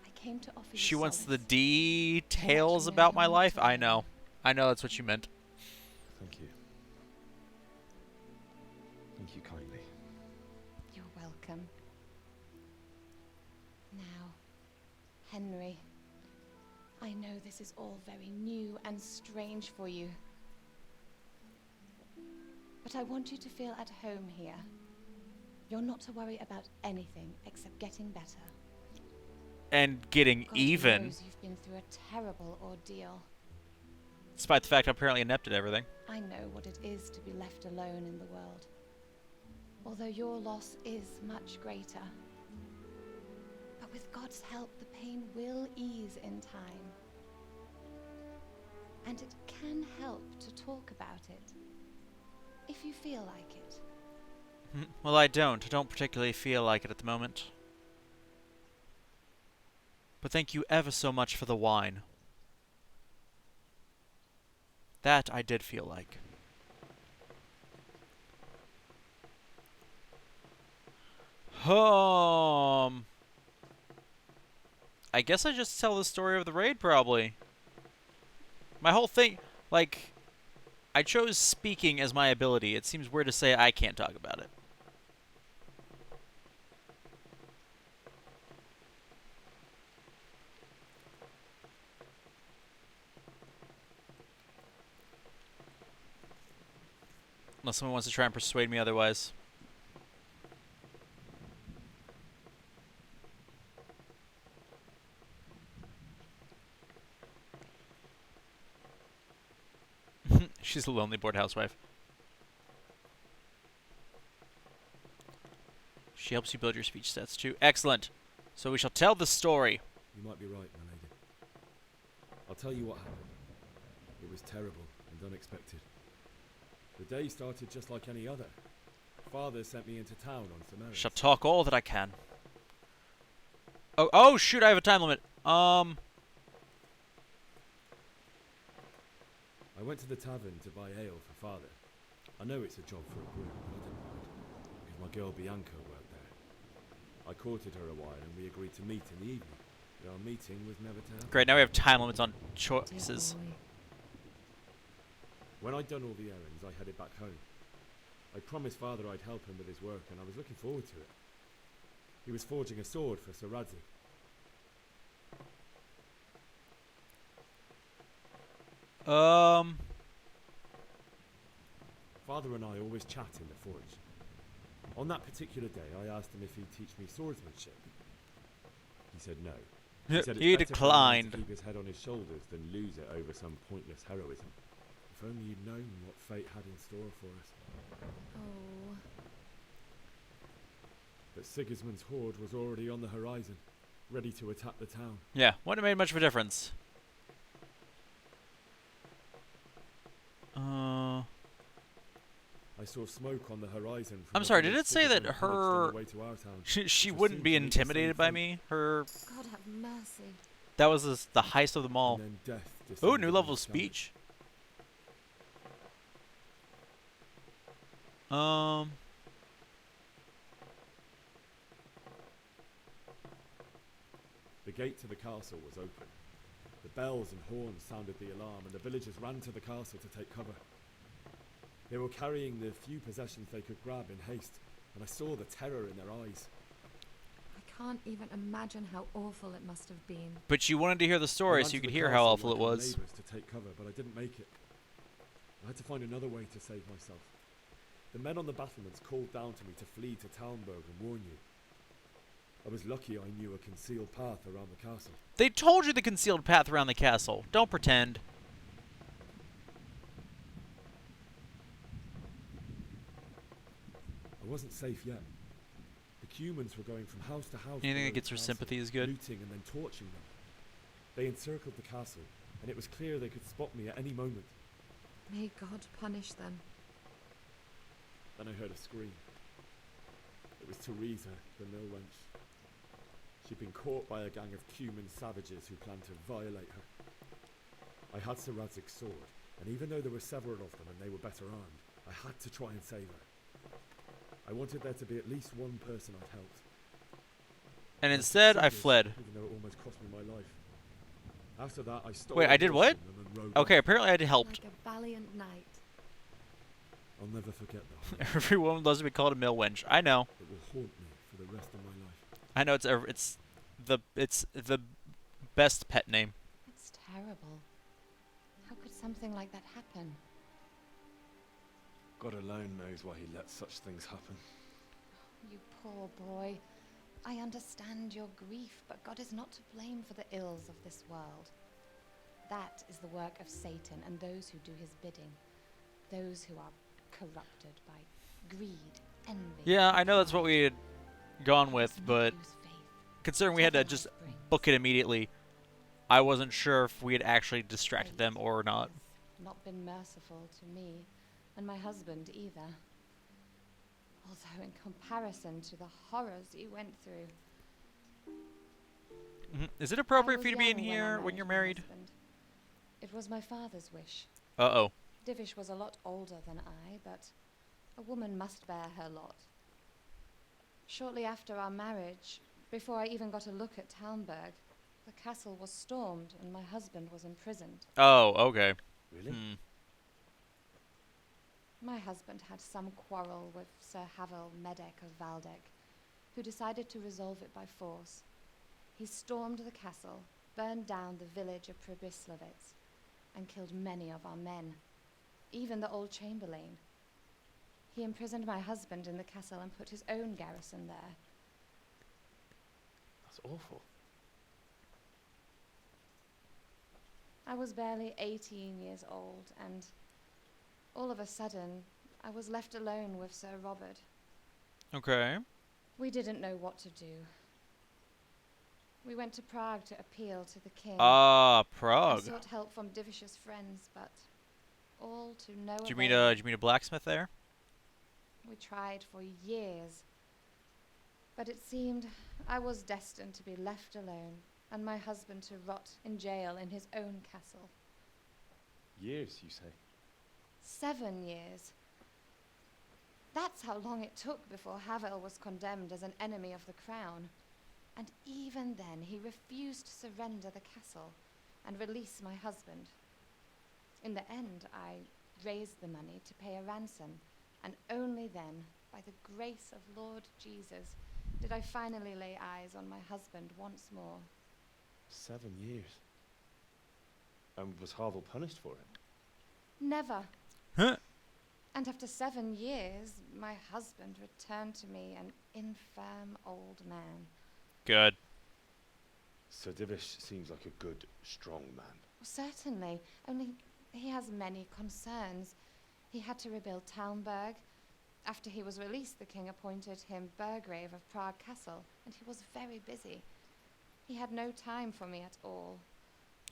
I came to offer you She wants solace. the details about my life? I know. I know that's what you meant. Thank you. Thank you kindly. You're welcome. Now, Henry, I know this is all very new and strange for you. But I want you to feel at home here. You're not to worry about anything except getting better. And getting God even. knows you've been through a terrible ordeal. Despite the fact I'm apparently inept at everything. I know what it is to be left alone in the world. Although your loss is much greater. But with God's help, the pain will ease in time. And it can help to talk about it. If you feel like it. Well, I don't. I don't particularly feel like it at the moment. But thank you ever so much for the wine. That I did feel like. I guess I just tell the story of the raid, probably. My whole thing, like, I chose speaking as my ability. It seems weird to say I can't talk about it. Unless someone wants to try and persuade me otherwise. She's a lonely bored housewife. She helps you build your speech sets too. Excellent. So we shall tell the story. You might be right, my lady. I'll tell you what happened. It was terrible and unexpected. The day started just like any other. Father sent me into town on some errands. Shall talk all that I can. Oh shoot, I have a time limit. I went to the tavern to buy ale for Father. I know it's a job for a groom, but I didn't mind, because my girl Bianca worked there. I courted her a while and we agreed to meet in the evening. But our meeting was never to happen. Great, now we have time limits on choices. When I'd done all the errands, I headed back home. I promised Father I'd help him with his work, and I was looking forward to it. He was forging a sword for Sir Radzi. Father and I always chat in the forge. On that particular day, I asked him if he'd teach me swordsmanship. He said no. He said he it's better for a man declined. to keep his head on his shoulders than lose it over some pointless heroism. If only you'd known what fate had in store for us. Oh. But Sigismund's horde was already on the horizon, ready to attack the town. Yeah, wouldn't have made much of a difference. I saw smoke on the horizon. I'm sorry, did it say that her... She wouldn't be intimidated by me? Her... God have mercy. That was the heist of them all. Ooh, new level of speech. The gate to the castle was open. The bells and horns sounded the alarm, and the villagers ran to the castle to take cover. They were carrying the few possessions they could grab in haste, and I saw the terror in their eyes. I can't even imagine how awful it must have been. But you wanted to hear the story so you could hear how awful it was. To take cover, but I didn't make it. I had to find another way to save myself. The men on the battlements called down to me to flee to Talmberg and warn you. I was lucky I knew a concealed path around the castle. They told you the concealed path around the castle. Don't pretend. I wasn't safe yet. The Cumans were going from house to house. Anything that gets your sympathy is good. Looting and then torching them. They encircled the castle, and it was clear they could spot me at any moment. May God punish them. Then I heard a scream. It was Teresa, the mill wench. She'd been caught by a gang of Cuman savages who planned to violate her. I had Sir Radzig's sword, and even though there were several of them and they were better armed, I had to try and save her. I wanted there to be at least one person I'd helped. And instead, I fled. Even though it almost cost me my life. After that, I stole. Wait, I did what? Okay, apparently I had helped. Like a valiant knight. I'll never forget that. Every woman loves to be called a mill wench. I know. It will haunt me for the rest of my life. I know it's the best pet name. It's terrible. How could something like that happen? God alone knows why he lets such things happen. You poor boy. I understand your grief, but God is not to blame for the ills of this world. That is the work of Satan and those who do his bidding. Those who are corrupted by greed, envy. Yeah, I know that's what we had gone with, but considering we had to just book it immediately, I wasn't sure if we had actually distracted them or not. Not been merciful to me, and my husband either. Although in comparison to the horrors you went through. Is it appropriate for you to be in here when you're married? It was my father's wish. Uh-oh. Divish was a lot older than I, but a woman must bear her lot. Shortly after our marriage, before I even got a look at Talmberg, the castle was stormed and my husband was imprisoned. Oh, okay. Really? My husband had some quarrel with Sir Havel Medek of Valdek, who decided to resolve it by force. He stormed the castle, burned down the village of Probislavitz, and killed many of our men, even the old chamberlain. He imprisoned my husband in the castle and put his own garrison there. That's awful. I was barely 18 years old, and all of a sudden, I was left alone with Sir Robert. Okay. We didn't know what to do. We went to Prague to appeal to the king. Ah, Prague. I sought help from Divish's friends, but all to no avail. Did you meet a blacksmith there? We tried for years, but it seemed I was destined to be left alone, and my husband to rot in jail in his own castle. Years, you say? 7 years. That's how long it took before Havel was condemned as an enemy of the crown. And even then, he refused to surrender the castle and release my husband. In the end, I raised the money to pay a ransom, and only then, by the grace of Lord Jesus, did I finally lay eyes on my husband once more. 7 years. And was Havel punished for it? Never. Huh? And after 7 years, my husband returned to me an infirm old man. Good. Sir Divish seems like a good, strong man. Certainly, only he has many concerns. He had to rebuild Talmberg. After he was released, the king appointed him Burgrave of Prague Castle, and he was very busy. He had no time for me at all.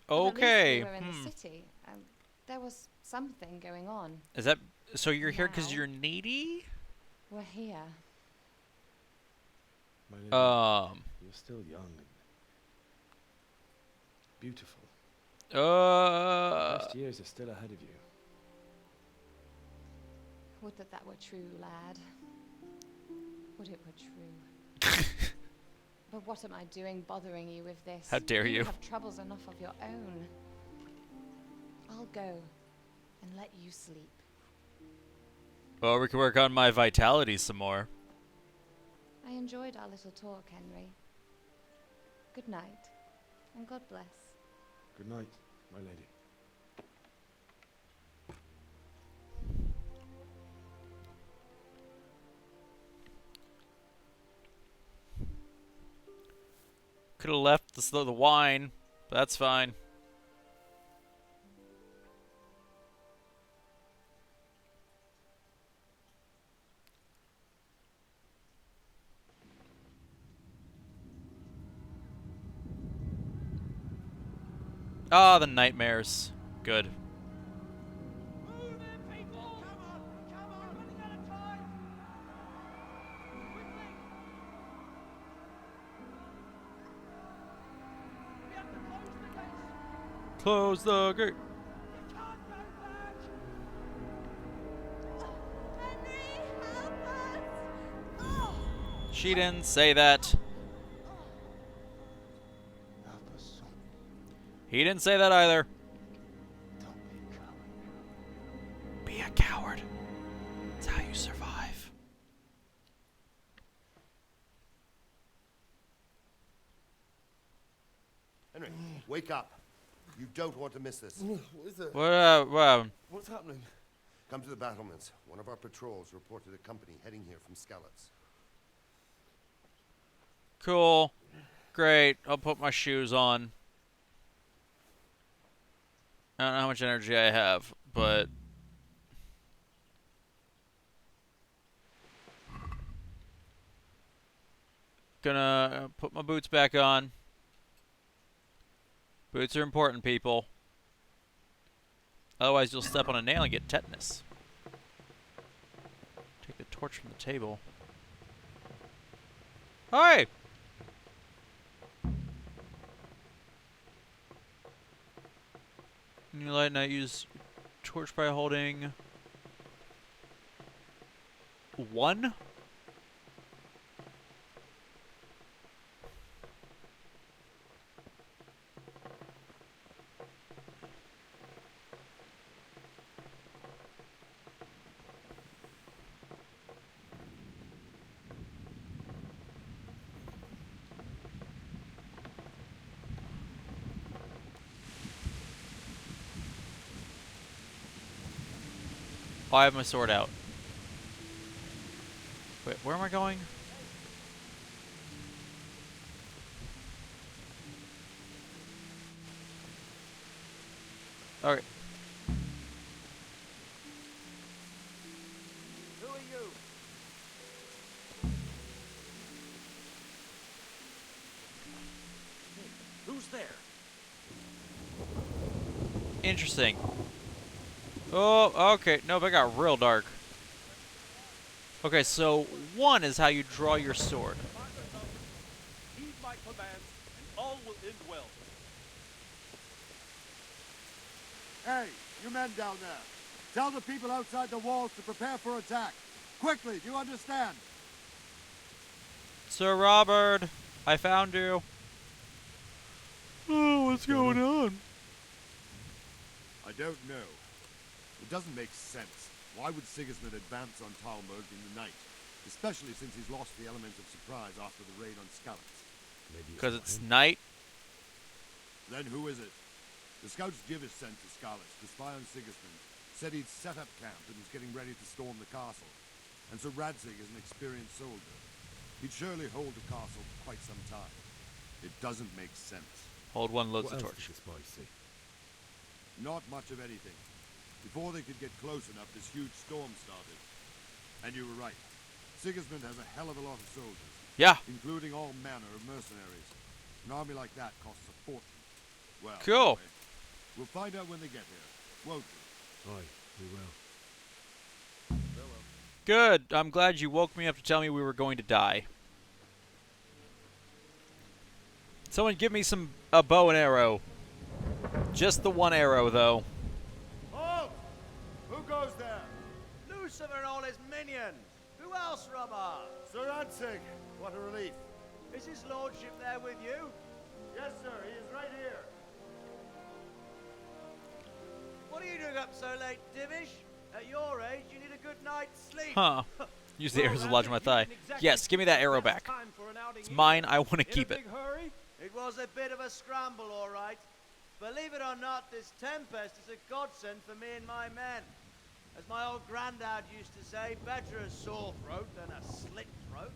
Okay. But at least we were in the city, and there was something going on. Is that so? You're here because you're needy? We're here. My lady, you're still young and beautiful. The best years are still ahead of you. Would that were true, lad. Would it were true. But what am I doing bothering you with this? How dare you? You have troubles enough of your own. I'll go and let you sleep. Well, we can work on my vitality some more. I enjoyed our little talk, Henry. Good night, and God bless. Good night, my lady. Could have left the wine, but that's fine. Ah, the nightmares. Good. Close the gate. She didn't say that. He didn't say that either. Be a coward. It's how you survive. Henry, wake up. You don't want to miss this. What is it? What's happening? Come to the battlements. One of our patrols reported a company heading here from Skalitz. Cool. Great. I'll put my shoes on. I don't know how much energy I have, but... Gonna put my boots back on. Boots are important, people. Otherwise, you'll step on a nail and get tetanus. Take the torch from the table. Hi! New light night, use torch by holding 1. Oh, I have my sword out. Wait, where am I going? Okay. Who are you? Who's there? Interesting. Oh, okay. No, but it got real dark. Okay, so 1 is how you draw your sword. Heed my commands, and all will end well. Hey, you men down there. Tell the people outside the walls to prepare for attack. Quickly, do you understand? Sir Robert, I found you. Oh, what's going on? I don't know. It doesn't make sense. Why would Sigismund advance on Talmberg in the night? Especially since he's lost the element of surprise after the raid on Skalitz. Because it's night? Then who is it? The scouts Jivis sent to Skalitz to spy on Sigismund said he'd set up camp and was getting ready to storm the castle. And so Radzig is an experienced soldier. He'd surely hold the castle for quite some time. It doesn't make sense. Hold 1, loads What the else torch. did the spies see? Not much of anything. Before they could get close enough, this huge storm started. And you were right. Sigismund has a hell of a lot of soldiers. Yeah. Including all manner of mercenaries. An army like that costs a fortune. Well, cool. Anyway, we'll find out when they get here, won't we? Aye, we will. Good. I'm glad you woke me up to tell me we were going to die. Someone give me a bow and arrow. Just the 1 arrow, though. Halt! Who goes there? Lucifer and all his minions. Who else, Robert? Sir Radzig. What a relief. Is his lordship there with you? Yes, sir. He is right here. What are you doing up so late, Divish? At your age, you need a good night's sleep. Huh. Use the arrows to lodge my thigh. Yes, give me that arrow back. It's mine. I want to keep it. It was a bit of a scramble, all right. Believe it or not, this tempest is a godsend for me and my men. As my old granddad used to say, better a sore throat than a slit throat.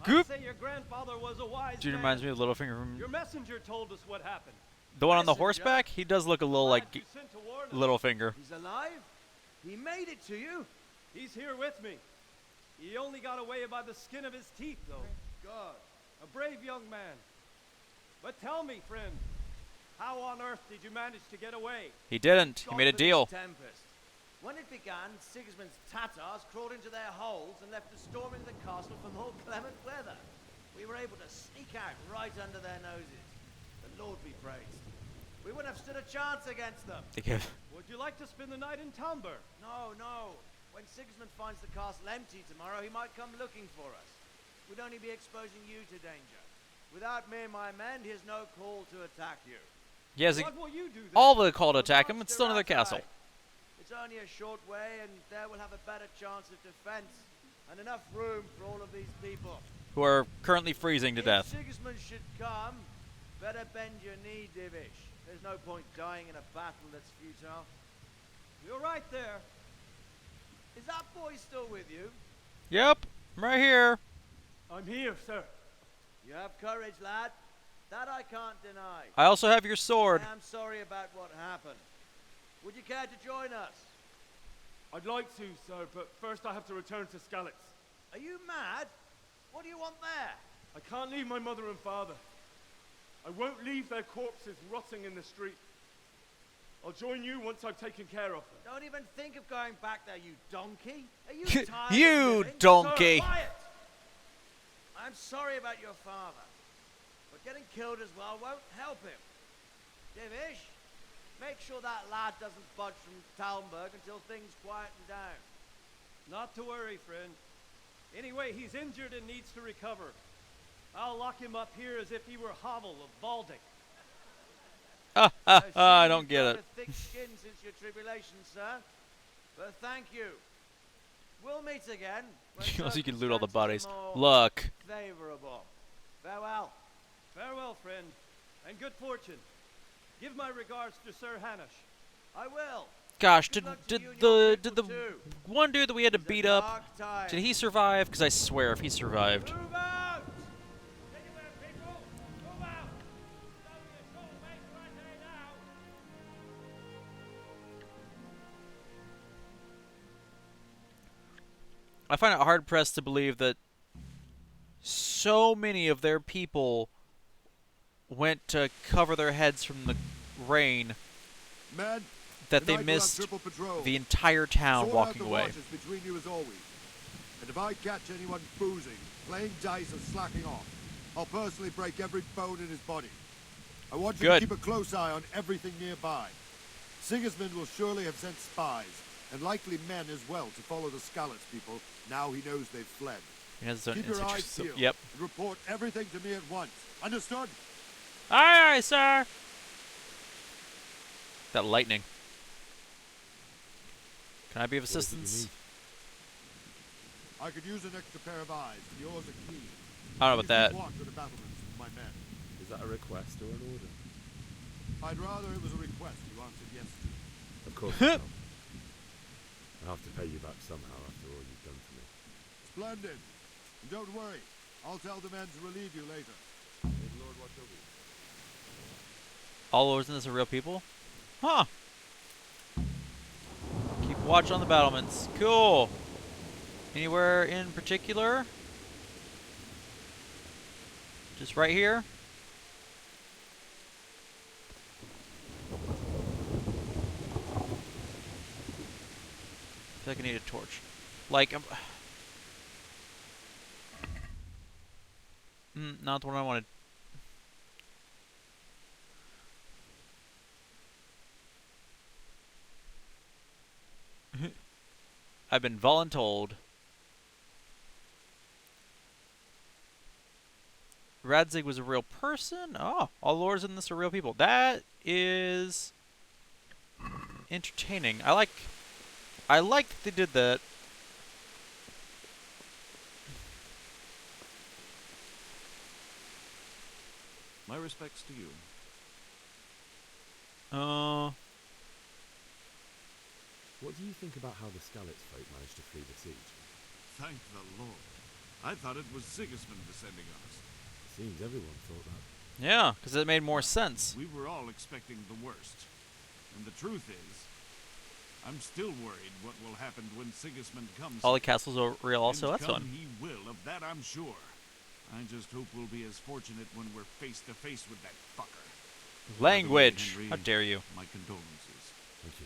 Goop. I'd say your grandfather was a wise Dude man. reminds me of Littlefinger from Your messenger told us what happened. the one on the horseback. He does look a little like You sent to warn us. Littlefinger. He's alive? He made it to you? He's here with me. He only got away by the skin of his teeth, though. God. A brave young man. But tell me, friend, how on earth did you manage to get away? He didn't. He made a deal. Tempest. When it began, Sigismund's Tatars crawled into their holes and left us storming the castle for more clement weather. We were able to sneak out right under their noses. The Lord be praised. We wouldn't have stood a chance against them. Would you like to spend the night in Talmberg? No, no. When Sigismund finds the castle empty tomorrow, he might come looking for us. We'd only be exposing you to danger. Without me and my men, he has no call to attack you. He has What will you do then? all the call to attack him. It's still another castle. It's only a short way, and there we'll have a better chance of defense and enough room for all of these people. Who are currently freezing to death. If Sigismund should come, better bend your knee, Divish. There's no point dying in a battle that's futile. You're right there. Is that boy still with you? Yep, I'm right here. I'm here, sir. You have courage, lad. That I can't deny. I also have your sword. I am sorry about what happened. Would you care to join us? I'd like to, sir, but first I have to return to Skalitz. Are you mad? What do you want there? I can't leave my mother and father. I won't leave their corpses rotting in the street. I'll join you once I've taken care of them. Don't even think of going back there, you donkey. Are you tired You of living? donkey. Sir, quiet! I'm sorry about your father, but getting killed as well won't help him. Divish, make sure that lad doesn't budge from Talmberg until things quieten down. Not to worry, friend. Anyway, he's injured and needs to recover. I'll lock him up here as if he were Hovel of Baldic. I don't get it. You've got a thick skin since your tribulation, sir. But thank you. We'll meet again. So you can loot all the bodies. More Look. favorable. Farewell. Farewell, friend, and good fortune. Give my regards to Sir Hanush. I will. Gosh, did the one dude that we had to beat up, did he survive? Because I swear, if he survived. I find it hard pressed to believe that so many of their people went to cover their heads from the rain Men, that they tonight we'll have missed triple patrols. the entire town Sort walking out the away. watches between you as always. And if I catch anyone boozing, playing dice, or slacking off, I'll personally break every bone in his body. I want you to keep a close eye on everything nearby. Sigismund will surely have sent spies, and likely men as well, to follow the Skalitz people now he knows they've fled. He has his own Keep your insect- eyes so- peeled. yep. And report everything to me at once. Understood? Aye, aye, sir. That lightning. Can I be of assistance? I could use an extra pair of eyes, and yours are keen. I don't know about that. Watch with the battlements with my men. Is that a request or an order? I'd rather it was a request you answered yes to. Of course I will. I have to pay you back somehow after all you've done for me. Splendid. And don't worry. I'll tell the men to relieve you later. May the Lord watch over you. All lords in this are real people? Huh. Keep watch on the battlements. Cool. Anywhere in particular? Just right here? I feel like I need a torch. Like, not the one I wanted. I've been voluntold. Radzig was a real person? Oh, all lords in this are real people. That is entertaining. I like that they did that. My respects to you. What do you think about how the Skalitz folk managed to flee the siege? Thank the Lord. I thought it was Sigismund descending on us. Seems everyone thought that. Yeah, because it made more sense. We were all expecting the worst. And the truth is, I'm still worried what will happen when Sigismund comes. All the castles are real also, And that's come fun. He will, of that I'm sure. I just hope we'll be as fortunate when we're face to face with that fucker. Language! Henry, How dare you. My condolences. Thank you.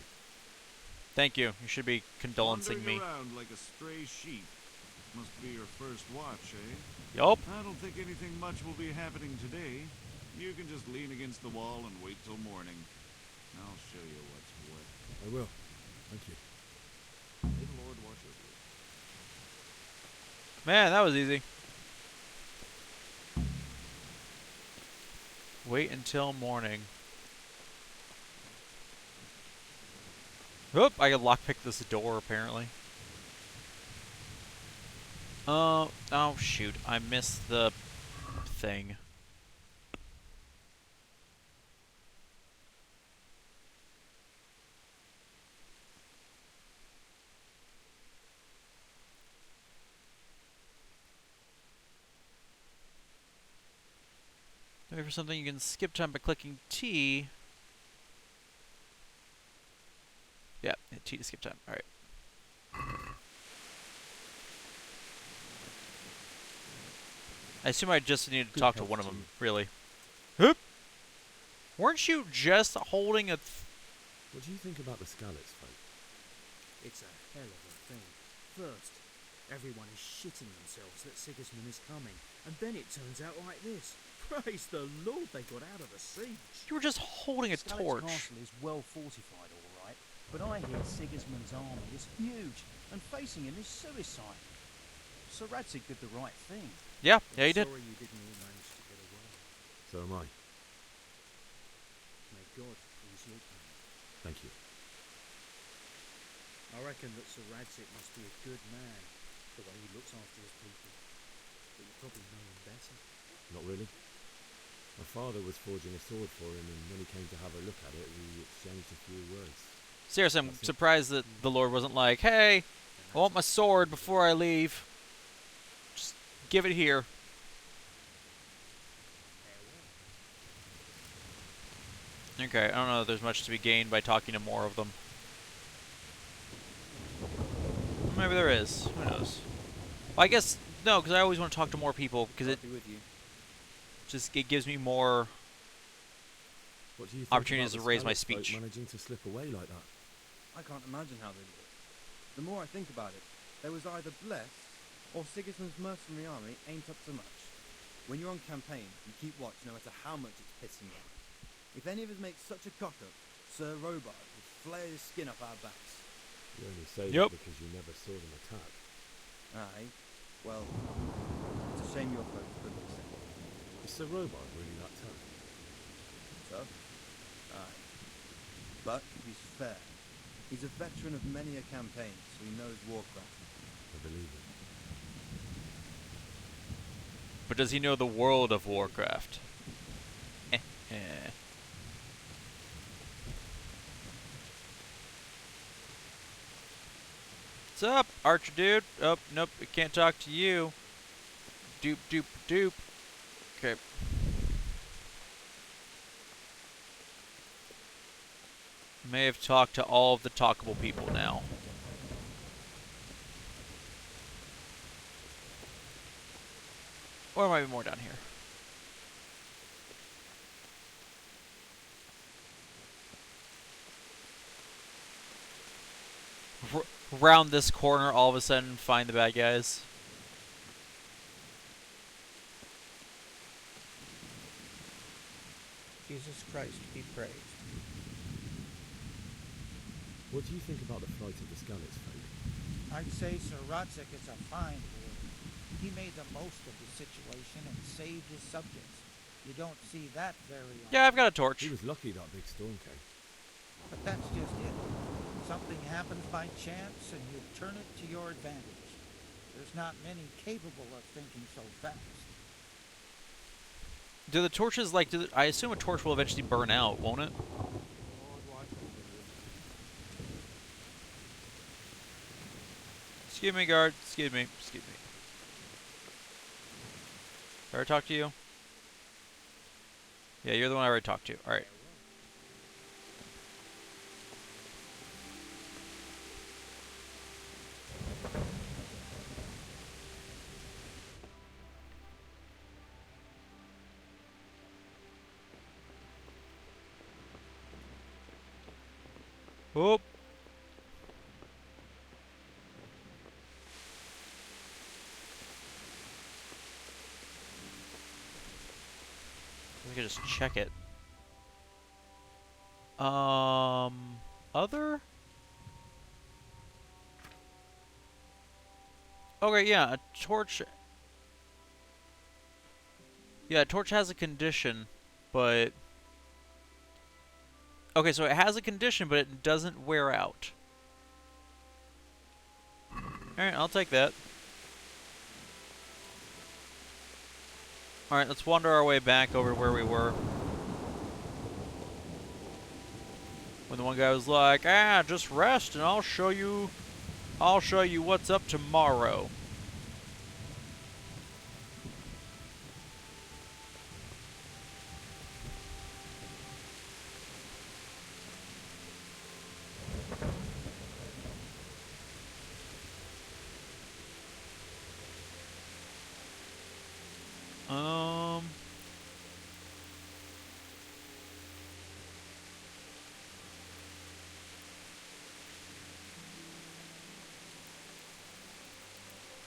Thank you. You should be condolencing me. Wandering around like a stray sheep. Must be your first watch, eh? Yup. I don't think anything much will be happening today. You can just lean against the wall and wait till morning. I'll show you what's what. I will. Thank you. May the Lord watch over you. Man, that was easy. Wait until morning. Oop, I can lockpick this door apparently. Oh shoot, I missed the thing. Maybe for something you can skip time by clicking T. Yeah, hit T to skip time. Alright. I assume I just needed to talk to one of them, really. Hoop! Weren't you just holding a... What do you think about the Skalitz folk? It's a hell of a thing. First, everyone is shitting themselves that Sigismund is coming, and then it turns out like this. Praise the Lord, they got out of the siege. You were just holding a Skalitz torch. Castle is well fortified, all right, but I hear Sigismund's army is huge, and facing him is suicide. Sir Radzig did the right thing. Yeah, yeah, he did. Sorry you didn't all manage to get away. So am I. May God ease your pain. Thank you. I reckon that Sir Radzig must be a good man, the way he looks after his people. But you probably know him better. Not really. My father was forging a sword for him, and when he came to have a look at it, we exchanged a few words. Seriously, I'm surprised that the Lord wasn't like, hey, I want my sword before I leave. Just give it here. Okay, I don't know if there's much to be gained by talking to more of them. Maybe there is. Who knows? Well, I guess, no, because I always want to talk to more people, because it gives me more What do you think opportunities to about the raise my Skalitz folk speech. managing to slip away like that? I can't imagine how they did it. The more I think about it, they was either blessed, or Sigismund's mercenary army ain't up to much. When you're on campaign, you keep watch no matter how much it's pissing you off. If any of us make such a cock-up, Sir Robard will flare his skin off our backs. You only say that because you never saw them attack. Aye. Well, it's a shame your folks couldn't accept it. Is Sir Robard really that tough? Tough? Aye. But he's fair. He's a veteran of many a campaign, so he knows warcraft. I believe it. But does he know the world of Warcraft? What's up, Archer dude? Oh, nope, we can't talk to you. Doop, doop, doop. Okay. May have talked to all of the talkable people now. Or there might be more down here. Round this corner, all of a sudden, find the bad guys. Jesus Christ be praised. What do you think about the flight of the Skalitz folk? I'd say Sir Rodzik is a fine lord. He made the most of the situation and saved his subjects. You don't see that very often. Yeah, I've got a torch. He was lucky that big storm came. But that's just it. Something happens by chance and you turn it to your advantage. There's not many capable of thinking so fast. Do the torches, like, I assume a torch will eventually burn out, won't it? Excuse me, guard. Excuse me. Excuse me. Did I already talk to you? Yeah, you're the one I already talked to. Alright. Whoop. We can just check it. Other? Okay, yeah, a torch. Yeah, a torch has a condition, but... Okay, so it has a condition, but it doesn't wear out. Alright, I'll take that. Alright, let's wander our way back over to where we were. When the one guy was like, just rest and I'll show you what's up tomorrow.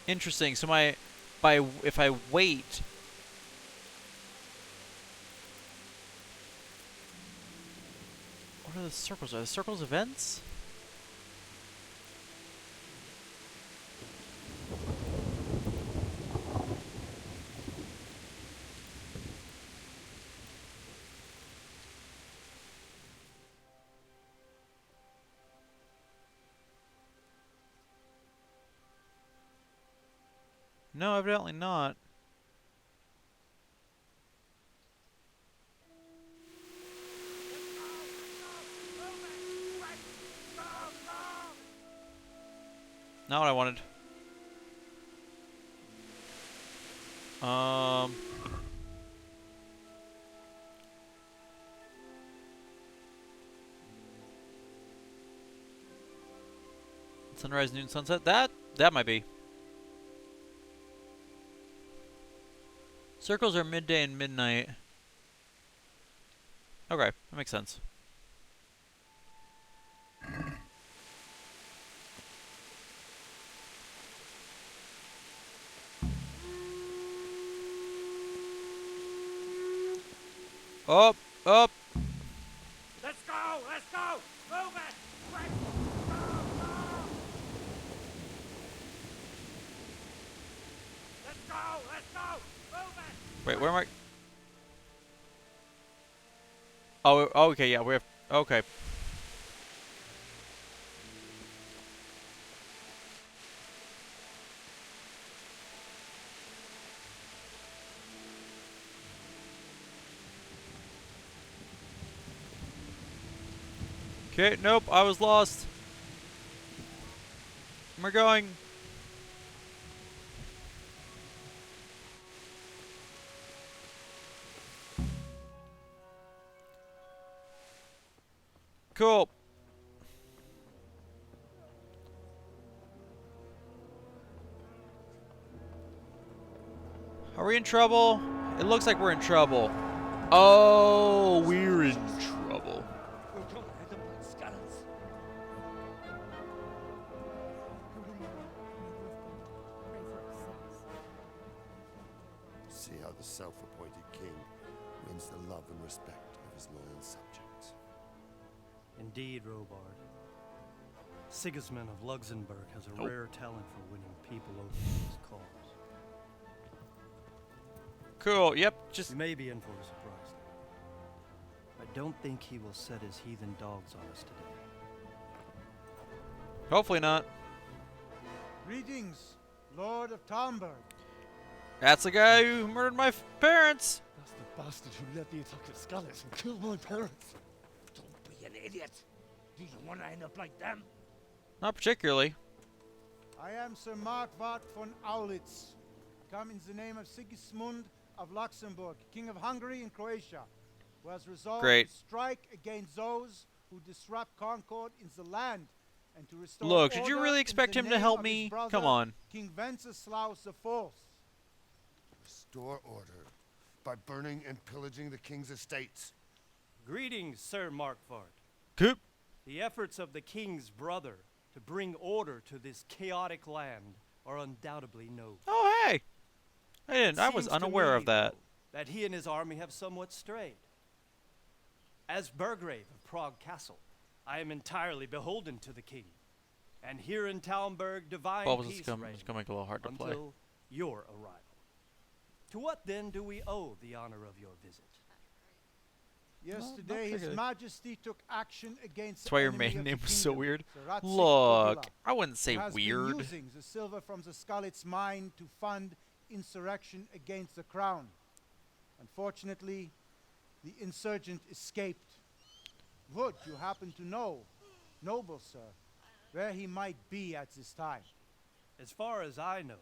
Interesting. So if I wait. What are the circles? Are the circles events? No, evidently not. Not what I wanted. Sunrise, noon, sunset. That might be. Circles are midday and midnight. Okay, that makes sense. Up, up. Let's go! Let's go! Move it! Quick! Go! Go! Let's go! Let's go! Move it! Wait, where am I? Oh, okay, yeah, we have. Okay. Okay, nope, I was lost. Where am I going? Cool. Are we in trouble? It looks like we're in trouble. Oh, we're in trouble. We're gonna hit them like skeletons. See how the self-appointed king wins the love and respect of his loyal subjects. Indeed, Robard. Sigismund of Luxembourg has a rare talent for winning people over to his cause. Cool, yep, just... You may be in for a surprise. I don't think he will set his heathen dogs on us today. Hopefully not. Greetings, Lord of Talmberg. That's the guy who murdered my parents. That's the bastard who led the attack at Skalitz and killed my parents. Don't be an idiot. Do you want to end up like them? Not particularly. I am Sir Markwart von Aulitz. Come in the name of Sigismund of Luxembourg, King of Hungary and Croatia, who has resolved to strike against those who disrupt concord in the land and to restore Look, did order you really expect in the him to name help of his me? brother, Come on. King Wenceslaus IV. Restore order by burning and pillaging the king's estates. Greetings, Sir Markwart. Coop. The efforts of the king's brother to bring order to this chaotic land are undoubtedly noble. Oh, hey. I was unaware of that. That he and his army have somewhat strayed. As Burgrave of Prague Castle, I am entirely beholden to the king. And here in Talmberg, divine peace It's gonna make it a little hard to play. until your arrival. To what then do we owe the honor of your visit? Yesterday, His Majesty took action against That's why your the enemy maiden of the name was so kingdom, weird. Sir Ratzik Look, Kobila, I wouldn't say who has been weird. using the silver from the Skalitz mine to fund insurrection against the crown. Unfortunately, the insurgent escaped. Would you happen to know, noble sir, where he might be at this time? As far as I know,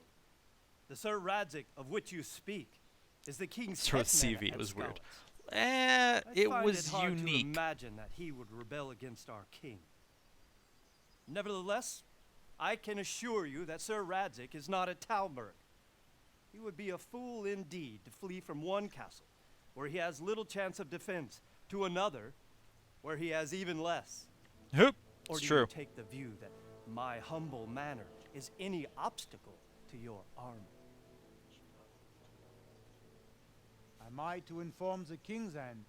the Sir Radzik of which you speak is the king's Sort of hetman CV, at it was weird. Skalitz. It I find was it hard unique. to imagine that he would rebel against our king. Nevertheless, I can assure you that Sir Radzik is not at Talmberg. He would be a fool indeed to flee from one castle, where he has little chance of defense, to another, where he has even less. Yep, Or it's do true. you take the view that my humble manner is any obstacle to your army? Am I to inform the king then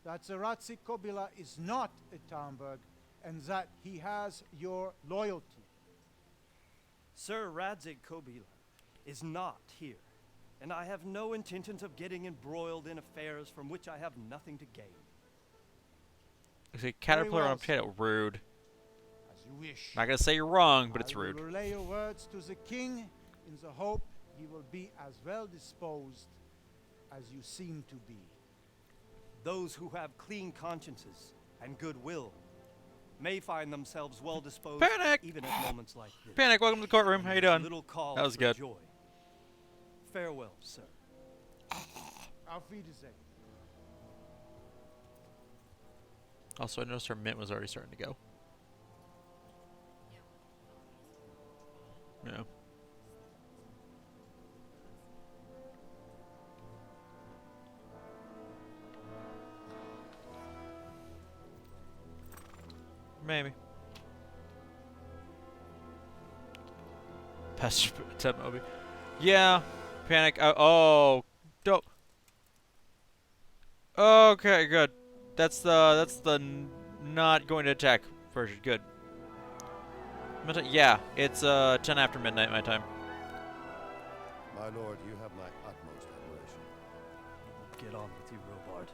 that Sir Ratzik Kobila is not at Talmberg and that he has your loyalty? Sir Radzik Kobila is not here, and I have no intentions of getting embroiled in affairs from which I have nothing to gain. It's a caterpillar on well, a potato. Rude. As you wish. Not gonna say you're wrong, but it's I will rude. relay your words to the king in the hope he will be as well disposed as you seem to be. Those who have clean consciences and goodwill may find themselves well disposed Panic! even at moments like this. Panic, welcome to the courtroom. How you doing? Little cause That was for good. joy. Farewell, sir. Auf Wiedersehen. Also, I noticed her mint was already starting to go. Yeah. Maybe. Pastor Ted Moby. Yeah. Panic. Oh. Don't. Okay, good. That's the not going to attack version. Good. Yeah, it's 10 after midnight my time. My lord, you have my utmost admiration. Get on with you, Robard.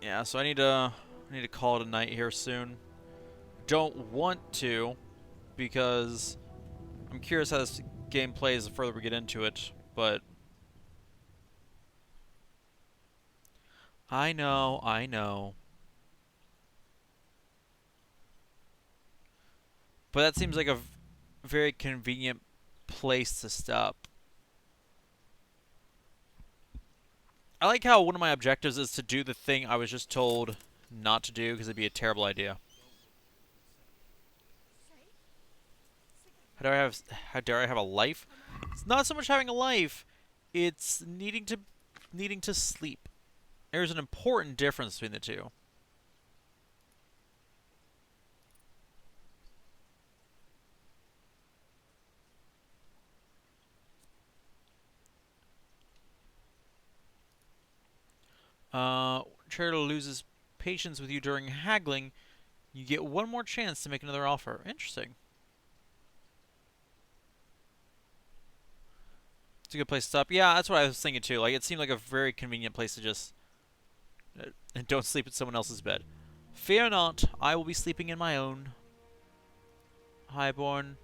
Yeah, so I need to call it a night here soon. Don't want to, because I'm curious how this game plays the further we get into it, but I know. But that seems like a very convenient place to stop. I like how one of my objectives is to do the thing I was just told not to do, because it'd be a terrible idea. How dare I have a life? It's not so much having a life, it's needing to sleep. There's an important difference between the two. Trader loses patience with you during haggling. You get one more chance to make another offer. Interesting. It's a good place to stop. Yeah, that's what I was thinking too. Like, it seemed like a very convenient place to just and don't sleep in someone else's bed. Fear not, I will be sleeping in my own. Highborn.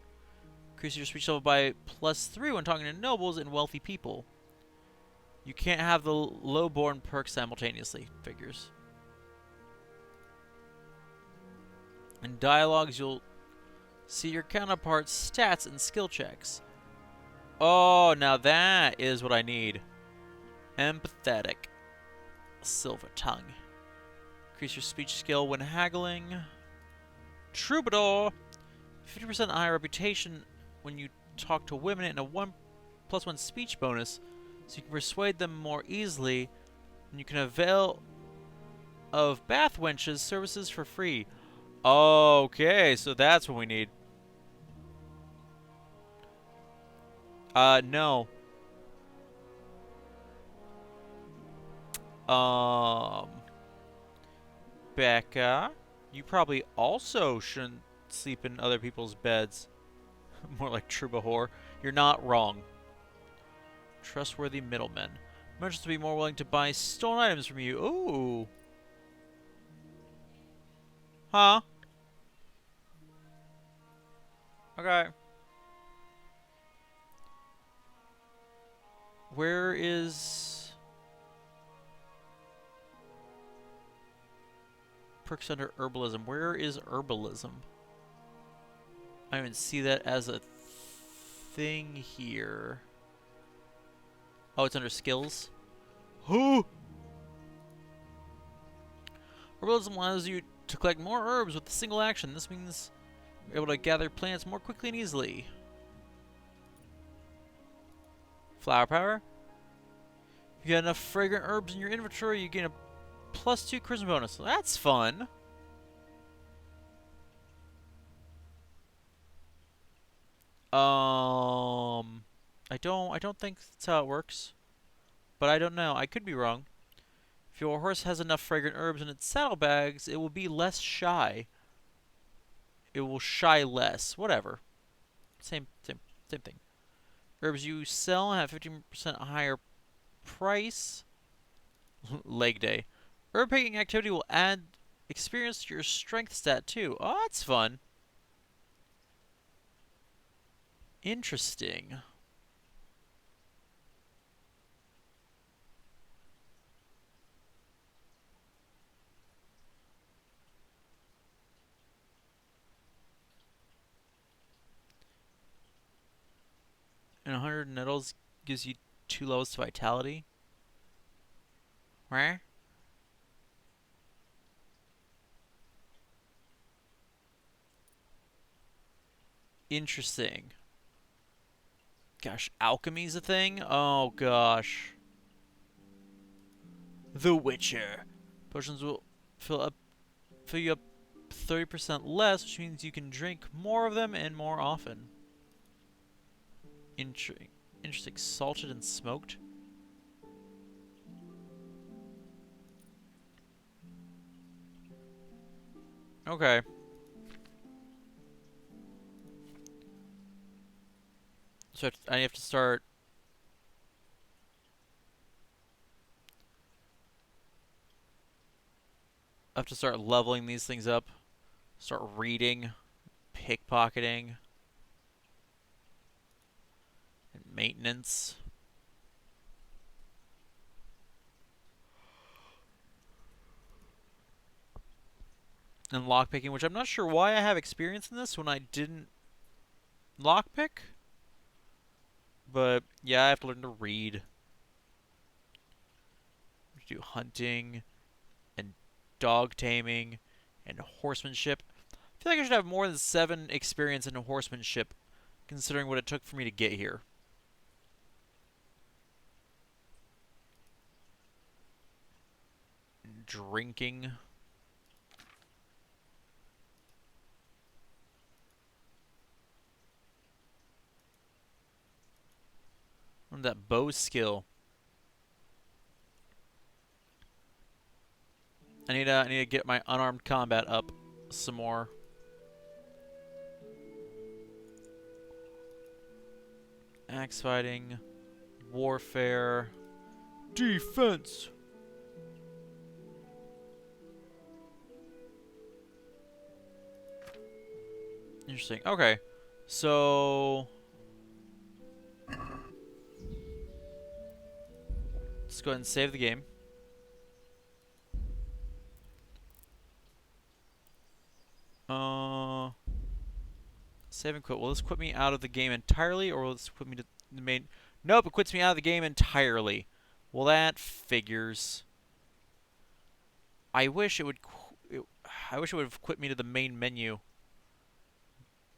Increase your speech level by +3 when talking to nobles and wealthy people. You can't have the lowborn perk simultaneously. Figures. In dialogues, you'll see your counterpart's stats and skill checks. Oh, now that is what I need. Empathetic. Silver tongue. Increase your speech skill when haggling. Troubadour. 50% higher reputation when you talk to women and a 1+1 speech bonus, so you can persuade them more easily, and you can avail of bath wenches services for free. Okay, so that's what we need. No. Becca, you probably also shouldn't sleep in other people's beds. More like Troubadour. You're not wrong. Trustworthy middlemen. Merchants will be more willing to buy stolen items from you. Ooh. Huh? Okay. Where is... perks under herbalism? Where is herbalism? I don't even see that as a thing here. Oh, it's under skills? Who? Herbalism allows you to collect more herbs with a single action. This means you're able to gather plants more quickly and easily. Flower power. If you got enough fragrant herbs in your inventory, you gain a +2 charisma bonus. That's fun. I don't think that's how it works. But I don't know. I could be wrong. If your horse has enough fragrant herbs in its saddlebags, it will be less shy. It will shy less. Whatever. Same thing. Herbs you sell have 15% higher price. Leg day. Herb picking activity will add experience to your strength stat too. Oh, that's fun. Interesting. levels gives you 2 levels to vitality. Where? Interesting. Gosh, alchemy's a thing? Oh gosh. The Witcher. Potions will fill you up 30% less, which means you can drink more of them and more often. Interesting. Salted and smoked. Okay. So I have to start. I have to start leveling these things up. Start reading, pickpocketing, and maintenance. And lockpicking, which I'm not sure why I have experience in this when I didn't lockpick. But yeah, I have to learn to read. Do hunting and dog taming and horsemanship. I feel like I should have more than 7 experience in horsemanship, considering what it took for me to get here. Drinking. And that bow skill. I need to get my unarmed combat up some more. Axe fighting, warfare, defense. Interesting. Okay. So let's go ahead and save the game. Save and quit. Will this quit me out of the game entirely, or will this quit me to the main? Nope, it quits me out of the game entirely. Well, that figures. I wish it would. I wish it would have quit me to the main menu,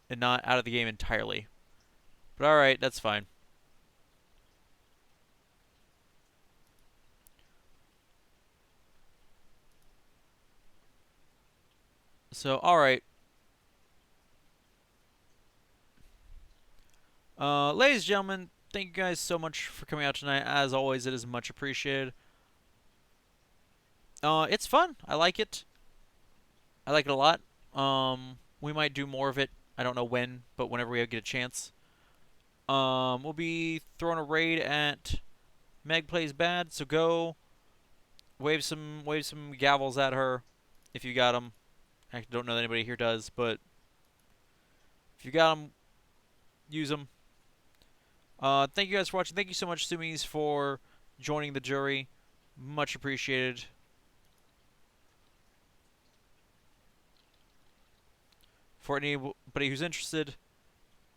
and not out of the game entirely. But all right, that's fine. So, all right. Ladies and gentlemen, thank you guys so much for coming out tonight. As always, it is much appreciated. It's fun. I like it. I like it a lot. We might do more of it. I don't know when, but whenever we get a chance. We'll be throwing a raid at Meg Plays Bad, so go wave some gavels at her if you got them. I don't know that anybody here does, but if you got them, use them. Thank you guys for watching. Thank you so much, Sumis, for joining the jury. Much appreciated. For anybody who's interested.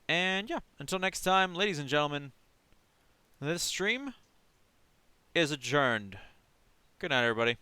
And yeah, until next time, ladies and gentlemen, this stream is adjourned. Good night, everybody.